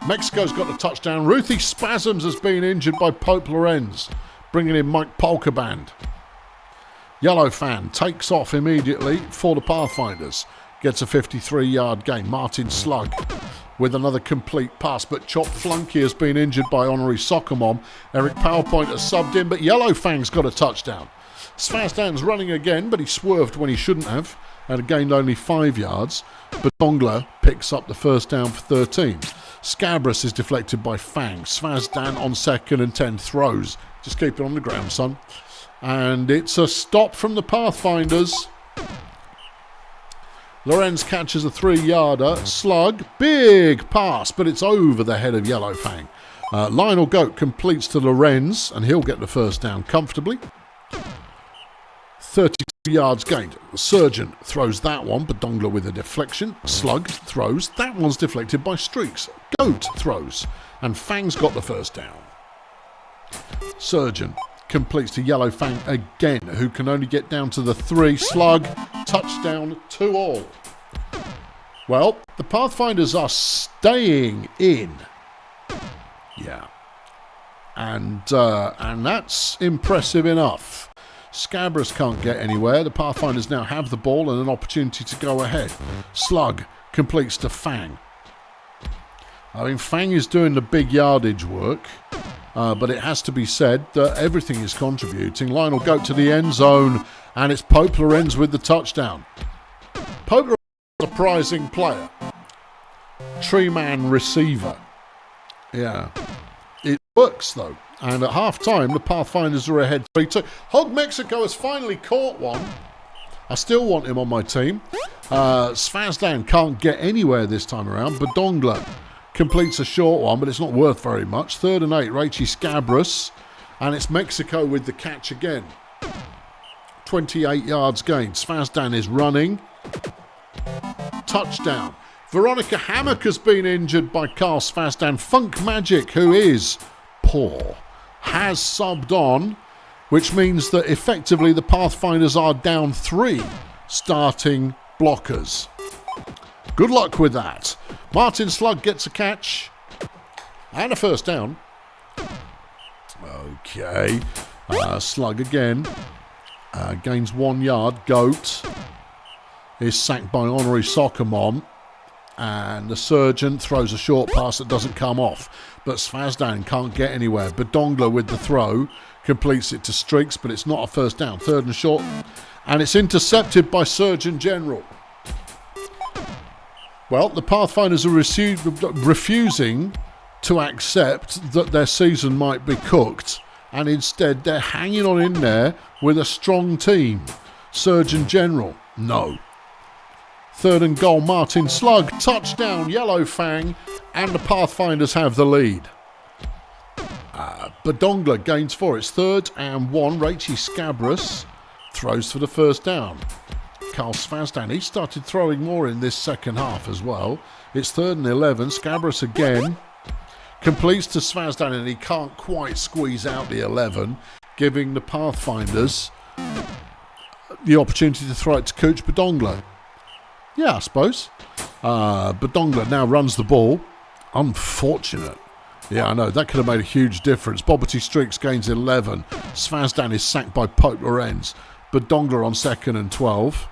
Mexico's got the touchdown. Ruthie Spasms has been injured by Pope Lorenz, bringing in Mike Polkaband. Yellow Fan takes off immediately for the Pathfinders. Gets a 53-yard gain. Martin Slug with another complete pass, but Chop Flunky has been injured by Honorary Soccer Mom. Eric PowerPoint has subbed in, but Yellow Fang's got a touchdown. Svazdan's running again, but he swerved when he shouldn't have and gained only 5 yards. But Dongler picks up the first down for 13. Scabrous is deflected by Fang. Svazdan on 2nd and 10 throws. Just keep it on the ground, son. And it's a stop from the Pathfinders. Lorenz catches a 3-yarder. Slug, big pass, but it's over the head of Yellow Fang. Lionel Goat completes to Lorenz, and he'll get the first down comfortably. 32 yards gained. The Surgeon throws that one, but Dongler with a deflection. Slug throws. That one's deflected by Streaks. Goat throws, and Fang's got the first down. Surgeon completes to Yellow Fang again, who can only get down to the 3. Slug, touchdown, 2-all. Well, the Pathfinders are staying in. Yeah. And that's impressive enough. Scabrous can't get anywhere. The Pathfinders now have the ball and an opportunity to go ahead. Slug completes to Fang. I mean, Fang is doing the big yardage work. But it has to be said that everything is contributing. Lionel Goat to the end zone, and it's Pope Lorenz with the touchdown. Pope Lorenz is a surprising player. Tree man receiver. Yeah. It works, though. And at half-time, the Pathfinders are ahead 3-2. Hog Mexico has finally caught one. I still want him on my team. Svazdan can't get anywhere this time around, but Dongler completes a short one, but it's not worth very much. 3rd and 8, Rachy Scabrous. And it's Mexico with the catch again. 28 yards gained. Svazdan is running. Touchdown. Veronica Hammock has been injured by Carl Svazdan. Funk Magic, who is poor, has subbed on, which means that effectively the Pathfinders are down 3 starting blockers. Good luck with that. Martin Slug gets a catch and a first down. Okay. Slug again. Gains 1 yard. Goat is sacked by Honorary Soccer Mom. And the Surgeon throws a short pass that doesn't come off. But Svazdan can't get anywhere. Bedongler with the throw completes it to Streaks, but it's not a first down. 3rd and short. And it's intercepted by Surgeon General. Well, the Pathfinders are refusing to accept that their season might be cooked, and instead they're hanging on in there with a strong team. Surgeon General, no. 3rd and goal, Martin Slug, touchdown, Yellow Fang, and the Pathfinders have the lead. Bedongler gains 4. It's 3rd and 1. Rachy Scabrous throws for the first down. Carl Svazdan, he started throwing more in this second half as well. It's 3rd and 11. Scabrous again completes to Svazdan, and he can't quite squeeze out the 11, giving the Pathfinders the opportunity to throw it to Coach Bedongler. Yeah, I suppose. Bedongler now runs the ball. Unfortunate. Yeah, I know. That could have made a huge difference. Bobbity Streaks gains 11. Svazdan is sacked by Pope Lorenz. Bedongler on 2nd and 12.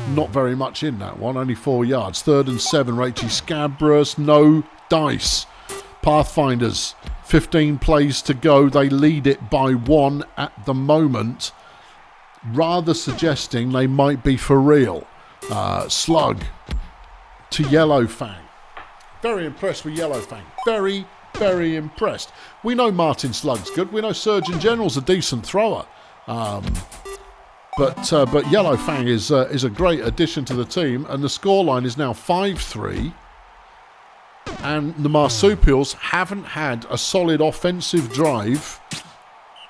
Not very much in that one. Only 4 yards. 3rd and 7. Rachy Scabrous. No dice. Pathfinders. 15 plays to go. They lead it by 1 at the moment. Rather suggesting they might be for real. Slug to Yellow Fang. Very impressed with Yellow Fang. Very, very impressed. We know Martin Slug's good. We know Surgeon General's a decent thrower. But Yellow Fang is a great addition to the team, and the scoreline is now 5-3. And the Marsupials haven't had a solid offensive drive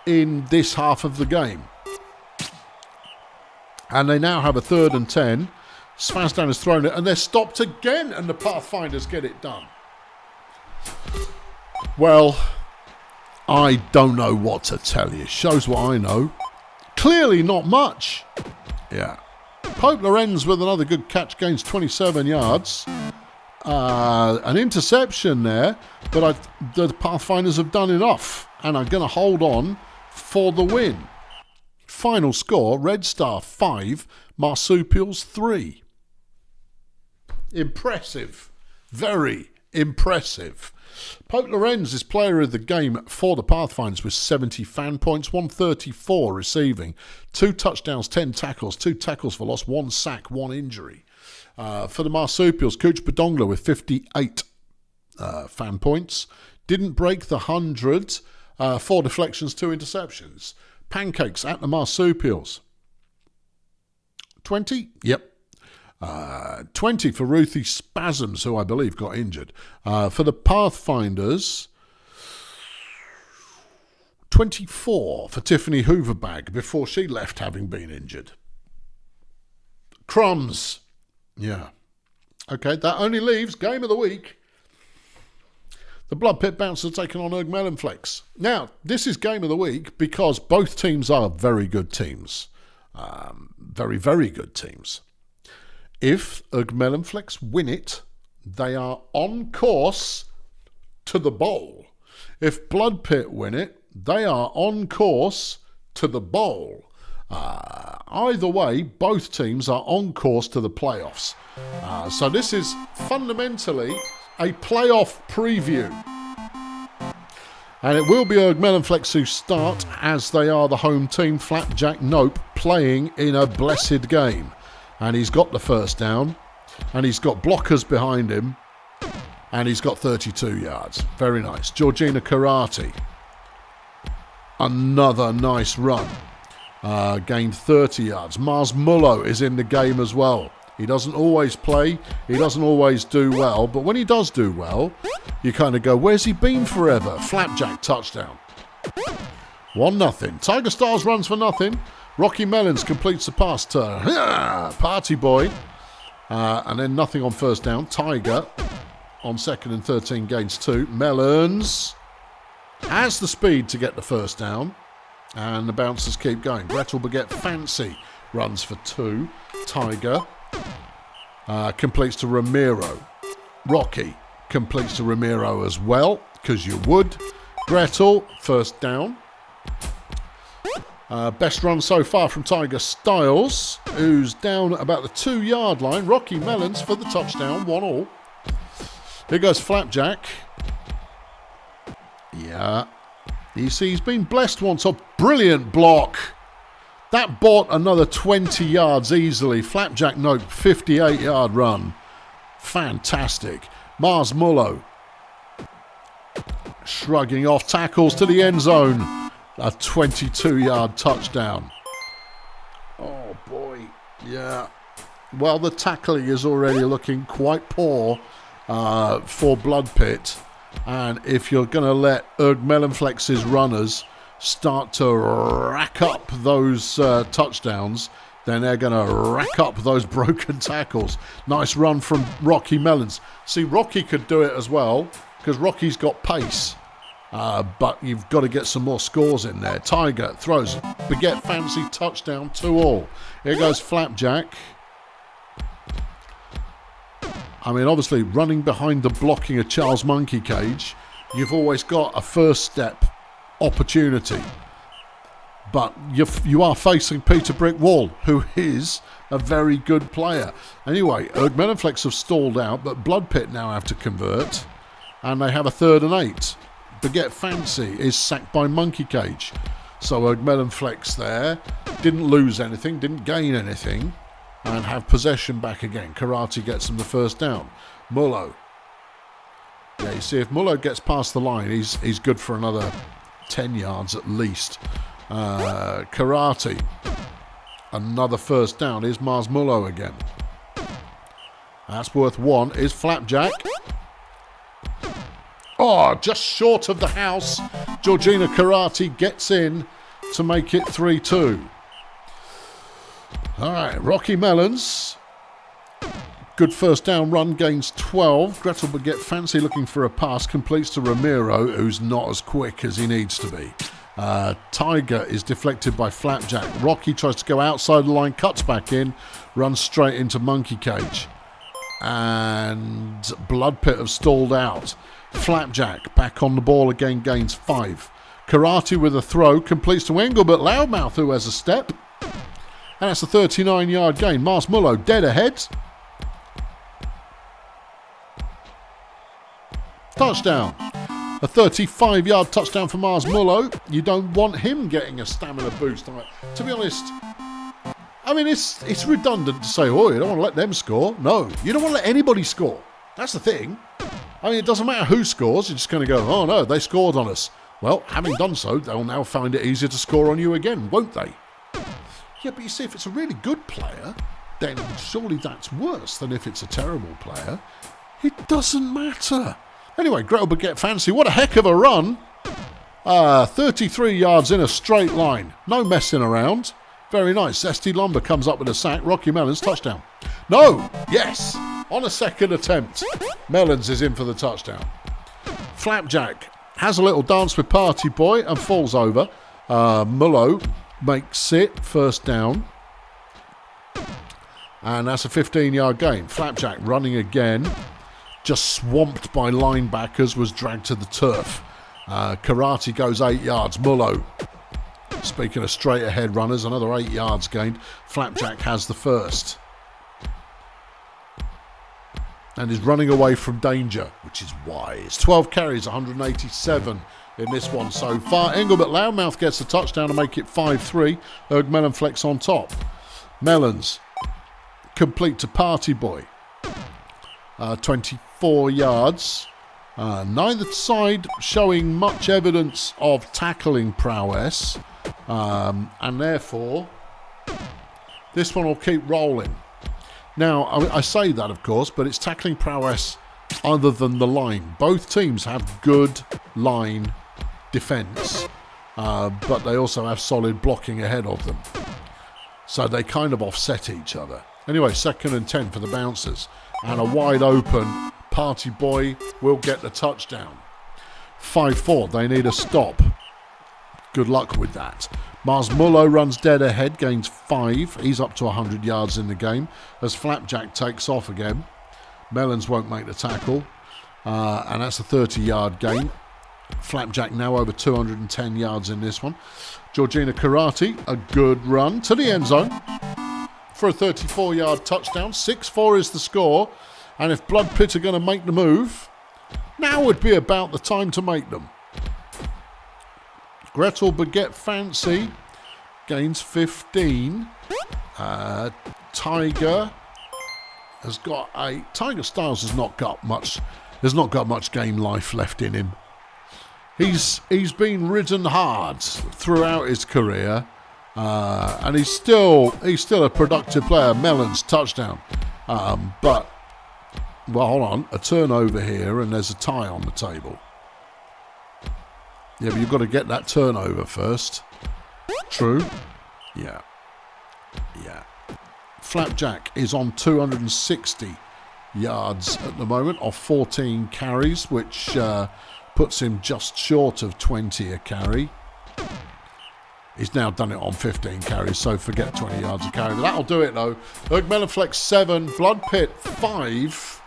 in this half of the game. And they now have a 3rd and 10. Svazdan has thrown it, and they're stopped again, and the Pathfinders get it done. Well, I don't know what to tell you. Shows what I know. Clearly not much. Yeah. Pope Lorenz with another good catch, gains 27 yards. An interception there, but the Pathfinders have done enough and are going to hold on for the win. Final score, Red Star 5, Marsupials 3. Impressive. Very impressive. Pope Lorenz is player of the game for the Pathfinders with 70 fan points, 134 receiving, 2 touchdowns, 10 tackles, 2 tackles for loss, 1 sack, 1 injury. For the Marsupials, Cooch Badongla with 58 fan points, didn't break the 100, 4 deflections, 2 interceptions. Pancakes at the Marsupials. 20? Yep. 20 for Ruthie Spasms, who I believe got injured. For the Pathfinders, 24 for Tiffany Hooverbag before she left having been injured. Crumbs. Yeah. Okay, that only leaves Game of the Week. The Blood Pit Bouncers taking on Erg Melonflex. Now, this is Game of the Week because both teams are very good teams. Very, very good teams. If Erg Melonflex win it, they are on course to the bowl. If Blood Pit win it, they are on course to the bowl. Either way, both teams are on course to the playoffs. So this is fundamentally a playoff preview. And it will be Erg Melonflex who start, as they are the home team. Flapjack Nope playing in a blessed game. And he's got the first down. And he's got blockers behind him. And he's got 32 yards. Very nice. Georgina Karate. Another nice run. Gained 30 yards. Mars Mullo is in the game as well. He doesn't always play. He doesn't always do well. But when he does do well, you kind of go, where's he been forever? Flapjack touchdown. 1-0. Tiger Stars runs for nothing. Rocky Melons completes the pass to Party Boy. And then nothing on first down. Tiger on 2nd and 13 gains 2. Melons has the speed to get the first down. And the bouncers keep going. Gretel Baguette Fancy runs for 2. Tiger completes to Ramiro. Rocky completes to Ramiro as well, because you would. Gretel, first down. Best run so far from Tiger Styles, who's down about the 2-yard line. Rocky Melons for the touchdown, 1-1. Here goes Flapjack. Yeah. You see, he's been blessed once. A brilliant block. That bought another 20 yards easily. Flapjack Nope, 58-yard run. Fantastic. Mars Mullo shrugging off tackles to the end zone. A 22-yard touchdown. Oh, boy. Yeah. Well, the tackling is already looking quite poor for Blood Pit. And if you're going to let Erg Melonflex's runners start to rack up those touchdowns, then they're going to rack up those broken tackles. Nice run from Rocky Melons. See, Rocky could do it as well, because Rocky's got pace. But you've got to get some more scores in there. Tiger throws Baguette Fancy touchdown, 2-2. Here goes Flapjack. I mean, obviously, running behind the blocking of Charles Monkey Cage, you've always got a first step opportunity. But you are facing Peter Brickwall, who is a very good player. Anyway, Erg Melonflex have stalled out, but Blood Pit now have to convert. And they have a 3rd and 8. Baguette Fancy is sacked by Monkey Cage. So Erg Melonflex there didn't lose anything, didn't gain anything. And have possession back again. Karate gets them the first down. Mullo. Yeah, you see, if Mullo gets past the line, he's good for another 10 yards at least. Karate. Another first down. Here's Mars Mullo again. That's worth 1. Is Flapjack. Oh, just short of the house. Georgina Karate gets in to make it 3-2. All right, Rocky Melons. Good first down run, gains 12. Gretel Baguette Fancy looking for a pass, completes to Ramiro, who's not as quick as he needs to be. Tiger is deflected by Flapjack. Rocky tries to go outside the line, cuts back in, runs straight into Monkey Cage. And Blood Pit have stalled out. Flapjack back on the ball again, gains 5. Karate with a throw, completes to Engelbert Loudmouth, who has a step. And that's a 39-yard gain. Mars Mullo dead ahead. touchdown. A 35-yard touchdown for Mars Mullo. You don't want him getting a stamina boost. To be honest, I mean, it's redundant to say, oh, you don't want to let them score. No, you don't want to let anybody score. That's the thing. I mean, it doesn't matter who scores. You're just going to go, oh, no, they scored on us. Well, having done so, they'll now find it easier to score on you again, won't they? Yeah, but you see, if it's a really good player, then surely that's worse than if it's a terrible player. It doesn't matter. Anyway, Gretel Baguette Fancy, what a heck of a run. 33 yards in a straight line. No messing around. Very nice. ST Lumber comes up with a sack. Rocky Melons, touchdown. No! Yes! On a second attempt. Melons is in for the touchdown. Flapjack has a little dance with Party Boy and falls over. Mullo makes it first down. And that's a 15-yard gain. Flapjack running again. Just swamped by linebackers, was dragged to the turf. Karate goes 8 yards. Mullo, speaking of straight ahead runners, another 8 yards gained. Flapjack has the first. And is running away from danger, which is wise. 12 carries, 187 in this one so far. Engelbert Loudmouth gets the touchdown to make it 5-3. Erg Melonflex on top. Melons complete to Party Boy. 24 yards. Neither side showing much evidence of tackling prowess. And therefore, this one will keep rolling. Now, I say that, of course, but it's tackling prowess other than the line. Both teams have good line defence, but they also have solid blocking ahead of them. So they kind of offset each other. Anyway, 2nd and 10 for the Bouncers. And a wide open Party Boy will get the touchdown. 5-4, they need a stop. Good luck with that. Mars Mullo runs dead ahead, gains 5. He's up to 100 yards in the game as Flapjack takes off again. Melons won't make the tackle. And that's a 30-yard gain. Flapjack now over 210 yards in this one. Georgina Karate, a good run to the end zone for a 34-yard touchdown. 6-4 is the score. And if Blood Pit are going to make the move, now would be about the time to make them. Gretel Baguette Fancy gains 15. Tiger has got a... Tiger Styles has not got much game life left in him. He's been ridden hard throughout his career, and he's still a productive player. Melons touchdown, but well, hold on, a turnover here, and there's a tie on the table. Yeah, but you've got to get that turnover first. True. Yeah. Flapjack is on 260 yards at the moment off 14 carries, which puts him just short of 20 a carry. He's now done it on 15 carries, so forget 20 yards a carry. But that'll do it, though. Erg Melonflex 7, Blood Pit 5.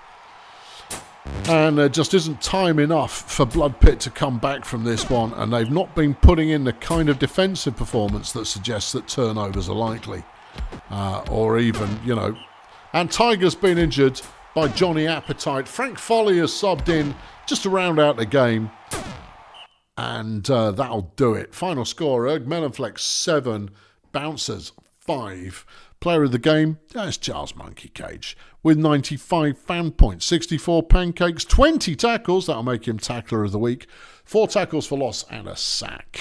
And there just isn't time enough for Blood Pit to come back from this one, and they've not been putting in the kind of defensive performance that suggests that turnovers are likely. Or even, And Tiger's been injured by Johnny Appetite. Frank Foley has subbed in just to round out the game. And that'll do it. Final score, Erg Melonflex 7, Bouncers 5. Player of the game, that's Charles Monkey Cage, with 95 fan points, 64 pancakes, 20 tackles. That'll make him tackler of the week. 4 tackles for loss and a sack.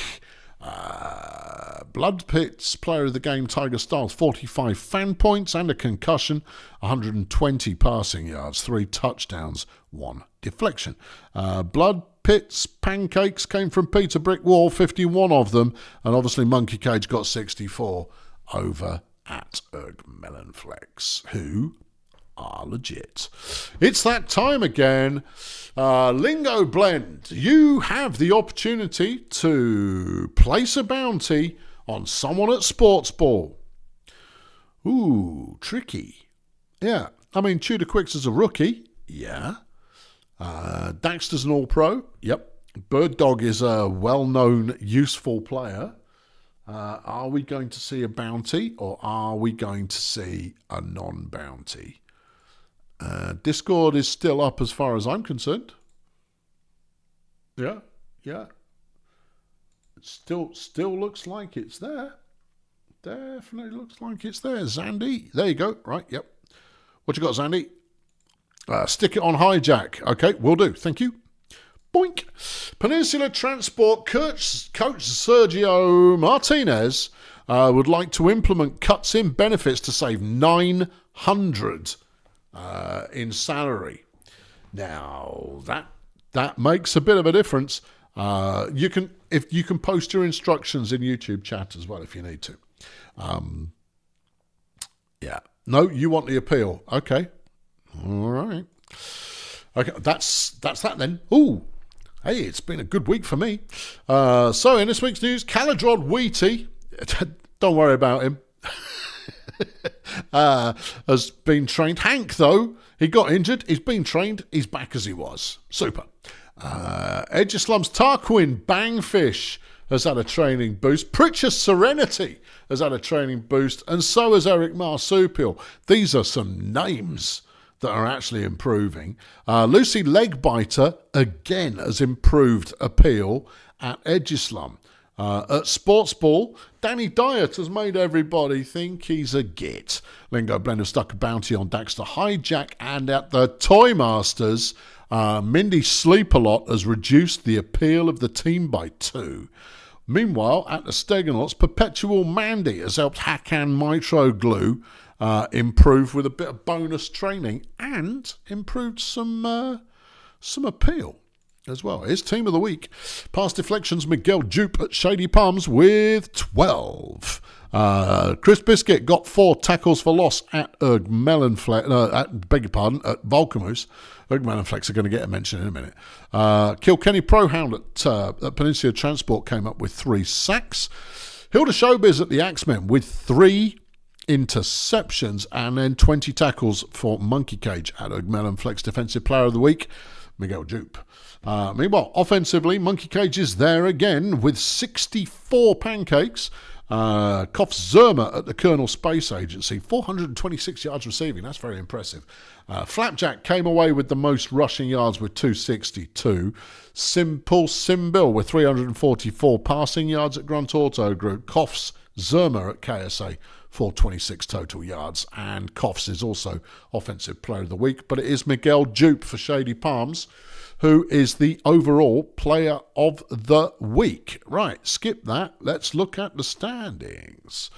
Blood Pit's player of the game, Tiger Styles, 45 fan points and a concussion, 120 passing yards, 3 touchdowns, 1 deflection. Blood Pit's pancakes came from Peter Brickwall, 51 of them, and obviously Monkey Cage got 64 over at Erg Melonflex, who are legit. It's that time again. Lingo Blend, you have the opportunity to place a bounty on someone at Sports Ball. Ooh, tricky. Yeah, I mean, Tudor Quicks is a rookie. Yeah. Daxter's an all-pro. Yep. Bird Dog is a well-known, useful player. Are we going to see a bounty or are we going to see a non-bounty? Discord is still up as far as I'm concerned. Yeah, yeah. It still looks like it's there. Definitely looks like it's there. Zandy, there you go. Right, yep. What you got, Zandy? Stick it on hijack. Okay, will do. Thank you. Boink. Peninsula Transport coach Sergio Martinez would like to implement cuts in benefits to save $900 in salary. Now that makes a bit of a difference. You can post your instructions in YouTube chat as well if you need to. Yeah. No, you want the appeal. Okay. All right. Okay, that's that then. Ooh. Hey, it's been a good week for me. So in this week's news, Caladrod Wheaty, don't worry about him, has been trained. Hank, though, he got injured. He's been trained. He's back as he was. Super. Edgeslum's Tarquin Bangfish has had a training boost. Pritchard Serenity has had a training boost. And so has Eric Marsupial. These are some names that are actually improving. Lucy Legbiter, again, has improved appeal at Edgeslum. At Sportsball, Danny Diet has made everybody think he's a git. Lingo Blend have stuck a bounty on Daxter Hijack, and at the Toy Masters, Mindy Sleep-A-Lot has reduced the appeal of the team by 2. Meanwhile, at the Stegonauts, Perpetual Mandy has helped Hakan Mitro Glue improve with a bit of bonus training and improved some appeal as well. His team of the week, past deflections, Miguel Jupe at Shady Palms with 12. Chris Biscuit got 4 tackles for loss at at Volcamoose. Ergmanflex are going to get a mention in a minute. Kilkenny Prohound at Peninsula Transport came up with 3 sacks. Hilda Showbiz at the Axemen with 3 interceptions, and then 20 tackles for Monkey Cage at Ergmanflex Defensive Player of the Week, Miguel Jupe. Meanwhile, offensively, Monkey Cage is there again with 64 pancakes. Koff Zerma at the Colonel Space Agency, 426 yards receiving. That's very impressive. Flapjack came away with the most rushing yards with 262. Simple Simbill with 344 passing yards at Grunt Auto Group. Koff's Zerma at KSA, 426 total yards. And Koffs is also Offensive Player of the Week. But it is Miguel Jupe for Shady Palms, who is the overall Player of the Week. Right, skip that. Let's look at the standings.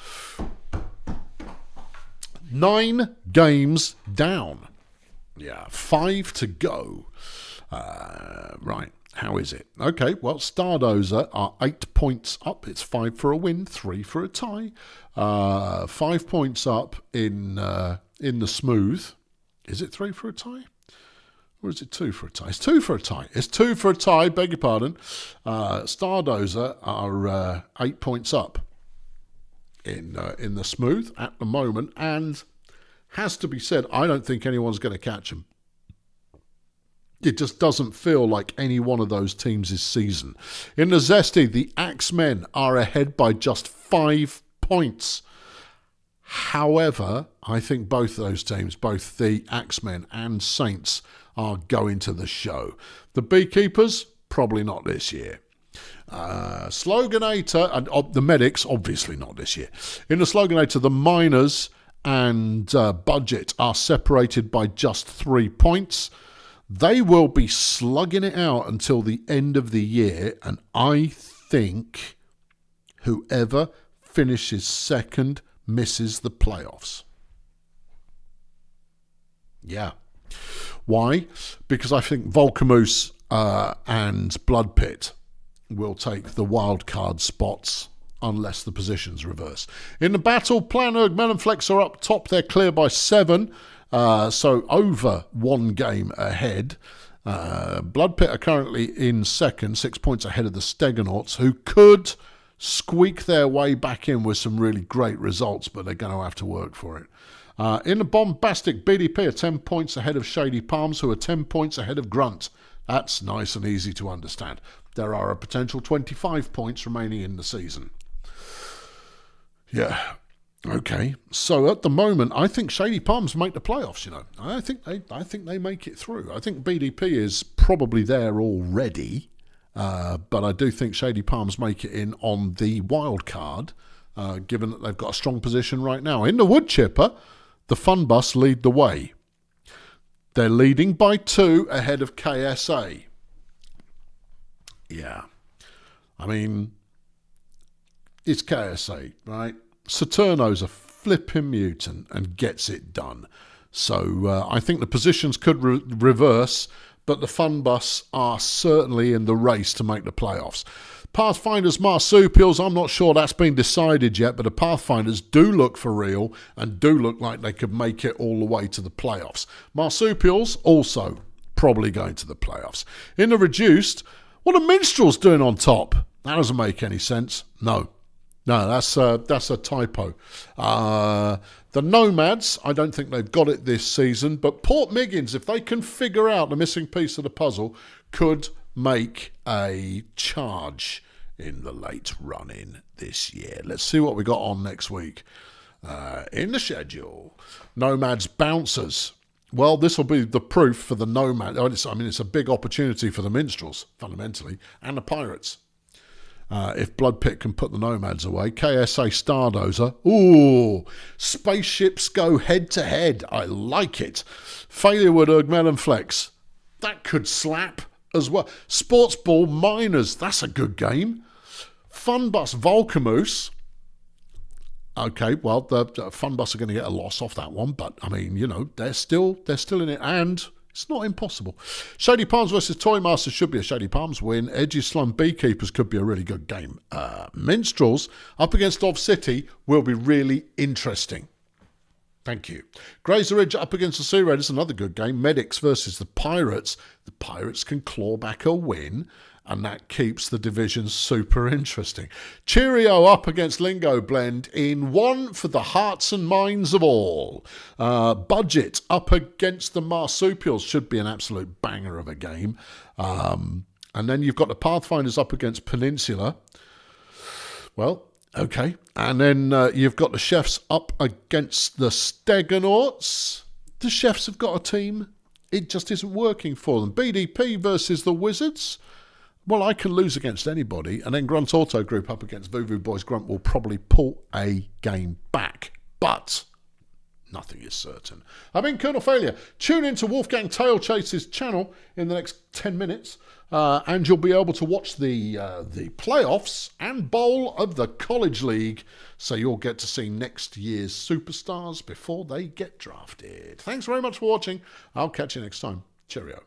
9 games down. Yeah, 5 to go. Right, how is it? Okay, well, Stardozer are 8 points up. It's 5 for a win, 3 for a tie. 5 points up in the smooth. Is it 3 for a tie? Or is it 2 for a tie? It's 2 for a tie. It's 2 for a tie, beg your pardon. Stardozer are 8 points up in the smooth at the moment, and has to be said, I don't think anyone's going to catch them. It just doesn't feel like any one of those teams' season. In the Zesty, the Axemen are ahead by just 5 points. However, I think both those teams, both the Axemen and Saints, are going to the show. The Beekeepers, probably not this year. Sloganator and the Medics, obviously not this year. In the Sloganator, the Miners and Budget are separated by just 3 points. They will be slugging it out until the end of the year, and I think whoever finishes second misses the playoffs. Yeah. Why? Because I think Volcamoose and Blood Pit will take the wild card spots unless the positions reverse. In the battle, Planerg, Melonflex are up top. They're clear by 7, so over 1 game ahead. Blood Pit are currently in second, 6 points ahead of the Stegonauts, who could squeak their way back in with some really great results, but they're going to have to work for it. In the bombastic, BDP are 10 points ahead of Shady Palms, who are 10 points ahead of Grunt. That's nice and easy to understand. There are a potential 25 points remaining in the season. Yeah, okay. So at the moment, I think Shady Palms make the playoffs, you know. I think they make it through. I think BDP is probably there already. But I do think Shady Palms make it in on the wild card, given that they've got a strong position right now. In the wood chipper, the Fun Bus lead the way. They're leading by 2 ahead of KSA. Yeah. I mean, it's KSA, right? Saturno's a flipping mutant and gets it done. So I think the positions could reverse, but the Fun Bus are certainly in the race to make the playoffs. Pathfinders Marsupials, I'm not sure that's been decided yet, but the Pathfinders do look for real and do look like they could make it all the way to the playoffs. Marsupials also probably going to the playoffs. In the reduced, what are Minstrels doing on top? That doesn't make any sense. No, that's a typo. The Nomads, I don't think they've got it this season, but Port Miggins, if they can figure out the missing piece of the puzzle, could make a charge in the late run-in this year. Let's see what we got on next week in the schedule. Nomads Bouncers. Well, this will be the proof for the Nomads. It's a big opportunity for the Minstrels, fundamentally, and the Pirates. If Blood Pit can put the Nomads away. KSA Stardozer. Ooh, spaceships go head-to-head. I like it. Failurewood Ugmelon Flex. That could slap as well. Sports Ball Miners. That's a good game. Fun Bus Volcamoose. Okay, well, the Fun Bus are going to get a loss off that one, but, I mean, they're still in it, and it's not impossible. Shady Palms versus Toy Masters should be a Shady Palms win. Edgy Slum Beekeepers could be a really good game. Minstrels up against Dove City will be really interesting. Thank you. Grazer Ridge up against the Sea Raiders, another good game. Medics versus the Pirates. The Pirates can claw back a win, and that keeps the division super interesting. Cheerio up against Lingo Blend in one for the hearts and minds of all. Budget up against the Marsupials should be an absolute banger of a game. And then you've got the Pathfinders up against Peninsula. Well, okay. And then you've got the Chefs up against the Stegonauts. The Chefs have got a team. It just isn't working for them. BDP versus the Wizards. Well, I can lose against anybody. And then Grunt Auto Group up against Voodoo Boys. Grunt will probably pull a game back. But nothing is certain. I've been Colonel Failure. Tune in to Wolfgang Tailchase's channel in the next 10 minutes. And you'll be able to watch the playoffs and bowl of the College League. So you'll get to see next year's superstars before they get drafted. Thanks very much for watching. I'll catch you next time. Cheerio.